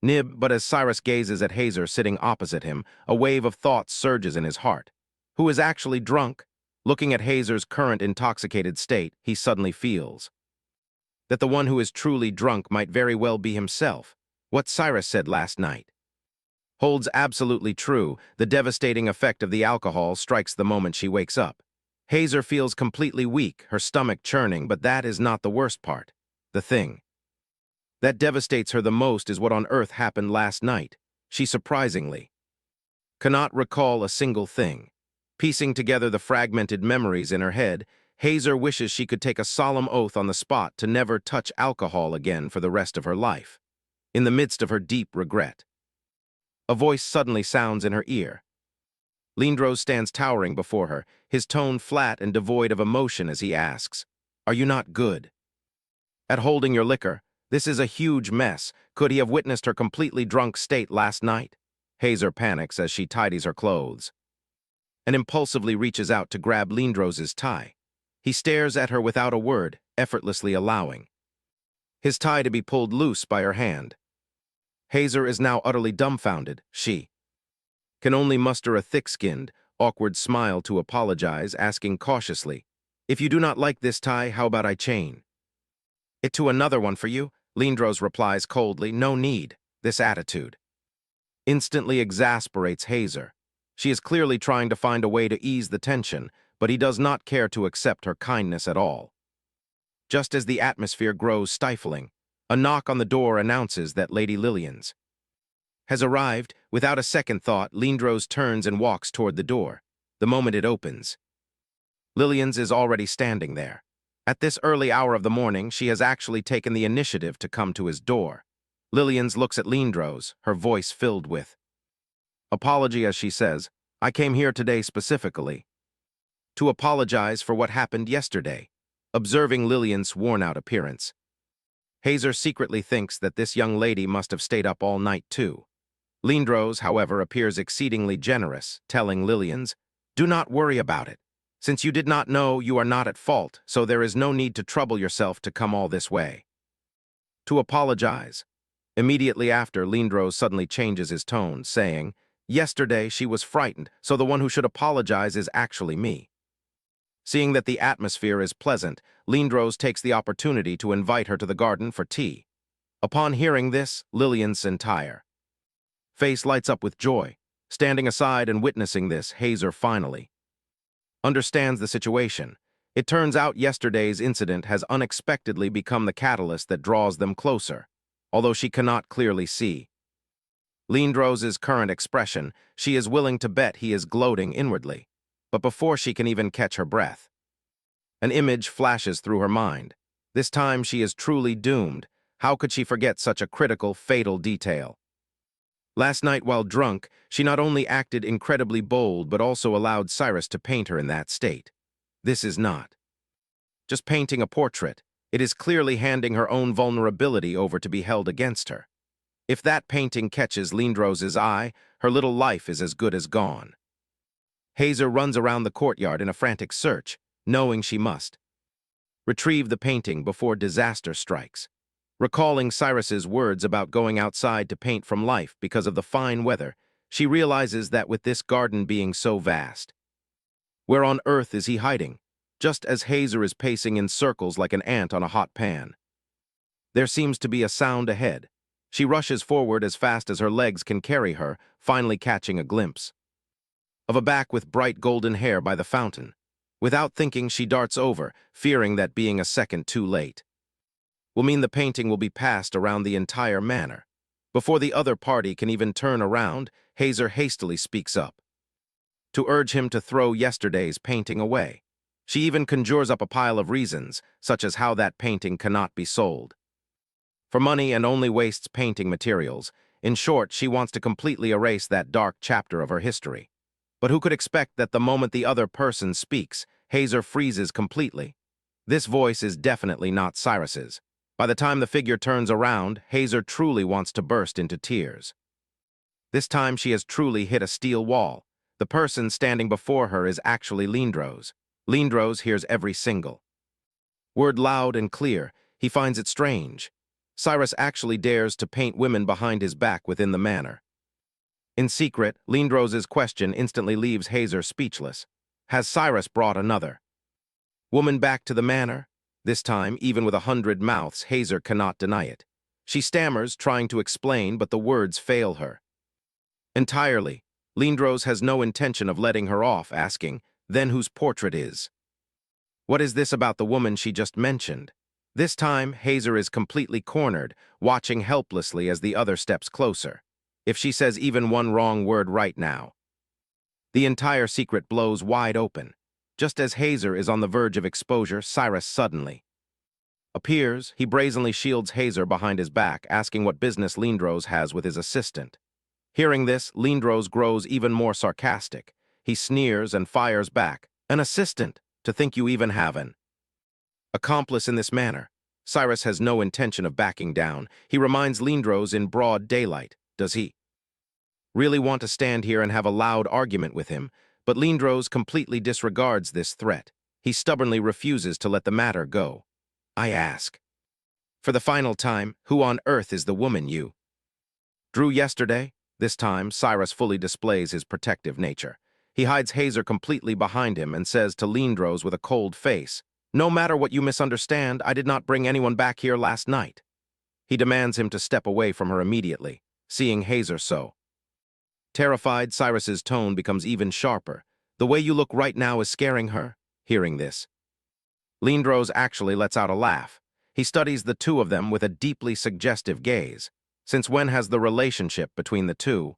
nib. But as Cyrus gazes at Hazer sitting opposite him, a wave of thoughts surges in his heart. Who is actually drunk? Looking at Hazer's current intoxicated state, he suddenly feels that the one who is truly drunk might very well be himself. What Cyrus said last night holds absolutely true. The devastating effect of the alcohol strikes the moment she wakes up. Hazer feels completely weak, her stomach churning, but that is not the worst part. The thing that devastates her the most is what on earth happened last night. She surprisingly cannot recall a single thing. Piecing together the fragmented memories in her head, Hazer wishes she could take a solemn oath on the spot to never touch alcohol again for the rest of her life. In the midst of her deep regret, a voice suddenly sounds in her ear. Lindros stands towering before her, his tone flat and devoid of emotion as he asks, "Are you not good at holding your liquor? This is a huge mess. Could he have witnessed her completely drunk state last night?" Hazer panics as she tidies her clothes and impulsively reaches out to grab Lindros's tie. He stares at her without a word, effortlessly allowing his tie to be pulled loose by her hand. Hazer is now utterly dumbfounded. She can only muster a thick-skinned, awkward smile to apologize, asking cautiously, "If you do not like this tie, how about I chain it to another one for you?" Lindros replies coldly, "No need." This attitude instantly exasperates Hazer. She is clearly trying to find a way to ease the tension, but he does not care to accept her kindness at all. Just as the atmosphere grows stifling, a knock on the door announces that Lady Lillian's has arrived. Without a second thought, Lindros turns and walks toward the door. The moment it opens, Lillian's is already standing there. At this early hour of the morning, she has actually taken the initiative to come to his door. Lillian's looks at Lindros, her voice filled with apology as she says, "I came here today specifically to apologize for what happened yesterday." Observing Lillian's worn-out appearance, Hazer secretly thinks that this young lady must have stayed up all night too. Lindros, however, appears exceedingly generous, telling Lillian's, "Do not worry about it. Since you did not know, you are not at fault, so there is no need to trouble yourself to come all this way to apologize." Immediately after, Lindros suddenly changes his tone, saying, "Yesterday she was frightened, so the one who should apologize is actually me." Seeing that the atmosphere is pleasant, Lindros takes the opportunity to invite her to the garden for tea. Upon hearing this, Lillian's entire face lights up with joy. Standing aside and witnessing this, Hazer finally understands the situation. It turns out yesterday's incident has unexpectedly become the catalyst that draws them closer. Although she cannot clearly see Lindros' current expression, she is willing to bet he is gloating inwardly. But before she can even catch her breath, an image flashes through her mind. This time she is truly doomed. How could she forget such a critical, fatal detail? Last night, while drunk, she not only acted incredibly bold but also allowed Cyrus to paint her in that state. This is not just painting a portrait. It is clearly handing her own vulnerability over to be held against her. If that painting catches Lindros' eye, her little life is as good as gone. Hazer runs around the courtyard in a frantic search, knowing she must retrieve the painting before disaster strikes. Recalling Cyrus's words about going outside to paint from life because of the fine weather, she realizes that with this garden being so vast, where on earth is he hiding? Just as Hazer is pacing in circles like an ant on a hot pan, there seems to be a sound ahead. She rushes forward as fast as her legs can carry her, finally catching a glimpse of a back with bright golden hair by the fountain. Without thinking, she darts over, fearing that being a second too late will mean the painting will be passed around the entire manor. Before the other party can even turn around, Hazer hastily speaks up to urge him to throw yesterday's painting away. She even conjures up a pile of reasons, such as how that painting cannot be sold for money and only wastes painting materials. In short, she wants to completely erase that dark chapter of her history. But who could expect that the moment the other person speaks, Hazer freezes completely? This voice is definitely not Cyrus's. By the time the figure turns around, Hazer truly wants to burst into tears. This time she has truly hit a steel wall. The person standing before her is actually Lindros. Lindros hears every single word loud and clear. He finds it strange. Cyrus actually dares to paint women behind his back within the manor. In secret, Lindros' question instantly leaves Hazer speechless. Has Cyrus brought another woman back to the manor? This time, even with 100 mouths, Hazer cannot deny it. She stammers, trying to explain, but the words fail her entirely. Lindros has no intention of letting her off, asking, "Then whose portrait is? What is this about the woman she just mentioned?" This time, Hazer is completely cornered, watching helplessly as the other steps closer. If she says even one wrong word right now, the entire secret blows wide open. Just as Hazer is on the verge of exposure, Cyrus suddenly appears. He brazenly shields Hazer behind his back, asking what business Lindros has with his assistant. Hearing this, Lindros grows even more sarcastic. He sneers and fires back. "An assistant? To think you even have an accomplice in this manner." Cyrus has no intention of backing down. He reminds Lindros in broad daylight. Does he really want to stand here and have a loud argument with him? But Lindros completely disregards this threat. He stubbornly refuses to let the matter go. "I ask For the final time, who on earth is the woman you drew yesterday? This time, Cyrus fully displays his protective nature. He hides Hazer completely behind him and says to Lindros with a cold face, "No matter what you misunderstand, I did not bring anyone back here last night." He demands him to step away from her immediately, seeing Hazer so. Terrified, Cyrus's tone becomes even sharper. "The way you look right now is scaring her." Hearing this, Lindros actually lets out a laugh. He studies the two of them with a deeply suggestive gaze. Since when has the relationship between the two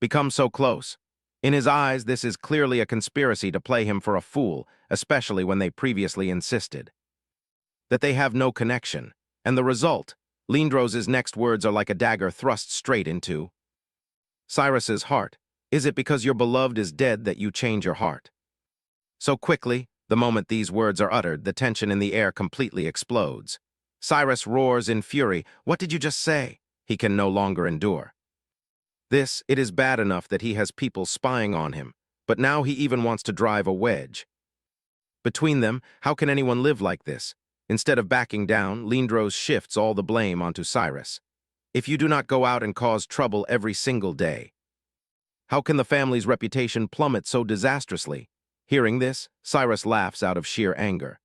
become so close? In his eyes, this is clearly a conspiracy to play him for a fool, especially when they previously insisted that they have no connection. And the result, Lindros' next words are like a dagger thrust straight into Cyrus's heart. "Is it because your beloved is dead that you change your heart?" So quickly, the moment these words are uttered, the tension in the air completely explodes. Cyrus roars in fury. "What did you just say?" He can no longer endure it is bad enough that he has people spying on him, but now he even wants to drive a wedge between them. How can anyone live like this? Instead of backing down, Lindros shifts all the blame onto Cyrus. "If you do not go out and cause trouble every single day, how can the family's reputation plummet so disastrously?" Hearing this, Cyrus laughs out of sheer anger.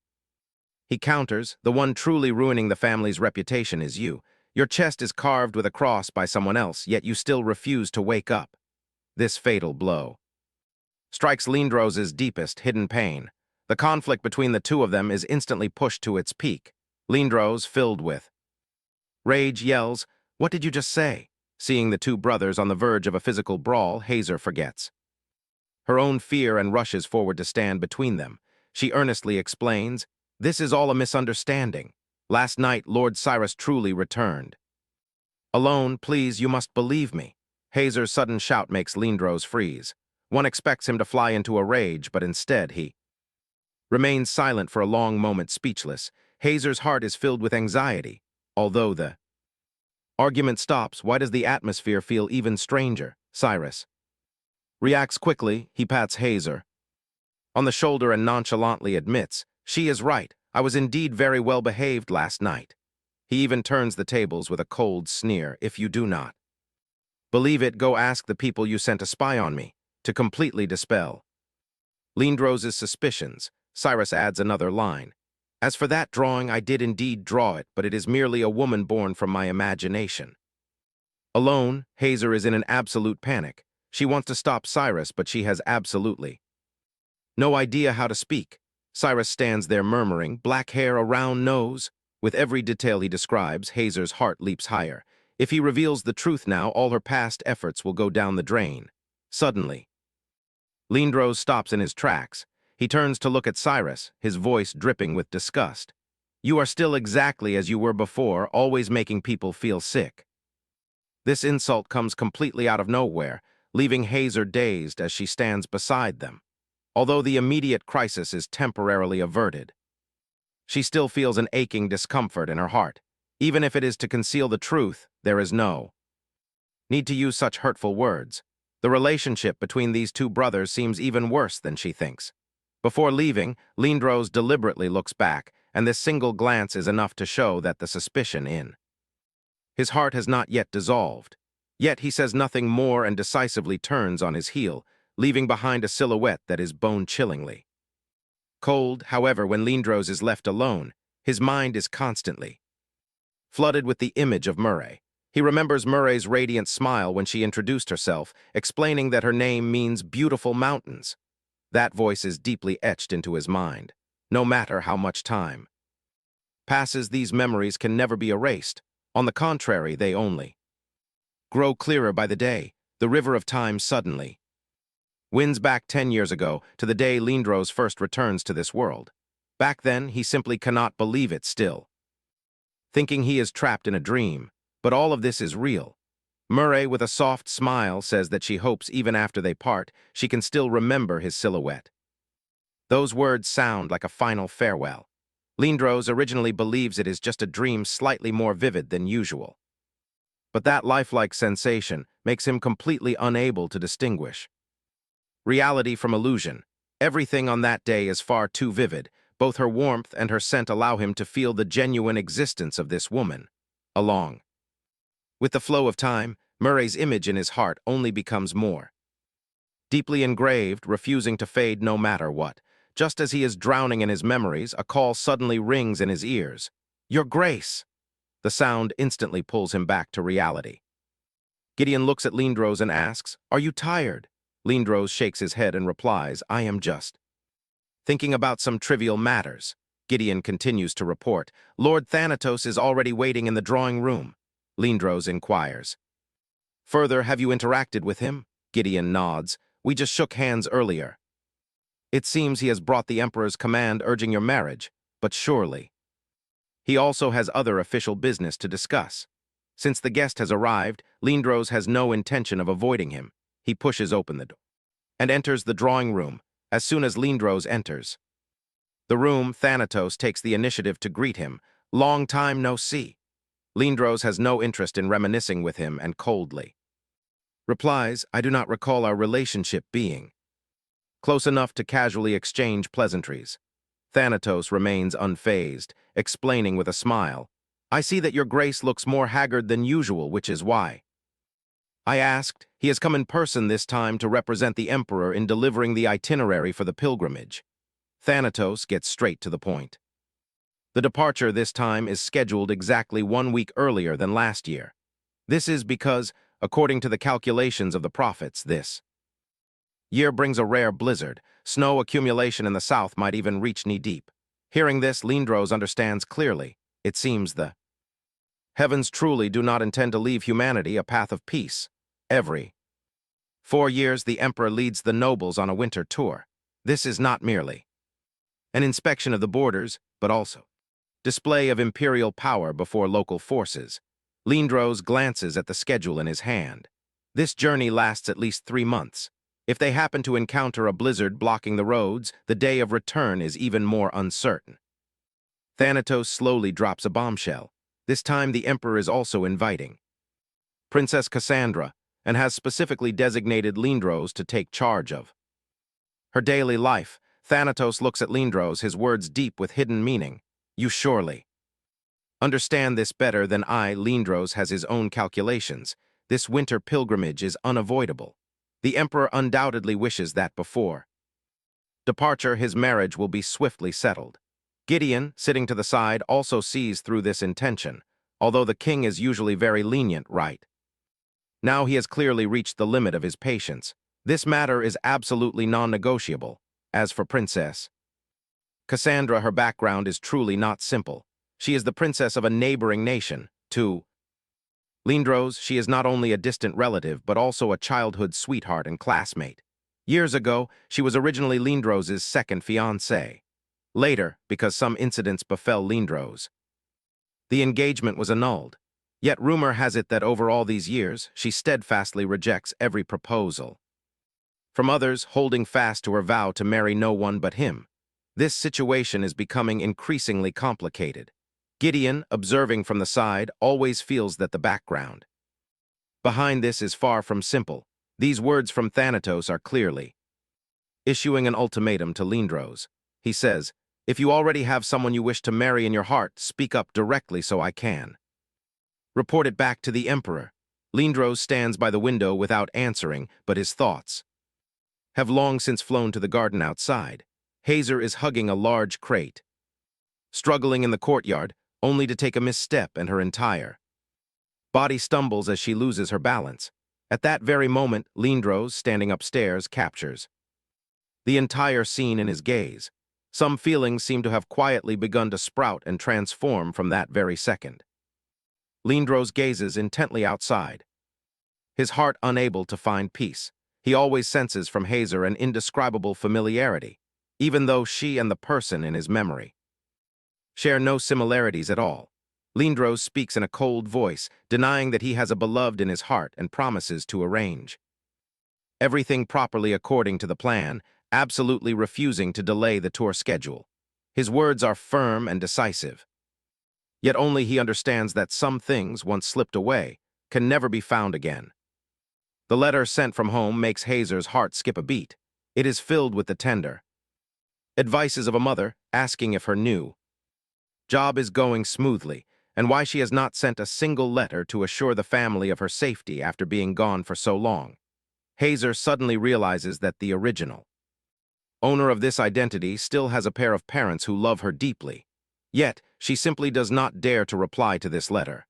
He counters, "The one truly ruining the family's reputation is you. Your chest is carved with a cross by someone else, yet you still refuse to wake up." This fatal blow strikes Lindros' deepest hidden pain. The conflict between the two of them is instantly pushed to its peak. Lindros, filled with rage, yells, "What did you just say?" Seeing the two brothers on the verge of a physical brawl, Hazer forgets her own fear and rushes forward to stand between them. She earnestly explains, "This is all a misunderstanding. Last night, Lord Cyrus truly returned alone. Please, you must believe me." Hazer's sudden shout makes Lindros freeze. One expects him to fly into a rage, but instead he remains silent for a long moment, speechless. Hazer's heart is filled with anxiety. Although the argument stops, why does the atmosphere feel even stranger? Cyrus reacts quickly. He pats Hazer on the shoulder and nonchalantly admits, "She is right. I was indeed very well behaved last night." He even turns the tables with a cold sneer. "If you do not believe it, go ask the people you sent to spy on me." To completely dispel Lindros' suspicions, Cyrus adds another line. "As for that drawing, I did indeed draw it, but it is merely a woman born from my imagination." Alone, Hazer is in an absolute panic. She wants to stop Cyrus, but she has absolutely no idea how to speak. Cyrus stands there murmuring, "Black hair, a round nose." With every detail he describes, Hazer's heart leaps higher. If he reveals the truth now, all her past efforts will go down the drain. Suddenly, Lindros stops in his tracks. He turns to look at Cyrus, his voice dripping with disgust. "You are still exactly as you were before, always making people feel sick." This insult comes completely out of nowhere, leaving Hazer dazed as she stands beside them. Although the immediate crisis is temporarily averted, she still feels an aching discomfort in her heart. Even if it is to conceal the truth, there is no need to use such hurtful words. The relationship between these two brothers seems even worse than she thinks. Before leaving, Lindros deliberately looks back, and this single glance is enough to show that the suspicion in his heart has not yet dissolved. Yet he says nothing more and decisively turns on his heel, leaving behind a silhouette that is bone-chillingly cold. However, when Lindros is left alone, his mind is constantly flooded with the image of Murray. He remembers Murray's radiant smile when she introduced herself, explaining that her name means beautiful mountains. That voice is deeply etched into his mind. No matter how much time passes, these memories can never be erased. On the contrary, they only grow clearer by the day. The river of time suddenly winds back 10 years ago to the day Lindros first returns to this world. Back then, he simply cannot believe it still, thinking he is trapped in a dream. But all of this is real. Murray, with a soft smile, says that she hopes even after they part, she can still remember his silhouette. Those words sound like a final farewell. Lindros originally believes it is just a dream slightly more vivid than usual. But that lifelike sensation makes him completely unable to distinguish reality from illusion. Everything on that day is far too vivid, Both her warmth and her scent allow him to feel the genuine existence of this woman. Along with the flow of time, Murray's image in his heart only becomes more deeply engraved, refusing to fade no matter what. Just as he is drowning in his memories, a call suddenly rings in his ears. "Your Grace!" The sound instantly pulls him back to reality. Gideon looks at Lindros and asks, "Are you tired?" Lindros shakes his head and replies, "I am just thinking about some trivial matters." Gideon continues to report, "Lord Thanatos is already waiting in the drawing room." Lindros inquires, "Further, have you interacted with him?" Gideon nods. "We just shook hands earlier." "It seems he has brought the Emperor's command urging your marriage, but surely he also has other official business to discuss." Since the guest has arrived, Lindros has no intention of avoiding him. He pushes open the door and enters the drawing room. As soon as Lindros enters the room, Thanatos takes the initiative to greet him. "Long time no see." Lindros has no interest in reminiscing with him and coldly replies, "I do not recall our relationship being close enough to casually exchange pleasantries." Thanatos remains unfazed, explaining with a smile, "I see that your Grace looks more haggard than usual, which is why I asked. He has come in person this time to represent the Emperor in delivering the itinerary for the pilgrimage." Thanatos gets straight to the point. The departure this time is scheduled exactly 1 week earlier than last year. This is because, according to the calculations of the prophets, this year brings a rare blizzard. Snow accumulation in the south might even reach knee-deep. Hearing this, Lindros understands clearly. It seems the heavens truly do not intend to leave humanity a path of peace. Every 4 years, the Emperor leads the nobles on a winter tour. This is not merely an inspection of the borders, but also display of imperial power before local forces. Lindros glances at the schedule in his hand. This journey lasts at least 3 months. If they happen to encounter a blizzard blocking the roads, the day of return is even more uncertain. Thanatos slowly drops a bombshell. This time the Emperor is also inviting Princess Cassandra, and has specifically designated Lindros to take charge of her daily life. Thanatos looks at Lindros, his words deep with hidden meaning. "You surely understand this better than I." Lindros has his own calculations. This winter pilgrimage is unavoidable. The Emperor undoubtedly wishes that before departure his marriage will be swiftly settled. Gideon, sitting to the side, also sees through this intention, although the king is usually very lenient, right? Now he has clearly reached the limit of his patience. This matter is absolutely non-negotiable. As for Princess Cassandra, her background is truly not simple. She is the princess of a neighboring nation. To Lindros, she is not only a distant relative, but also a childhood sweetheart and classmate. Years ago, she was originally Lindros' second fiancée. Later, because some incidents befell Lindros, the engagement was annulled. Yet rumor has it that over all these years, she steadfastly rejects every proposal from others, holding fast to her vow to marry no one but him. This situation is becoming increasingly complicated. Gideon, observing from the side, always feels that the background behind this is far from simple. These words from Thanatos are clearly issuing an ultimatum to Lindros. He says, "If you already have someone you wish to marry in your heart, speak up directly so I can report it back to the Emperor." Lindros stands by the window without answering, but his thoughts have long since flown to the garden outside. Hazer is hugging a large crate, struggling in the courtyard, only to take a misstep and her entire body stumbles as she loses her balance. At that very moment, Lindros, standing upstairs, captures the entire scene in his gaze. Some feelings seem to have quietly begun to sprout and transform from that very second. Lindros gazes intently outside, his heart unable to find peace. He always senses from Hazer an indescribable familiarity, even though she and the person in his memory share no similarities at all. Lindros speaks in a cold voice, denying that he has a beloved in his heart and promises to arrange everything properly according to the plan, absolutely refusing to delay the tour schedule. His words are firm and decisive. Yet only he understands that some things, once slipped away, can never be found again. The letter sent from home makes Hazer's heart skip a beat. It is filled with the tender Advices of a mother asking if her new job is going smoothly and why she has not sent a single letter to assure the family of her safety after being gone for so long. Hazer suddenly realizes that the original owner of this identity still has a pair of parents who love her deeply. Yet, she simply does not dare to reply to this letter.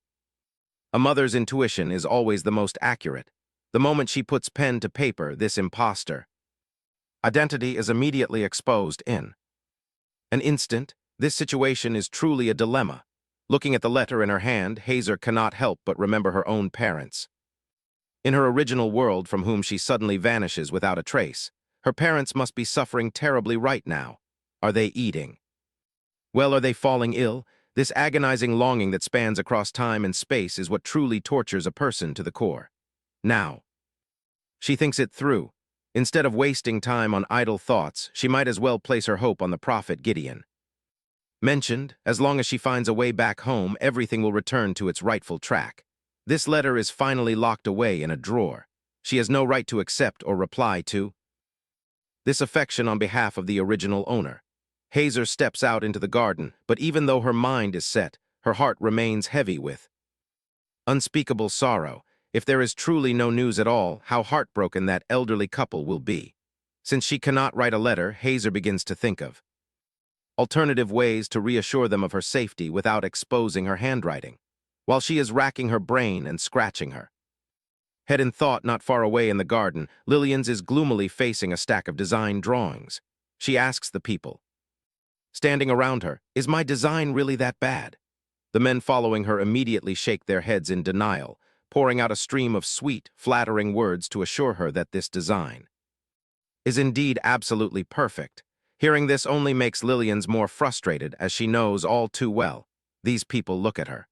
A mother's intuition is always the most accurate. The moment she puts pen to paper, this imposter identity is immediately exposed in an instant. This situation is truly a dilemma. Looking at the letter in her hand, Hazer cannot help but remember her own parents. In her original world from whom she suddenly vanishes without a trace, her parents must be suffering terribly right now. Are they eating well, are they falling ill? This agonizing longing that spans across time and space is what truly tortures a person to the core. Now, she thinks it through. Instead of wasting time on idle thoughts, she might as well place her hope on the prophet Gideon. Mentioned, as long as she finds a way back home, everything will return to its rightful track. This letter is finally locked away in a drawer. She has no right to accept or reply to this affection on behalf of the original owner. Hazer steps out into the garden, but even though her mind is set, her heart remains heavy with unspeakable sorrow. If there is truly no news at all, how heartbroken that elderly couple will be. Since she cannot write a letter, Hazer begins to think of alternative ways to reassure them of her safety without exposing her handwriting. While she is racking her brain and scratching her head in thought, not far away in the garden, Lillian's is gloomily facing a stack of design drawings. She asks the people standing around her, "Is my design really that bad?" The men following her immediately shake their heads in denial, pouring out a stream of sweet, flattering words to assure her that this design is indeed absolutely perfect. Hearing this only makes Lillian's more frustrated, as she knows all too well these people look at her.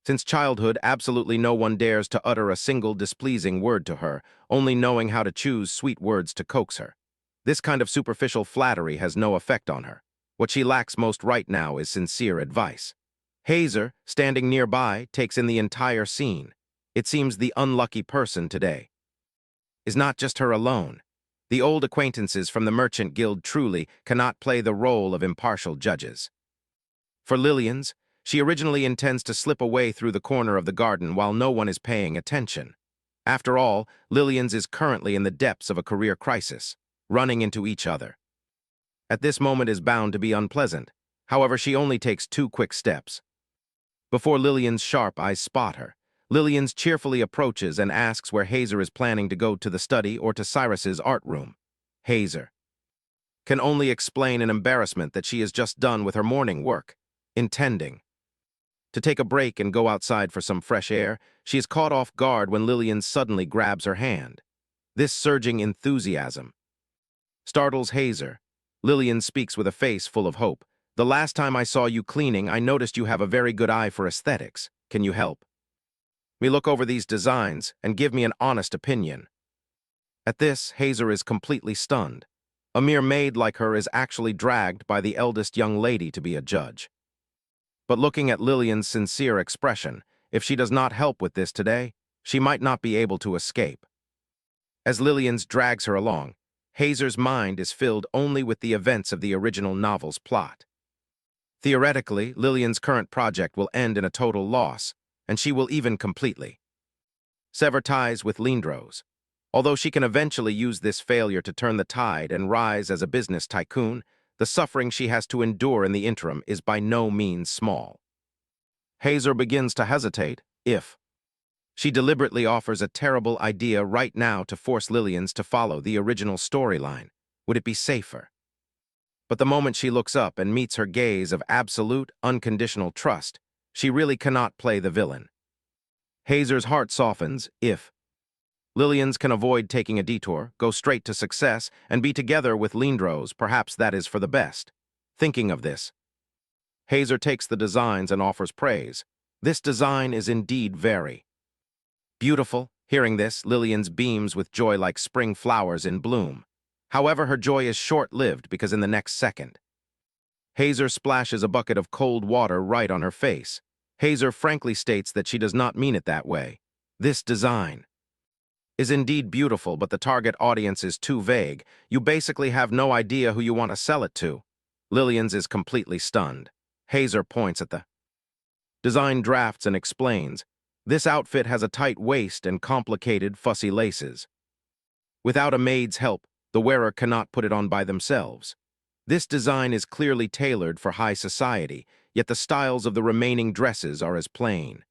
Since childhood, absolutely no one dares to utter a single displeasing word to her, only knowing how to choose sweet words to coax her. This kind of superficial flattery has no effect on her. What she lacks most right now is sincere advice. Hazer, standing nearby, takes in the entire scene. It seems the unlucky person today is not just her alone. The old acquaintances from the Merchant Guild truly cannot play the role of impartial judges. For Lillian's, she originally intends to slip away through the corner of the garden while no one is paying attention. After all, Lillian's is currently in the depths of a career crisis, running into each other. At this moment is bound to be unpleasant. However, she only takes 2 quick steps before Lillian's sharp eyes spot her. Lillian's cheerfully approaches and asks where Hazer is planning to go, to the study or to Cyrus's art room. Hazer can only explain in embarrassment that she is just done with her morning work, intending to take a break and go outside for some fresh air. She is caught off guard when Lillian suddenly grabs her hand. This surging enthusiasm startles Hazer. Lillian speaks with a face full of hope. "The last time I saw you cleaning, I noticed you have a very good eye for aesthetics. Can you help me look over these designs and give me an honest opinion?" At this, Hazer is completely stunned. A mere maid like her is actually dragged by the eldest young lady to be a judge. But looking at Lillian's sincere expression, if she does not help with this today, she might not be able to escape. As Lillian's drags her along, Hazer's mind is filled only with the events of the original novel's plot. Theoretically, Lillian's current project will end in a total loss, and she will even completely sever ties with Lindros. Although she can eventually use this failure to turn the tide and rise as a business tycoon, the suffering she has to endure in the interim is by no means small. Hazer begins to hesitate if she deliberately offers a terrible idea right now to force Lillian's to follow the original storyline. Would it be safer? But the moment she looks up and meets her gaze of absolute, unconditional trust, she really cannot play the villain. Hazer's heart softens if Lillian's can avoid taking a detour, go straight to success, and be together with Lindros. Perhaps that is for the best. Thinking of this, Hazer takes the designs and offers praise. This design is indeed very beautiful. Hearing this, Lillian's beams with joy like spring flowers in bloom. However, her joy is short-lived because in the next second, Hazer splashes a bucket of cold water right on her face. Hazer frankly states that she does not mean it that way. This design is indeed beautiful, but the target audience is too vague. You basically have no idea who you want to sell it to. Lillian's is completely stunned. Hazer points at the design drafts and explains, this outfit has a tight waist and complicated, fussy laces. Without a maid's help, the wearer cannot put it on by themselves. This design is clearly tailored for high society, yet the styles of the remaining dresses are as plain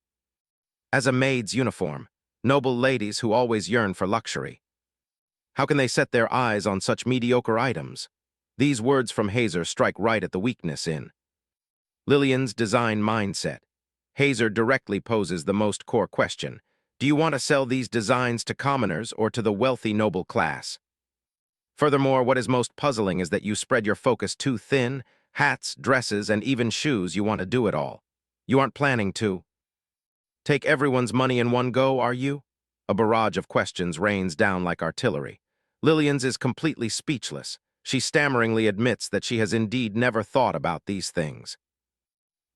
as a maid's uniform, noble ladies who always yearn for luxury. How can they set their eyes on such mediocre items? These words from Hazer strike right at the weakness in Lillian's design mindset. Hazer directly poses the most core question. Do you want to sell these designs to commoners or to the wealthy noble class? Furthermore, what is most puzzling is that you spread your focus too thin. Hats, dresses, and even shoes, you want to do it all. You aren't planning to take everyone's money in one go, are you? A barrage of questions rains down like artillery. Lillian's is completely speechless. She stammeringly admits that she has indeed never thought about these things.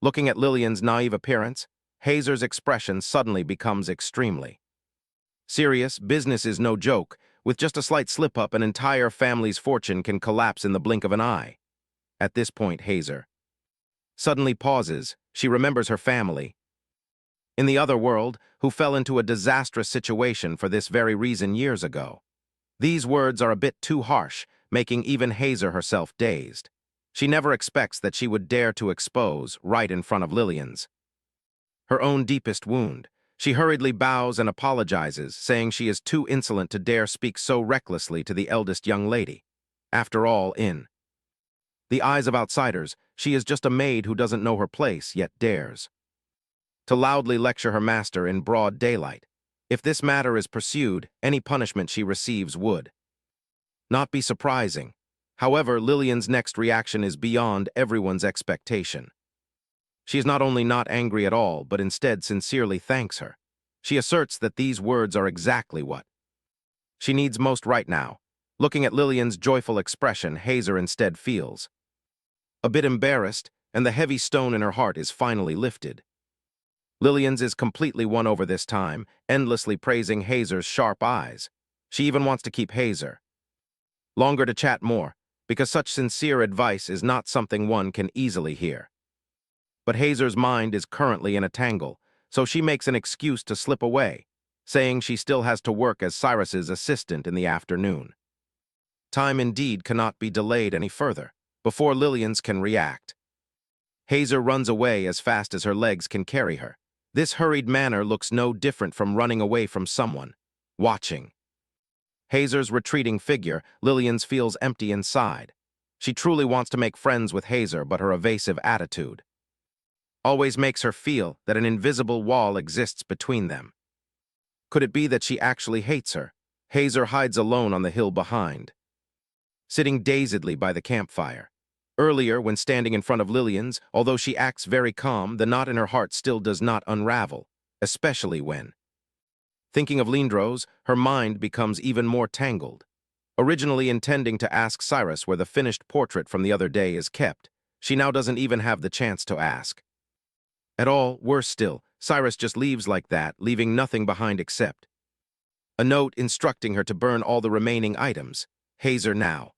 Looking at Lillian's naive appearance, Hazer's expression suddenly becomes extremely serious. Business is no joke. With just a slight slip-up, an entire family's fortune can collapse in the blink of an eye. At this point, Hazer suddenly pauses. She remembers her family in the other world, who fell into a disastrous situation for this very reason years ago. These words are a bit too harsh, making even Hazer herself dazed. She never expects that she would dare to expose, right in front of Lillian's, her own deepest wound. She hurriedly bows and apologizes, saying she is too insolent to dare speak so recklessly to the eldest young lady. After all, in the eyes of outsiders, she is just a maid who doesn't know her place, yet dares to loudly lecture her master in broad daylight. If this matter is pursued, any punishment she receives would not be surprising. However, Lillian's next reaction is beyond everyone's expectation. She is not only not angry at all, but instead sincerely thanks her. She asserts that these words are exactly what she needs most right now. Looking at Lillian's joyful expression, Hazer instead feels a bit embarrassed, and the heavy stone in her heart is finally lifted. Lillian's is completely won over this time, endlessly praising Hazer's sharp eyes. She even wants to keep Hazer longer to chat more, because such sincere advice is not something one can easily hear. But Hazer's mind is currently in a tangle, so she makes an excuse to slip away, saying she still has to work as Cyrus's assistant in the afternoon. Time indeed cannot be delayed any further, before Lillian's can react. Hazer runs away as fast as her legs can carry her. This hurried manner looks no different from running away from someone watching. Hazer's retreating figure, Lillian's feels empty inside. She truly wants to make friends with Hazer, but her evasive attitude always makes her feel that an invisible wall exists between them. Could it be that she actually hates her? Hazer hides alone on the hill behind, sitting dazedly by the campfire. Earlier, when standing in front of Lillian's, although she acts very calm, the knot in her heart still does not unravel, especially when thinking of Lindros, her mind becomes even more tangled. Originally intending to ask Cyrus where the finished portrait from the other day is kept, she now doesn't even have the chance to ask at all. Worse still, Cyrus just leaves like that, leaving nothing behind except a note instructing her to burn all the remaining items. Hazer now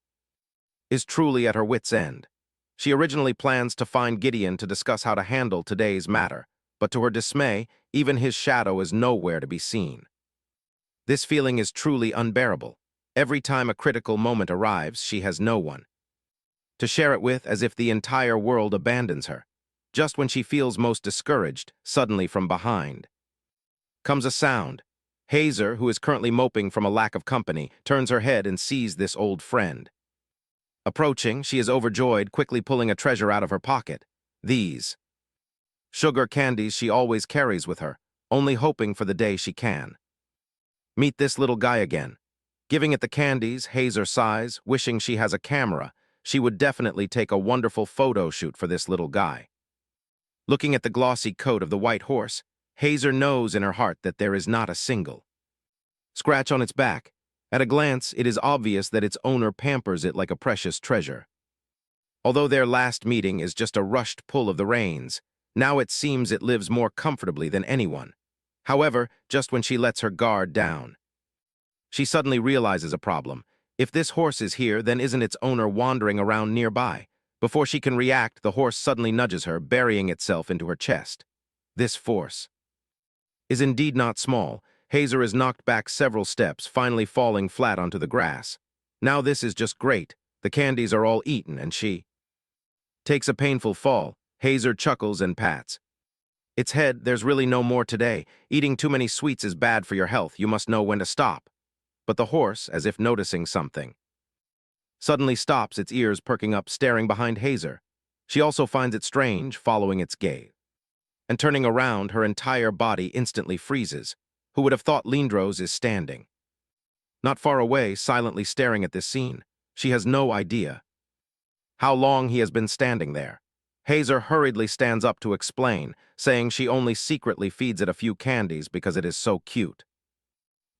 is truly at her wit's end. She originally plans to find Gideon to discuss how to handle today's matter, but to her dismay, even his shadow is nowhere to be seen. This feeling is truly unbearable. Every time a critical moment arrives, she has no one to share it with, as if the entire world abandons her. Just when she feels most discouraged, suddenly from behind comes a sound. Hazer, who is currently moping from a lack of company, turns her head and sees this old friend approaching. She is overjoyed, quickly pulling a treasure out of her pocket. These sugar candies she always carries with her, only hoping for the day she can meet this little guy again. Giving it the candies, Hazer sighs, wishing she has a camera. She would definitely take a wonderful photo shoot for this little guy. Looking at the glossy coat of the white horse, Hazer knows in her heart that there is not a single scratch on its back. At a glance, it is obvious that its owner pampers it like a precious treasure. Although their last meeting is just a rushed pull of the reins, now it seems it lives more comfortably than anyone. However, just when she lets her guard down, She suddenly realizes a problem. If this horse is here, then isn't its owner wandering around nearby? Before she can react, the horse suddenly nudges her, burying itself into her chest. This force is indeed not small. Hazer is knocked back several steps, finally falling flat onto the grass. Now this is just great. The candies are all eaten, and she takes a painful fall. Hazer chuckles and pats its head. There's really no more today. Eating too many sweets is bad for your health. You must know when to stop. But the horse, as if noticing something, suddenly stops, its ears perking up, staring behind Hazer. She also finds it strange, following its gaze. And turning around, her entire body instantly freezes. Who would have thought Lindros is standing not far away, silently staring at this scene? She has no idea how long he has been standing there. Hazer hurriedly stands up to explain, saying she only secretly feeds it a few candies because it is so cute.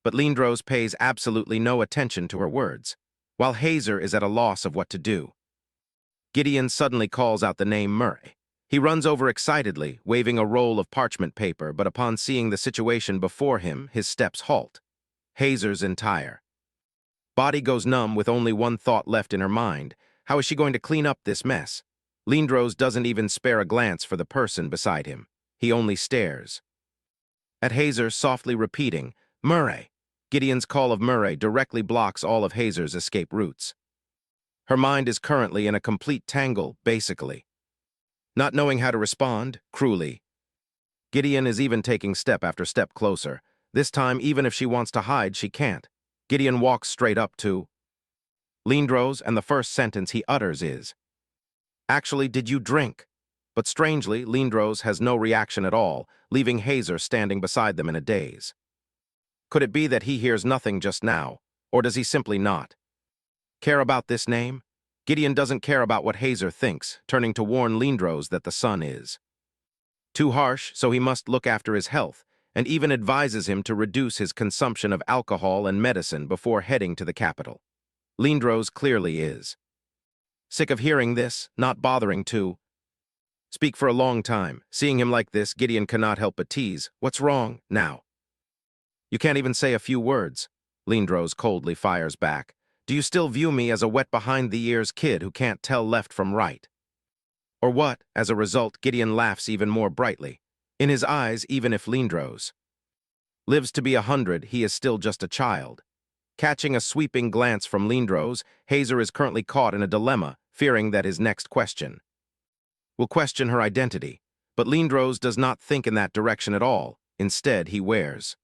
But Lindros pays absolutely no attention to her words, while Hazer is at a loss of what to do. Gideon suddenly calls out the name Murray. He runs over excitedly, waving a roll of parchment paper, but upon seeing the situation before him, his steps halt. Hazer's entire body goes numb with only one thought left in her mind. How is she going to clean up this mess? Lindros doesn't even spare a glance for the person beside him. He only stares at Hazer, softly repeating, Murray. Gideon's call of Murray directly blocks all of Hazer's escape routes. Her mind is currently in a complete tangle, basically. Not knowing how to respond, cruelly. Gideon is even taking step after step closer. This time, even if she wants to hide, she can't. Gideon walks straight up to Lindros, and the first sentence he utters is, Actually, did you drink? But strangely, Lindros has no reaction at all, leaving Hazer standing beside them in a daze. Could it be that he hears nothing just now, or does he simply not care about this name? Gideon doesn't care about what Hazer thinks, turning to warn Lindros that the sun is too harsh, so he must look after his health, and even advises him to reduce his consumption of alcohol and medicine before heading to the capital. Lindros clearly is sick of hearing this, not bothering to speak for a long time. Seeing him like this, Gideon cannot help but tease, What's wrong now? You can't even say a few words. Lindros coldly fires back. Do you still view me as a wet behind-the-ears kid who can't tell left from right? Or what? As a result, Gideon laughs even more brightly. In his eyes, even if Lindros lives to be 100, he is still just a child. Catching a sweeping glance from Lindros, Hazer is currently caught in a dilemma, fearing that his next question will question her identity. But Lindros does not think in that direction at all. Instead, he wears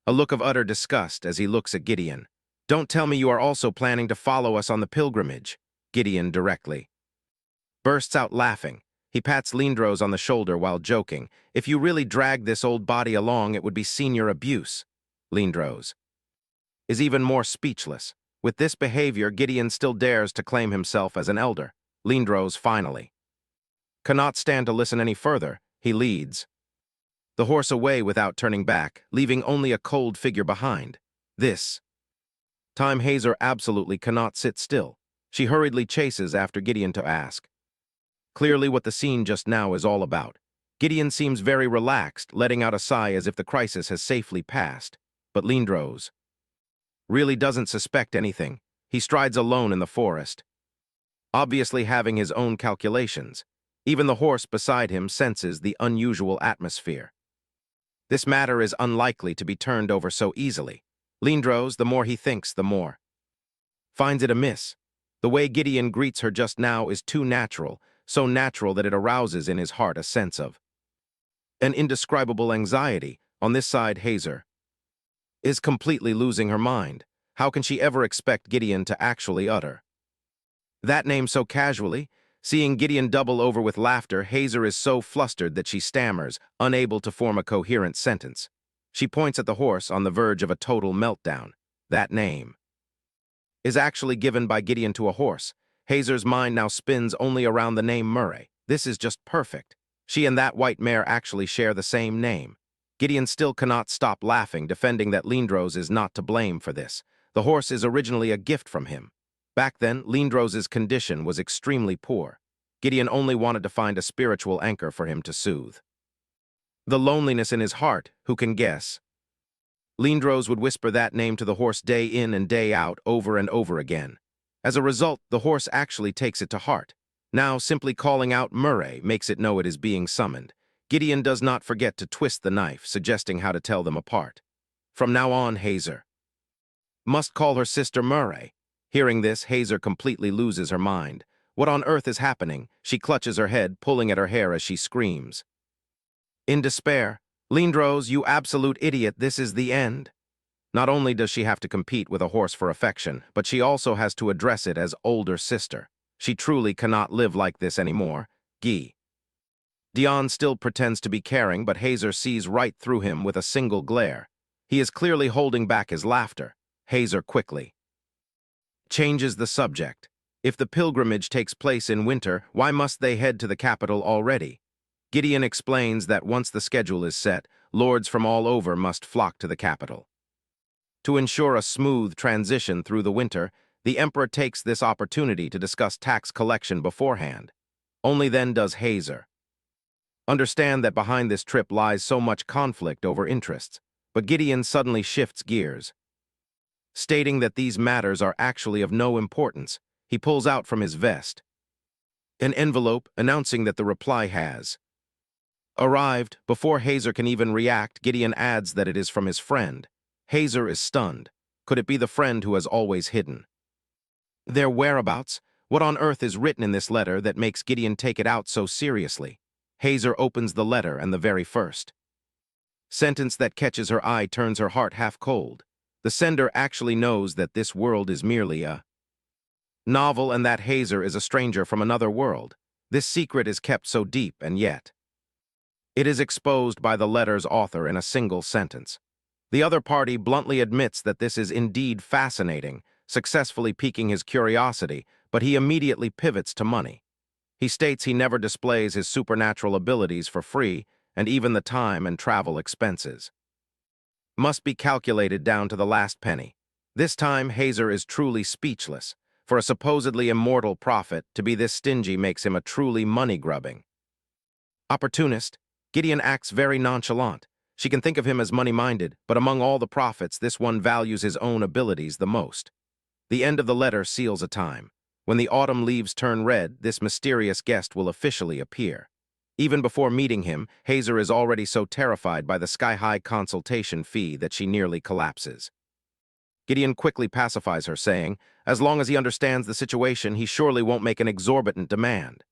a look of utter disgust as he looks at Gideon. Don't tell me you are also planning to follow us on the pilgrimage. Gideon directly bursts out laughing. He pats Lindros on the shoulder while joking. If you really drag this old body along, it would be senior abuse. Lindros is even more speechless. With this behavior, Gideon still dares to claim himself as an elder. Lindros finally cannot stand to listen any further. He leads the horse away without turning back, leaving only a cold figure behind. This time Hazer absolutely cannot sit still. She hurriedly chases after Gideon to ask clearly what the scene just now is all about. Gideon seems very relaxed, letting out a sigh as if the crisis has safely passed. But Lindros really doesn't suspect anything. He strides alone in the forest, obviously having his own calculations. Even the horse beside him senses the unusual atmosphere. This matter is unlikely to be turned over so easily. Lindros, the more he thinks, the more finds it amiss. The way Gideon greets her just now is too natural, so natural that it arouses in his heart a sense of an indescribable anxiety. On this side, Hazer is completely losing her mind. How can she ever expect Gideon to actually utter that name so casually? Seeing Gideon double over with laughter, Hazer is so flustered that she stammers, unable to form a coherent sentence. She points at the horse on the verge of a total meltdown. That name is actually given by Gideon to a horse. Hazer's mind now spins only around the name Murray. This is just perfect. She and that white mare actually share the same name. Gideon still cannot stop laughing, defending that Lindros is not to blame for this. The horse is originally a gift from him. Back then, Lindros' condition was extremely poor. Gideon only wanted to find a spiritual anchor for him to soothe the loneliness in his heart. Who can guess Lindros would whisper that name to the horse day in and day out, over and over again. As a result, the horse actually takes it to heart. Now, simply calling out Murray makes it know it is being summoned. Gideon does not forget to twist the knife, suggesting how to tell them apart. From now on, Hazer must call her sister Murray. Hearing this, Hazer completely loses her mind. What on earth is happening? She clutches her head, pulling at her hair as she screams. In despair, Lindros, you absolute idiot, this is the end. Not only does she have to compete with a horse for affection, but she also has to address it as older sister. She truly cannot live like this anymore. Guy. Dion still pretends to be caring, but Hazer sees right through him with a single glare. He is clearly holding back his laughter. Hazer quickly changes the subject. If the pilgrimage takes place in winter, why must they head to the capital already? Gideon explains that once the schedule is set, lords from all over must flock to the capital. To ensure a smooth transition through the winter, the emperor takes this opportunity to discuss tax collection beforehand. Only then does Hazer understand that behind this trip lies so much conflict over interests. But Gideon suddenly shifts gears. Stating that these matters are actually of no importance, he pulls out from his vest an envelope announcing that the reply has arrived. Before Hazer can even react, Gideon adds that it is from his friend. Hazer is stunned. Could it be the friend who has always hidden their whereabouts? What on earth is written in this letter that makes Gideon take it out so seriously? Hazer opens the letter, and the very first sentence that catches her eye turns her heart half cold. The sender actually knows that this world is merely a novel and that Hazer is a stranger from another world. This secret is kept so deep, and yet it is exposed by the letter's author in a single sentence. The other party bluntly admits that this is indeed fascinating, successfully piquing his curiosity, but he immediately pivots to money. He states he never displays his supernatural abilities for free, and even the time and travel expenses must be calculated down to the last penny. This time, Hazer is truly speechless. For a supposedly immortal prophet, to be this stingy makes him a truly money-grubbing opportunist. Gideon acts very nonchalant. She can think of him as money-minded, but among all the prophets, this one values his own abilities the most. The end of the letter seals a time. When the autumn leaves turn red, this mysterious guest will officially appear. Even before meeting him, Hazer is already so terrified by the sky-high consultation fee that she nearly collapses. Gideon quickly pacifies her, saying, as long as he understands the situation, he surely won't make an exorbitant demand.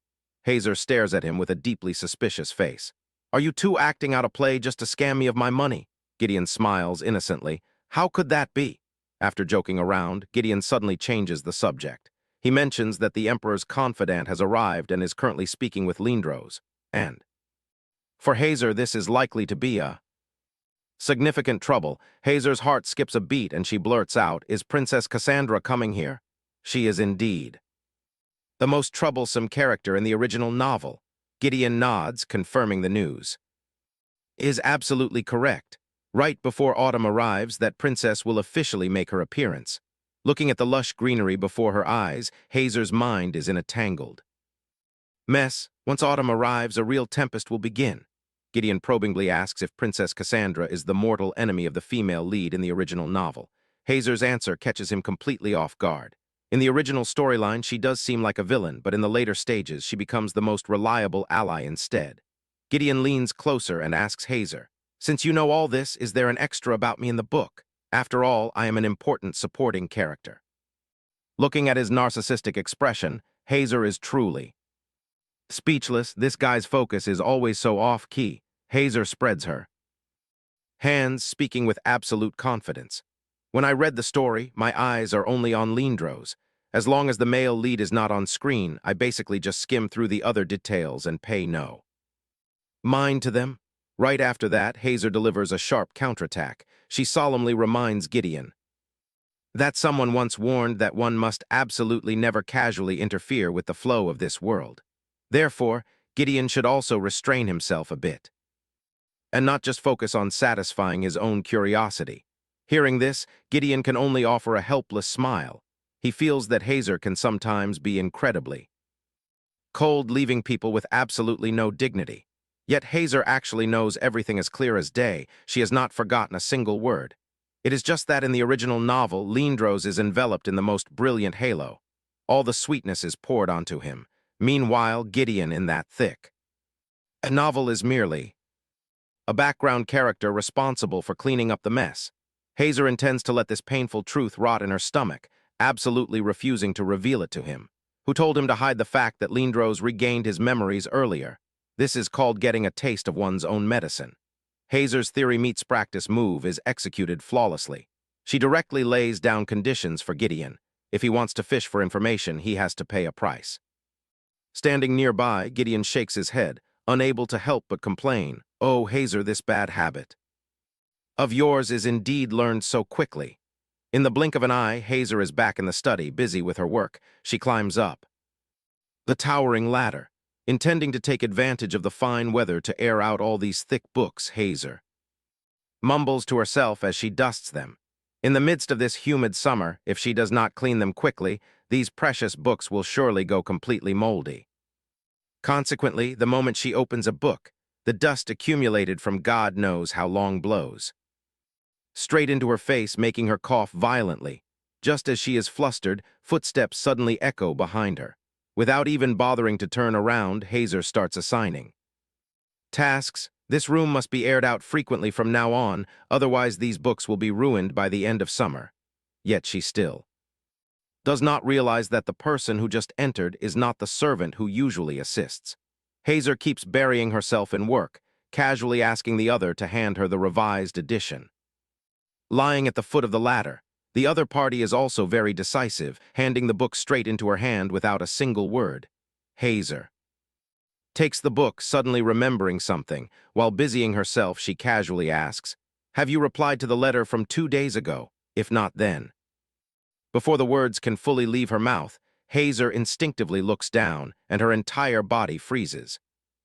Hazer stares at him with a deeply suspicious face. Are you two acting out a play just to scam me of my money? Gideon smiles innocently. How could that be? After joking around, Gideon suddenly changes the subject. He mentions that the Emperor's confidant has arrived and is currently speaking with Lindros. And for Hazer, this is likely to be a significant trouble. Hazer's heart skips a beat and she blurts out, is Princess Cassandra coming here? She is indeed the most troublesome character in the original novel. Gideon nods, confirming the news is absolutely correct. Right before autumn arrives, that princess will officially make her appearance. Looking at the lush greenery before her eyes, Hazer's mind is in a tangled mess. Once autumn arrives, a real tempest will begin. Gideon probingly asks if Princess Cassandra is the mortal enemy of the female lead in the original novel. Hazer's answer catches him completely off guard. In the original storyline, she does seem like a villain, but in the later stages, she becomes the most reliable ally instead. Gideon leans closer and asks Hazer, since you know all this, is there an extra about me in the book? After all, I am an important supporting character. Looking at his narcissistic expression, Hazer is truly speechless. This guy's focus is always so off-key. Hazer spreads her hands, speaking with absolute confidence. When I read the story, my eyes are only on Lindros. As long as the male lead is not on screen, I basically just skim through the other details and pay no mind to them. Right after that, Hazer delivers a sharp counterattack. She solemnly reminds Gideon that someone once warned that one must absolutely never casually interfere with the flow of this world. Therefore, Gideon should also restrain himself a bit and not just focus on satisfying his own curiosity. Hearing this, Gideon can only offer a helpless smile. He feels that Hazer can sometimes be incredibly cold, leaving people with absolutely no dignity. Yet Hazer actually knows everything as clear as day. She has not forgotten a single word. It is just that in the original novel, Lindros is enveloped in the most brilliant halo. All the sweetness is poured onto him. Meanwhile, Gideon in that thick. A novel is merely a background character responsible for cleaning up the mess. Hazer intends to let this painful truth rot in her stomach, absolutely refusing to reveal it to him, who told him to hide the fact that Lindros regained his memories earlier. This is called getting a taste of one's own medicine. Hazer's theory meets practice move is executed flawlessly. She directly lays down conditions for Gideon. If he wants to fish for information, he has to pay a price. Standing nearby, Gideon shakes his head, unable to help but complain. "Oh, Hazer, this bad habit of yours is indeed learned so quickly." In the blink of an eye, Hazer is back in the study, busy with her work. She climbs up the towering ladder, intending to take advantage of the fine weather to air out all these thick books. Hazer mumbles to herself as she dusts them. In the midst of this humid summer, if she does not clean them quickly, these precious books will surely go completely moldy. Consequently, the moment she opens a book, the dust accumulated from God knows how long blows straight into her face, making her cough violently. Just as she is flustered, footsteps suddenly echo behind her. Without even bothering to turn around, Hazer starts assigning tasks. This room must be aired out frequently from now on, otherwise these books will be ruined by the end of summer. Yet she still does not realize that the person who just entered is not the servant who usually assists. Hazer keeps burying herself in work, casually asking the other to hand her the revised edition. Lying at the foot of the ladder, the other party is also very decisive, handing the book straight into her hand without a single word. Hazer takes the book, suddenly remembering something. While busying herself, she casually asks, "Have you replied to the letter from 2 days ago? If not, then?" Before the words can fully leave her mouth, Hazer instinctively looks down, and her entire body freezes.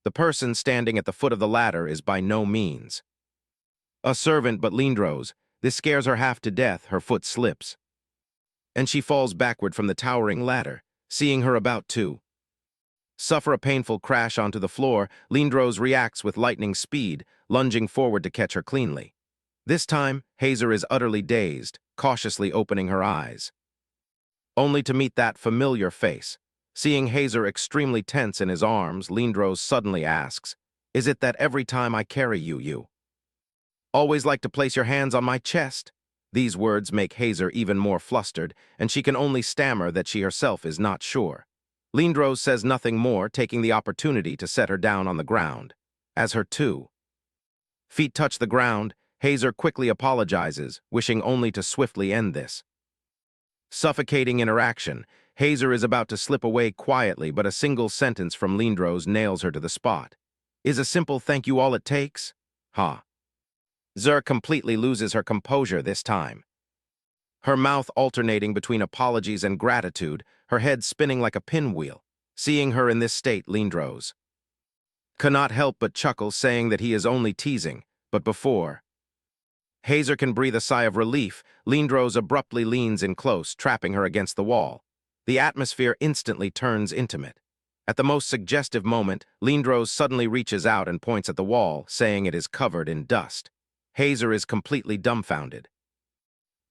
The person standing at the foot of the ladder is by no means a servant but Lindros. This scares her half to death. Her foot slips, and she falls backward from the towering ladder. Seeing her about to suffer a painful crash onto the floor, Lindros reacts with lightning speed, lunging forward to catch her cleanly. This time, Hazer is utterly dazed, cautiously opening her eyes, only to meet that familiar face. Seeing Hazer extremely tense in his arms, Lindros suddenly asks, "Is it that every time I carry you, you always like to place your hands on my chest?" These words make Hazer even more flustered, and she can only stammer that she herself is not sure. Lindros says nothing more, taking the opportunity to set her down on the ground. As her 2 feet touch the ground, Hazer quickly apologizes, wishing only to swiftly end this suffocating interaction. Hazer is about to slip away quietly, but a single sentence from Lindros nails her to the spot. "Is a simple thank you all it takes?" Ha. Zer completely loses her composure this time, her mouth alternating between apologies and gratitude, her head spinning like a pinwheel. Seeing her in this state, Lindros cannot help but chuckle, saying that he is only teasing. But before Hazer can breathe a sigh of relief, Lindros abruptly leans in close, trapping her against the wall. The atmosphere instantly turns intimate. At the most suggestive moment, Lindros suddenly reaches out and points at the wall, saying it is covered in dust. Hazer is completely dumbfounded,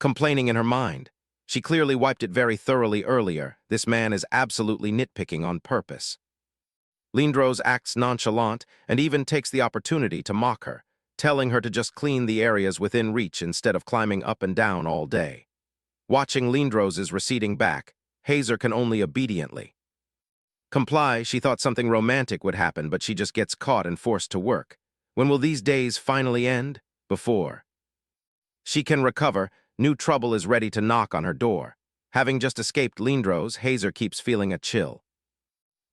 complaining in her mind. She clearly wiped it very thoroughly earlier. This man is absolutely nitpicking on purpose. Lindros acts nonchalant and even takes the opportunity to mock her, telling her to just clean the areas within reach instead of climbing up and down all day. Watching Lindros' receding back, Hazer can only obediently comply. She thought something romantic would happen, but she just gets caught and forced to work. When will these days finally end? Before she can recover, new trouble is ready to knock on her door. Having just escaped Lindros, Hazer keeps feeling a chill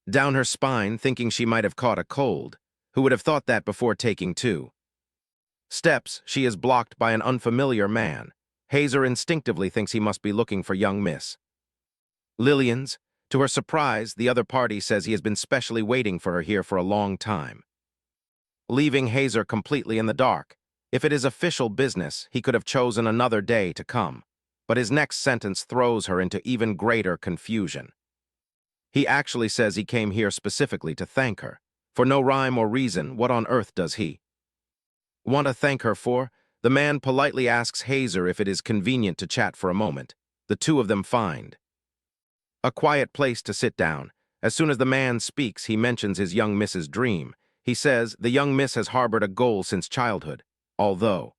down her spine, thinking she might have caught a cold. Who would have thought that before taking 2 steps, she is blocked by an unfamiliar man. Hazer instinctively thinks he must be looking for young Miss Lillian's. To her surprise, the other party says he has been specially waiting for her here for a long time, leaving Hazer completely in the dark. If it is official business, he could have chosen another day to come, but his next sentence throws her into even greater confusion. He actually says he came here specifically to thank her. For no rhyme or reason, what on earth does he want to thank her for? The man politely asks Hazer if it is convenient to chat for a moment. The two of them find a quiet place to sit down. As soon as the man speaks, he mentions his young miss's dream. He says the young miss has harbored a goal since childhood, although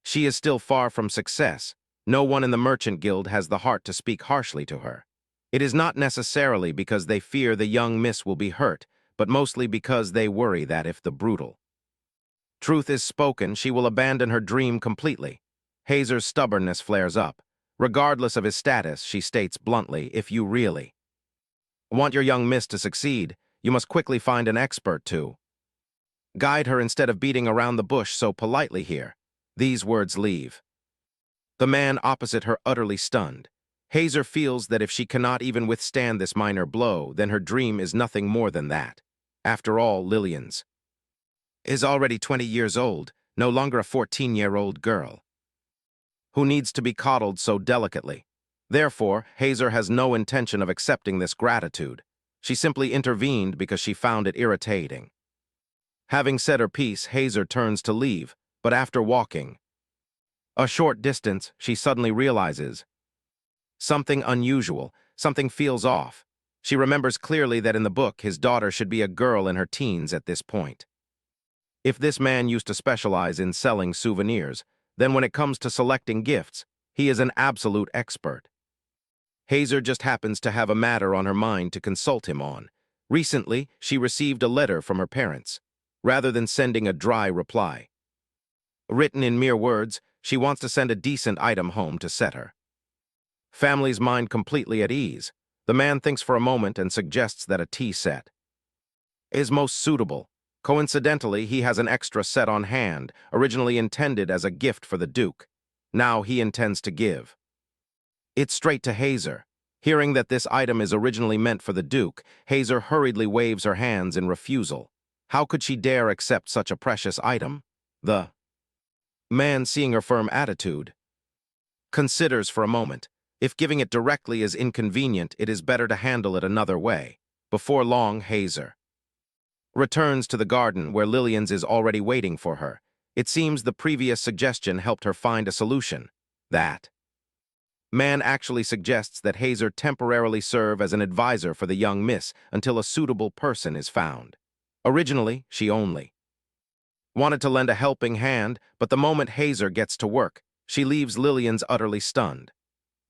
she is still far from success. No one in the Merchant Guild has the heart to speak harshly to her. It is not necessarily because they fear the young miss will be hurt, but mostly because they worry that if the brutal truth is spoken, she will abandon her dream completely. Hazer's stubbornness flares up. Regardless of his status, she states bluntly, if you really want your young miss to succeed, you must quickly find an expert to guide her instead of beating around the bush so politely here. These words leave the man opposite her utterly stunned. Hazer feels that if she cannot even withstand this minor blow, then her dream is nothing more than that. After all, Lillian's is already 20 years old, no longer a 14-year-old girl who needs to be coddled so delicately. Therefore, Hazer has no intention of accepting this gratitude. She simply intervened because she found it irritating. Having said her piece, Hazer turns to leave, but after walking a short distance, she suddenly realizes something unusual, something feels off. She remembers clearly that in the book, his daughter should be a girl in her teens at this point. If this man used to specialize in selling souvenirs, then when it comes to selecting gifts, he is an absolute expert. Hazer just happens to have a matter on her mind to consult him on. Recently, she received a letter from her parents, rather than sending a dry reply written in mere words. She wants to send a decent item home to set her family's mind completely at ease. The man thinks for a moment and suggests that a tea set is most suitable. Coincidentally, he has an extra set on hand, originally intended as a gift for the Duke. Now he intends to give it straight to Hazer. Hearing that this item is originally meant for the Duke, Hazer hurriedly waves her hands in refusal. How could she dare accept such a precious item? The man, seeing her firm attitude, considers for a moment. If giving it directly is inconvenient, it is better to handle it another way. Before long, Hazer returns to the garden where Lillian's is already waiting for her. It seems the previous suggestion helped her find a solution. That man actually suggests that Hazer temporarily serve as an advisor for the young miss until a suitable person is found. Originally, she only wanted to lend a helping hand, but the moment Hazer gets to work, she leaves Lillian's utterly stunned.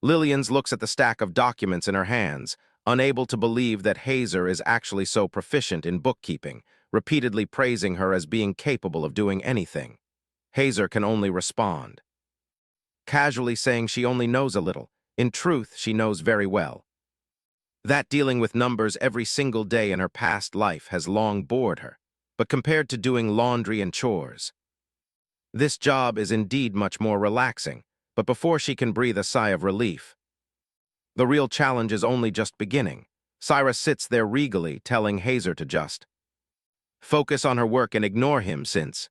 Lillian's looks at the stack of documents in her hands, unable to believe that Hazer is actually so proficient in bookkeeping, repeatedly praising her as being capable of doing anything. Hazer can only respond, casually saying she only knows a little. In truth, she knows very well that dealing with numbers every single day in her past life has long bored her. But compared to doing laundry and chores, this job is indeed much more relaxing. But before she can breathe a sigh of relief, the real challenge is only just beginning. Cyrus sits there regally, telling Hazer to just focus on her work and ignore him since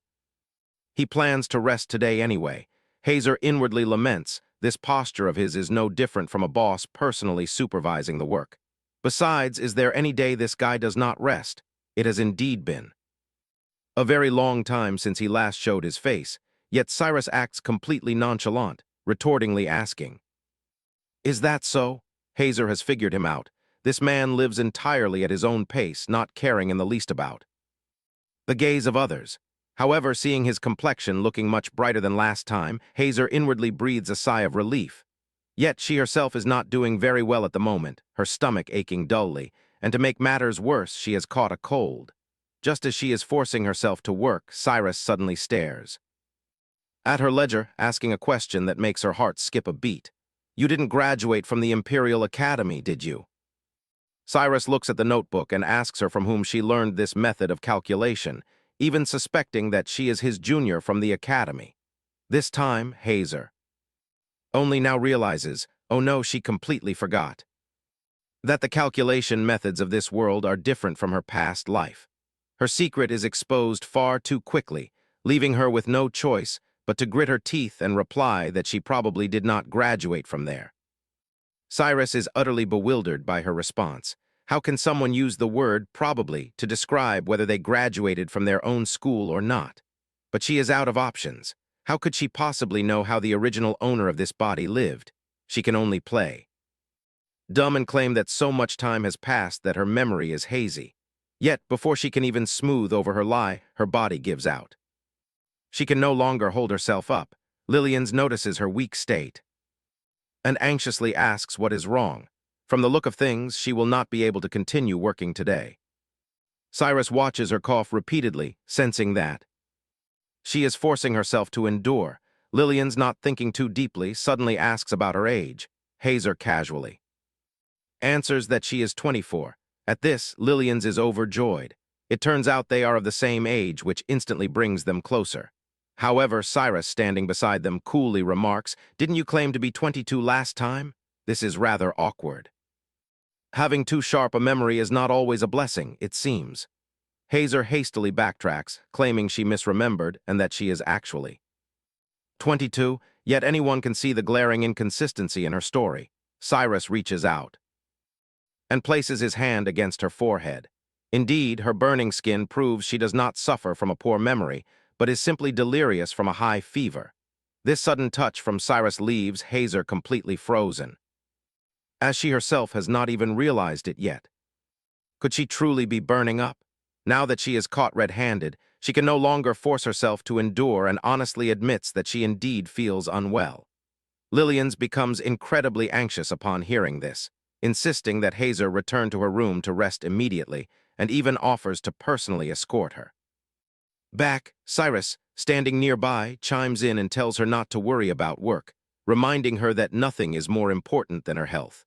he plans to rest today anyway. Hazer inwardly laments. This posture of his is no different from a boss personally supervising the work. Besides, is there any day this guy does not rest? It has indeed been a very long time since he last showed his face, yet Cyrus acts completely nonchalant, retortingly asking, "Is that so?" Hazer has figured him out. This man lives entirely at his own pace, not caring in the least about the gaze of others. However, seeing his complexion looking much brighter than last time, Hazer inwardly breathes a sigh of relief. Yet she herself is not doing very well at the moment, her stomach aching dully, and to make matters worse, she has caught a cold. Just as she is forcing herself to work, Cyrus suddenly stares at her ledger, asking a question that makes her heart skip a beat. "You didn't graduate from the Imperial Academy, did you?" Cyrus looks at the notebook and asks her from whom she learned this method of calculation, even suspecting that she is his junior from the academy. This time, Hazer only now realizes, oh no, she completely forgot that the calculation methods of this world are different from her past life. Her secret is exposed far too quickly, leaving her with no choice but to grit her teeth and reply that she probably did not graduate from there. Cyrus is utterly bewildered by her response. How can someone use the word probably to describe whether they graduated from their own school or not? But she is out of options. How could she possibly know how the original owner of this body lived? She can only play dumb and claim that so much time has passed that her memory is hazy. Yet, before she can even smooth over her lie, her body gives out. She can no longer hold herself up. Lillian's notices her weak state and anxiously asks what is wrong. From the look of things, she will not be able to continue working today. Cyrus watches her cough repeatedly, sensing that she is forcing herself to endure. Lillian's not thinking too deeply, suddenly asks about her age. Hazer casually answers that she is 24. At this, Lillian's is overjoyed. It turns out they are of the same age, which instantly brings them closer. However, Cyrus, standing beside them, coolly remarks, "Didn't you claim to be 22 last time? This is rather awkward." Having too sharp a memory is not always a blessing, it seems. Hazer hastily backtracks, claiming she misremembered and that she is actually 22, yet anyone can see the glaring inconsistency in her story. Cyrus reaches out and places his hand against her forehead. Indeed, her burning skin proves she does not suffer from a poor memory, but is simply delirious from a high fever. This sudden touch from Cyrus leaves Hazer completely frozen, as she herself has not even realized it yet. Could she truly be burning up? Now that she is caught red-handed, she can no longer force herself to endure and honestly admits that she indeed feels unwell. Lillian's becomes incredibly anxious upon hearing this, insisting that Hazer return to her room to rest immediately, and even offers to personally escort her back. Cyrus, standing nearby, chimes in and tells her not to worry about work, reminding her that nothing is more important than her health.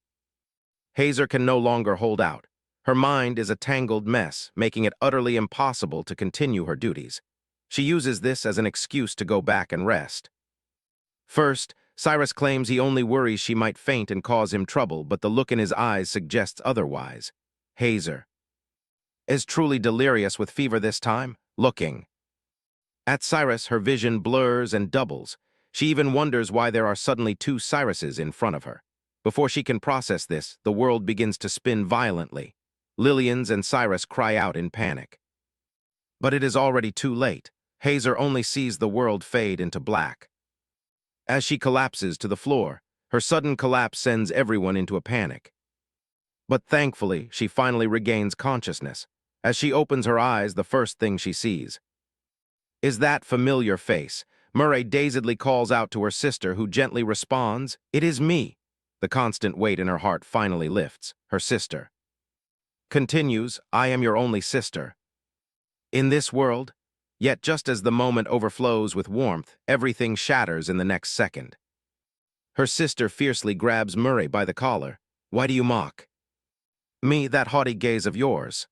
Hazer can no longer hold out. Her mind is a tangled mess, making it utterly impossible to continue her duties. She uses this as an excuse to go back and rest. First, Cyrus claims he only worries she might faint and cause him trouble, but the look in his eyes suggests otherwise. Hazer is truly delirious with fever this time, looking at Cyrus, her vision blurs and doubles. She even wonders why there are suddenly two Cyruses in front of her. Before she can process this, the world begins to spin violently. Lillian's and Cyrus cry out in panic. But it is already too late. Hazer only sees the world fade into black as she collapses to the floor. Her sudden collapse sends everyone into a panic. But thankfully, she finally regains consciousness. As she opens her eyes, the first thing she sees is that familiar face. Murray dazedly calls out to her sister, who gently responds, "It is me." The constant weight in her heart finally lifts. Her sister continues, "I am your only sister in this world." Yet just as the moment overflows with warmth, everything shatters in the next second. Her sister fiercely grabs Murray by the collar. "Why do you mock me? That haughty gaze of yours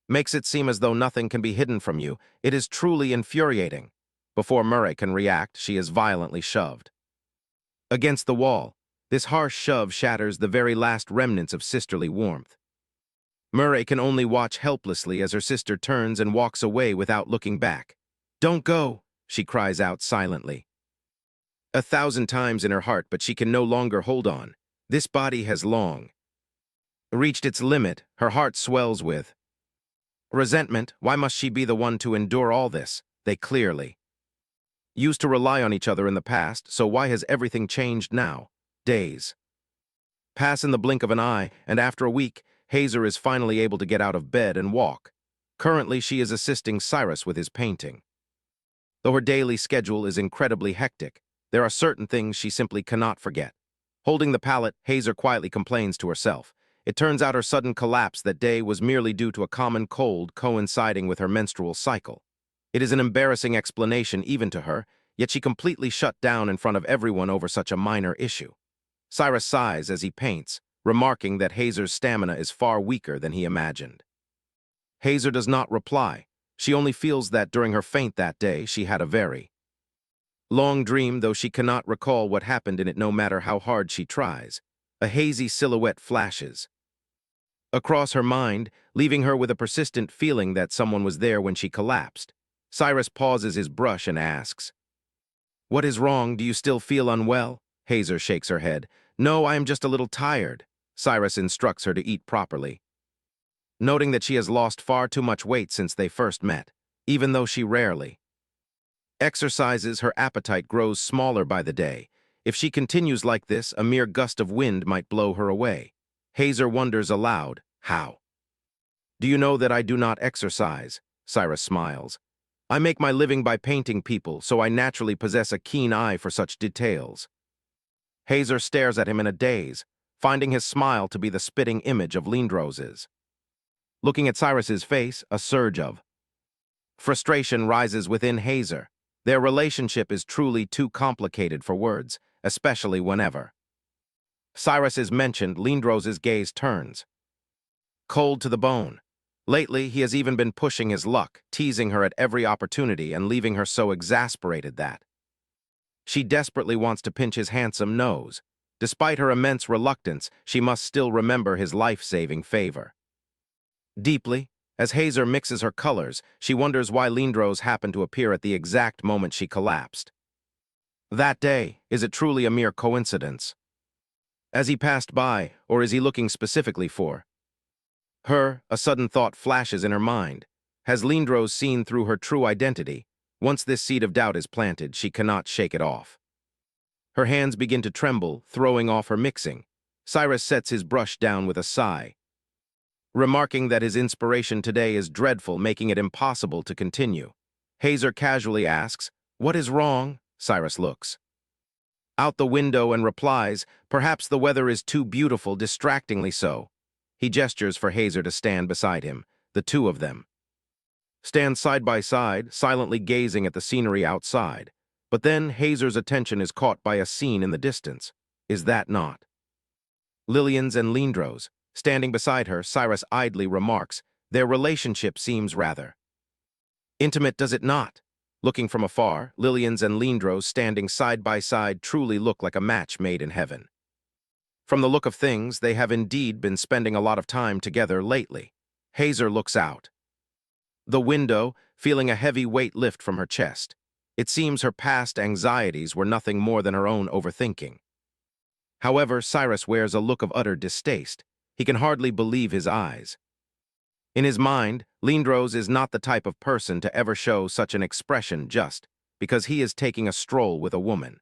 makes it seem as though nothing can be hidden from you. It is truly infuriating." Before Murray can react, she is violently shoved against the wall. This harsh shove shatters the very last remnants of sisterly warmth. Murray can only watch helplessly as her sister turns and walks away without looking back. "Don't go," she cries out silently, 1,000 times in her heart, but she can no longer hold on. This body has long reached its limit. Her heart swells with resentment. Why must she be the one to endure all this? They clearly used to rely on each other in the past, so why has everything changed now? Days pass in the blink of an eye, and after a week, Hazer is finally able to get out of bed and walk. Currently, she is assisting Cyrus with his painting. Though her daily schedule is incredibly hectic, there are certain things she simply cannot forget. Holding the palette, Hazer quietly complains to herself. It turns out her sudden collapse that day was merely due to a common cold coinciding with her menstrual cycle. It is an embarrassing explanation even to her, yet she completely shut down in front of everyone over such a minor issue. Cyrus sighs as he paints, remarking that Hazer's stamina is far weaker than he imagined. Hazer does not reply. She only feels that during her faint that day, she had a very long dream, though she cannot recall what happened in it no matter how hard she tries. A hazy silhouette flashes across her mind, leaving her with a persistent feeling that someone was there when she collapsed. Cyrus pauses his brush and asks, "What is wrong? Do you still feel unwell?" Hazer shakes her head. "No, I am just a little tired." Cyrus instructs her to eat properly, noting that she has lost far too much weight since they first met, even though she rarely Exercises, her appetite grows smaller by the day. If she continues like this, a mere gust of wind might blow her away. Hazer wonders aloud, how? Do you know that I do not exercise? Cyrus smiles. I make my living by painting people, so I naturally possess a keen eye for such details. Hazer stares at him in a daze, finding his smile to be the spitting image of Lindrose's. Looking at Cyrus's face, a surge of frustration rises within Hazer. Their relationship is truly too complicated for words, especially whenever Cyrus is mentioned, Lindrose's gaze turns cold to the bone. Lately, he has even been pushing his luck, teasing her at every opportunity and leaving her so exasperated that she desperately wants to pinch his handsome nose. Despite her immense reluctance, she must still remember his life-saving favor. Deeply, as Hazer mixes her colors, she wonders why Lindros happened to appear at the exact moment she collapsed. That day, is it truly a mere coincidence? As he passed by, or is he looking specifically for her? A sudden thought flashes in her mind. Has Lindros seen through her true identity? Once this seed of doubt is planted, she cannot shake it off. Her hands begin to tremble, throwing off her mixing. Cyrus sets his brush down with a sigh, remarking that his inspiration today is dreadful, making it impossible to continue. Hazer casually asks, "What is wrong?" Cyrus looks out the window and replies, "Perhaps the weather is too beautiful, distractingly so." He gestures for Hazer to stand beside him. The two of them stand side by side, silently gazing at the scenery outside. But then Hazer's attention is caught by a scene in the distance. Is that not Lillian's and Lindros? Standing beside her, Cyrus idly remarks, "Their relationship seems rather intimate, does it not?" Looking from afar, Lillian's and Lindros standing side by side truly look like a match made in heaven. From the look of things, they have indeed been spending a lot of time together lately. Hazer looks out the window, feeling a heavy weight lift from her chest. It seems her past anxieties were nothing more than her own overthinking. However, Cyrus wears a look of utter distaste. He can hardly believe his eyes. In his mind, Lindros is not the type of person to ever show such an expression just because he is taking a stroll with a woman.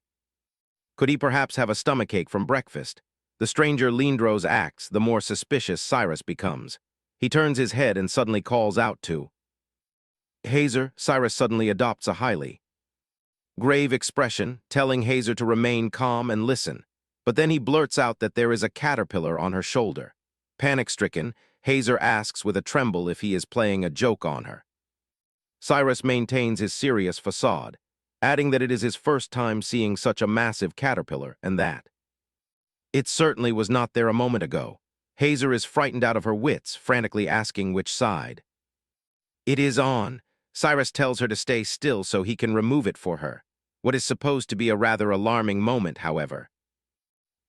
Could he perhaps have a stomachache from breakfast? The stranger Lindros acts, the more suspicious Cyrus becomes. He turns his head and suddenly calls out to Hazer. Cyrus suddenly adopts a highly grave expression, telling Hazer to remain calm and listen. But then he blurts out that there is a caterpillar on her shoulder. Panic-stricken, Hazer asks with a tremble if he is playing a joke on her. Cyrus maintains his serious facade, adding that it is his first time seeing such a massive caterpillar and that it certainly was not there a moment ago. Hazer is frightened out of her wits, frantically asking which side it is on. Cyrus tells her to stay still so he can remove it for her. What is supposed to be a rather alarming moment, however,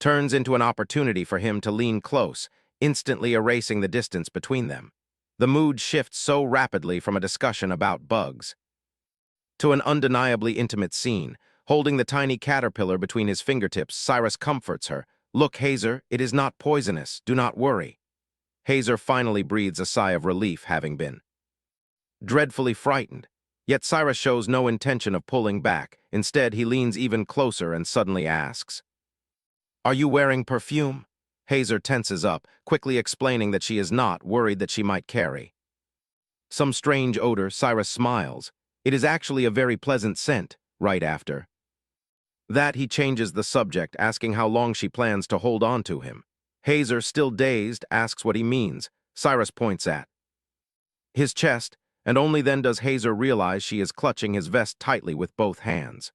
turns into an opportunity for him to lean close, instantly erasing the distance between them. The mood shifts so rapidly from a discussion about bugs to an undeniably intimate scene. Holding the tiny caterpillar between his fingertips, Cyrus comforts her. "Look, Hazer, it is not poisonous. Do not worry." Hazer finally breathes a sigh of relief, having been dreadfully frightened. Yet Cyrus shows no intention of pulling back. Instead, he leans even closer and suddenly asks, "Are you wearing perfume?" Hazer tenses up, quickly explaining that she is not, worried that she might carry some strange odor. Cyrus smiles. It is actually a very pleasant scent. Right after that, he changes the subject, asking how long she plans to hold on to him. Hazer, still dazed, asks what he means. Cyrus points at his chest, and only then does Hazer realize she is clutching his vest tightly with both hands.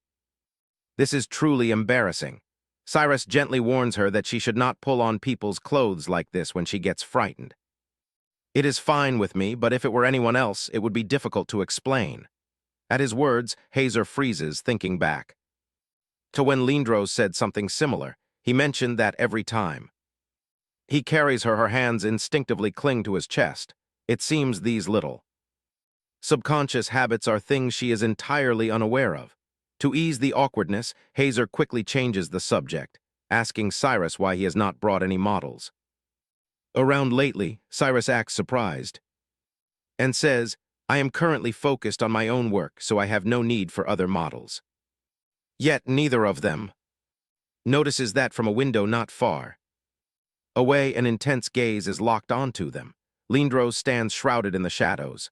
This is truly embarrassing. Cyrus gently warns her that she should not pull on people's clothes like this when she gets frightened. "It is fine with me, but if it were anyone else, it would be difficult to explain." At his words, Hazer freezes, thinking back to when Lindros said something similar. He mentioned that every time he carries her, her hands instinctively cling to his chest. It seems these little subconscious habits are things she is entirely unaware of. To ease the awkwardness, Hazer quickly changes the subject, asking Cyrus why he has not brought any models around lately. Cyrus acts surprised and says, I am currently focused on my own work, so I have no need for other models. Yet neither of them notices that from a window not far away, an intense gaze is locked onto them. Lindros stands shrouded in the shadows.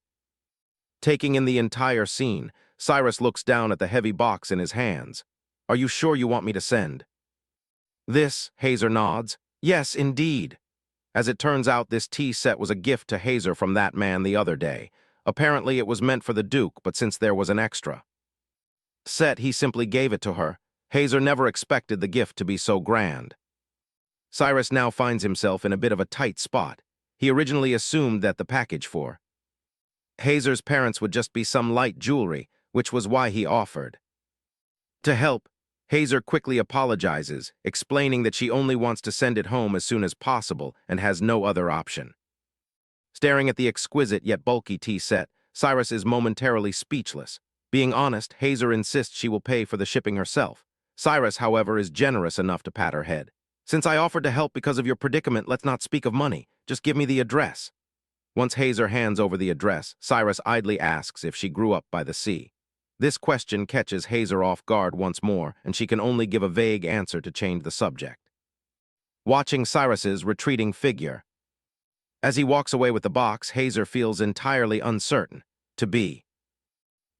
Taking in the entire scene, Cyrus looks down at the heavy box in his hands. Are you sure you want me to send this? Hazer nods. Yes, indeed. As it turns out, this tea set was a gift to Hazer from that man the other day. Apparently it was meant for the Duke, but since there was an extra set, he simply gave it to her. Hazer never expected the gift to be so grand. Cyrus now finds himself in a bit of a tight spot. He originally assumed that the package for Hazer's parents would just be some light jewelry, which was why he offered to help. Hazer quickly apologizes, explaining that she only wants to send it home as soon as possible and has no other option. Staring at the exquisite yet bulky tea set, Cyrus is momentarily speechless. Being honest, Hazer insists she will pay for the shipping herself. Cyrus, however, is generous enough to pat her head. Since I offered to help because of your predicament, let's not speak of money. Just give me the address. Once Hazer hands over the address, Cyrus idly asks if she grew up by the sea. This question catches Hazer off guard once more, and she can only give a vague answer to change the subject. Watching Cyrus's retreating figure, as he walks away with the box, Hazer feels entirely uncertain. To be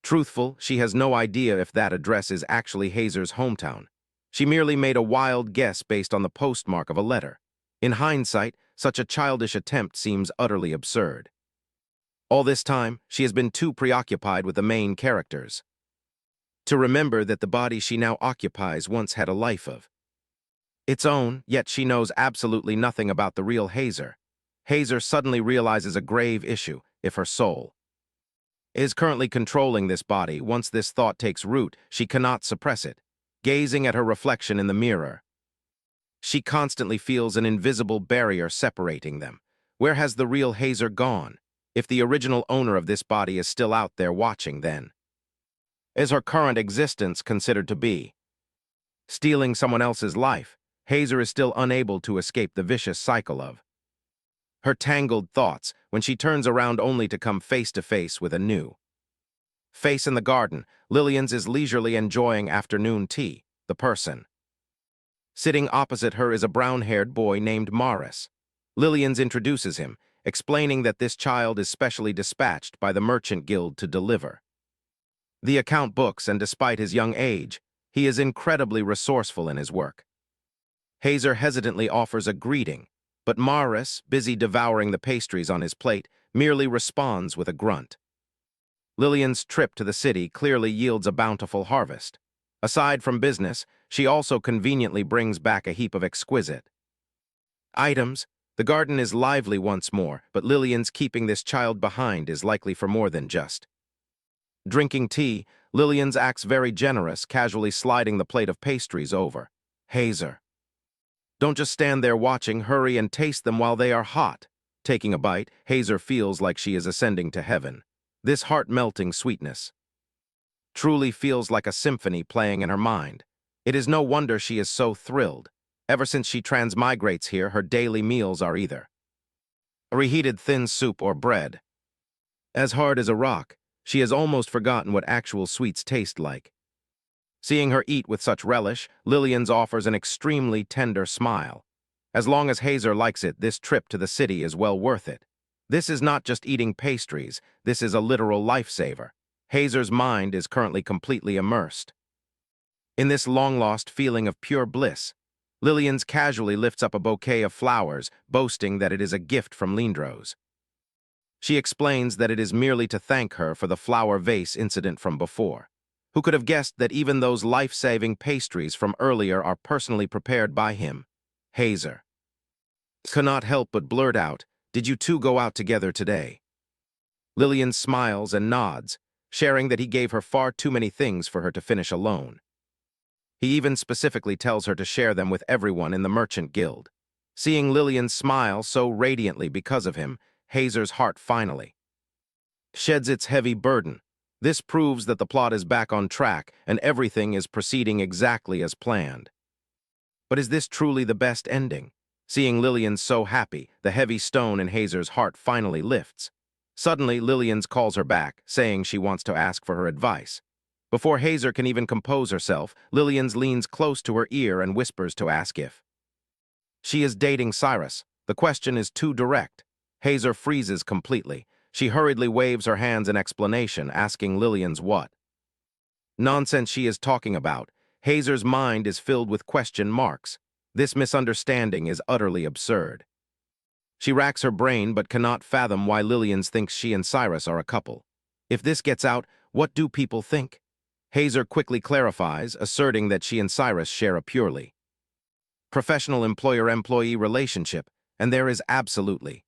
truthful, she has no idea if that address is actually Hazer's hometown. She merely made a wild guess based on the postmark of a letter. In hindsight, such a childish attempt seems utterly absurd. All this time, she has been too preoccupied with the main characters to remember that the body she now occupies once had a life of its own, yet she knows absolutely nothing about the real Hazer. Hazer suddenly realizes a grave issue. If her soul is currently controlling this body, once this thought takes root, she cannot suppress it. Gazing at her reflection in the mirror, she constantly feels an invisible barrier separating them. Where has the real Hazer gone? If the original owner of this body is still out there watching, then is her current existence considered to be stealing someone else's life? Hazer is still unable to escape the vicious cycle of her tangled thoughts when she turns around only to come face to face with a new face in the garden. Lillian's is leisurely enjoying afternoon tea. The person sitting opposite her is a brown-haired boy named Morris. Lillian's introduces him, explaining that this child is specially dispatched by the Merchant Guild to deliver the account books, and despite his young age, he is incredibly resourceful in his work. Hazer hesitantly offers a greeting, but Morris, busy devouring the pastries on his plate, merely responds with a grunt. Lillian's trip to the city clearly yields a bountiful harvest. Aside from business, she also conveniently brings back a heap of exquisite items. The garden is lively once more, but Lillian's keeping this child behind is likely for more than just drinking tea. Lillian's acts very generous, casually sliding the plate of pastries over. Hazer, don't just stand there watching, hurry and taste them while they are hot. Taking a bite, Hazer feels like she is ascending to heaven. This heart-melting sweetness truly feels like a symphony playing in her mind. It is no wonder she is so thrilled. Ever since she transmigrates here, her daily meals are either a reheated thin soup or bread as hard as a rock. She has almost forgotten what actual sweets taste like. Seeing her eat with such relish, Lillian's offers an extremely tender smile. As long as Hazer likes it, this trip to the city is well worth it. This is not just eating pastries, this is a literal lifesaver. Hazer's mind is currently completely immersed in this long-lost feeling of pure bliss. Lillian's casually lifts up a bouquet of flowers, boasting that it is a gift from Lindros. She explains that it is merely to thank her for the flower vase incident from before. Who could have guessed that even those life-saving pastries from earlier are personally prepared by him? Hazer cannot help but blurt out, "Did you two go out together today?" Lillian smiles and nods, sharing that he gave her far too many things for her to finish alone. He even specifically tells her to share them with everyone in the Merchant Guild. Seeing Lillian smile so radiantly because of him, Hazer's heart finally sheds its heavy burden. This proves that the plot is back on track and everything is proceeding exactly as planned. But is this truly the best ending? Seeing Lillian so happy, the heavy stone in Hazer's heart finally lifts. Suddenly, Lillian's calls her back, saying she wants to ask for her advice. Before Hazer can even compose herself, Lillian's leans close to her ear and whispers to ask if she is dating Cyrus. The question is too direct. Hazer freezes completely. She hurriedly waves her hands in explanation, asking Lillian's what nonsense she is talking about. Hazer's mind is filled with question marks. This misunderstanding is utterly absurd. She racks her brain but cannot fathom why Lillian thinks she and Cyrus are a couple. If this gets out, what do people think? Hazer quickly clarifies, asserting that she and Cyrus share a purely professional employer-employee relationship, and there is absolutely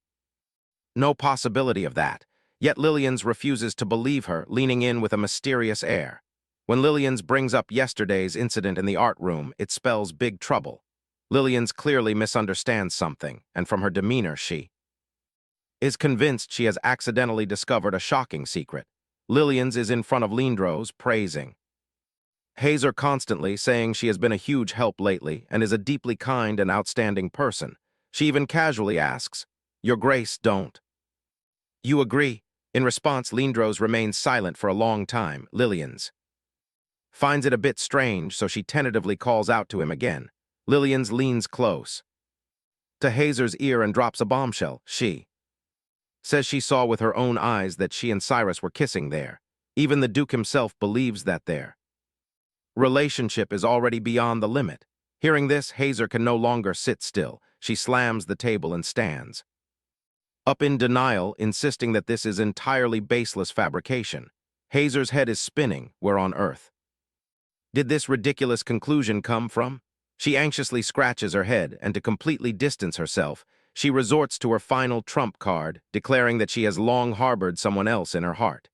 no possibility of that. Yet Lillian's refuses to believe her, leaning in with a mysterious air. When Lillian's brings up yesterday's incident in the art room, it spells big trouble. Lillian's clearly misunderstands something, and from her demeanor she is convinced she has accidentally discovered a shocking secret. Lillian's is in front of Lindros, praising Hazer constantly, saying she has been a huge help lately and is a deeply kind and outstanding person. She even casually asks, "Your Grace, don't you agree?" In response, Lindros remains silent for a long time. Lillian's finds it a bit strange, so she tentatively calls out to him again. Lillian's leans close to Hazer's ear and drops a bombshell. She says she saw with her own eyes that she and Cyrus were kissing there. Even the Duke himself believes that their relationship is already beyond the limit. Hearing this, Hazer can no longer sit still. She slams the table and stands up in denial, insisting that this is entirely baseless fabrication. Hazer's head is spinning. Where on earth did this ridiculous conclusion come from? She anxiously scratches her head, and to completely distance herself, she resorts to her final trump card, declaring that she has long harbored someone else in her heart.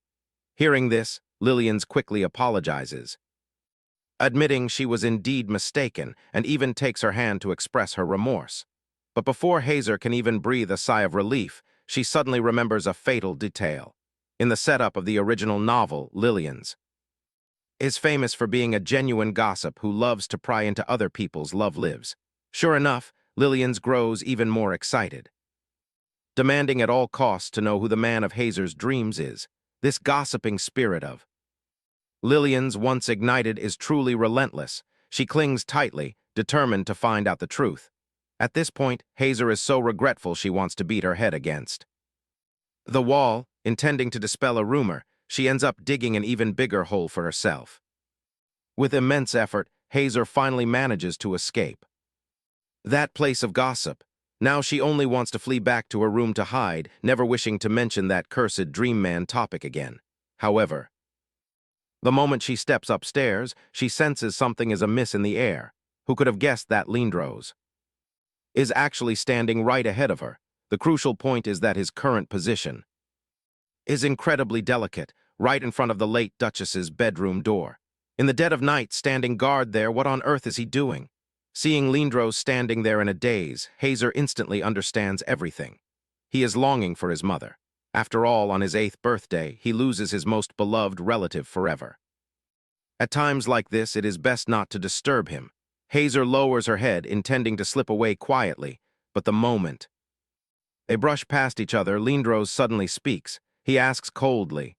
Hearing this, Lillian's quickly apologizes, admitting she was indeed mistaken, and even takes her hand to express her remorse. But before Hazer can even breathe a sigh of relief, she suddenly remembers a fatal detail. In the setup of the original novel, Lillian's is famous for being a genuine gossip who loves to pry into other people's love lives. Sure enough, Lillian's grows even more excited, demanding at all costs to know who the man of Hazer's dreams is. This gossiping spirit of Lillian's, once ignited, is truly relentless. She clings tightly, determined to find out the truth. At this point, Hazer is so regretful she wants to beat her head against the wall, intending to dispel a rumor. She ends up digging an even bigger hole for herself. With immense effort, Hazer finally manages to escape that place of gossip. Now she only wants to flee back to her room to hide, never wishing to mention that cursed dream man topic again. However, the moment she steps upstairs, she senses something is amiss in the air. Who could have guessed that Lindros is actually standing right ahead of her? The crucial point is that his current position is incredibly delicate, right in front of the late Duchess's bedroom door. In the dead of night, standing guard there, what on earth is he doing? Seeing Lindros standing there in a daze, Hazer instantly understands everything. He is longing for his mother. After all, on his 8th birthday, he loses his most beloved relative forever. At times like this, it is best not to disturb him. Hazer lowers her head, intending to slip away quietly, but the moment they brush past each other, Lindros suddenly speaks. He asks coldly,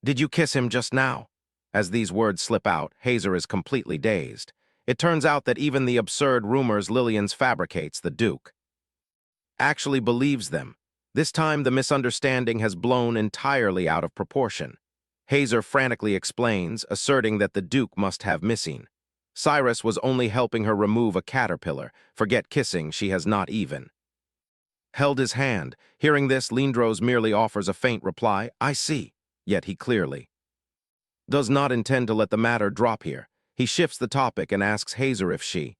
"Did you kiss him just now?" As these words slip out, Hazer is completely dazed. It turns out that even the absurd rumors Lillian's fabricates, the Duke actually believes them. This time, the misunderstanding has blown entirely out of proportion. Hazer frantically explains, asserting that the Duke must have missing. Cyrus was only helping her remove a caterpillar. Forget kissing, she has not even held his hand. Hearing this, Lindros merely offers a faint reply, "I see." Yet he clearly does not intend to let the matter drop here. He shifts the topic and asks Hazer if she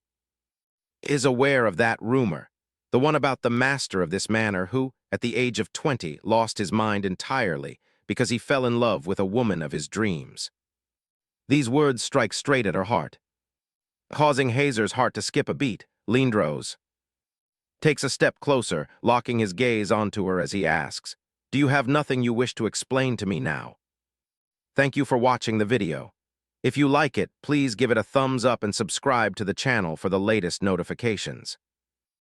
is aware of that rumor, the one about the master of this manor who, at the age of 20, lost his mind entirely because he fell in love with a woman of his dreams. These words strike straight at her heart, causing Hazer's heart to skip a beat. Lindros takes a step closer, locking his gaze onto her as he asks, "Do you have nothing you wish to explain to me now?" Thank you for watching the video. If you like it, please give it a thumbs up and subscribe to the channel for the latest notifications.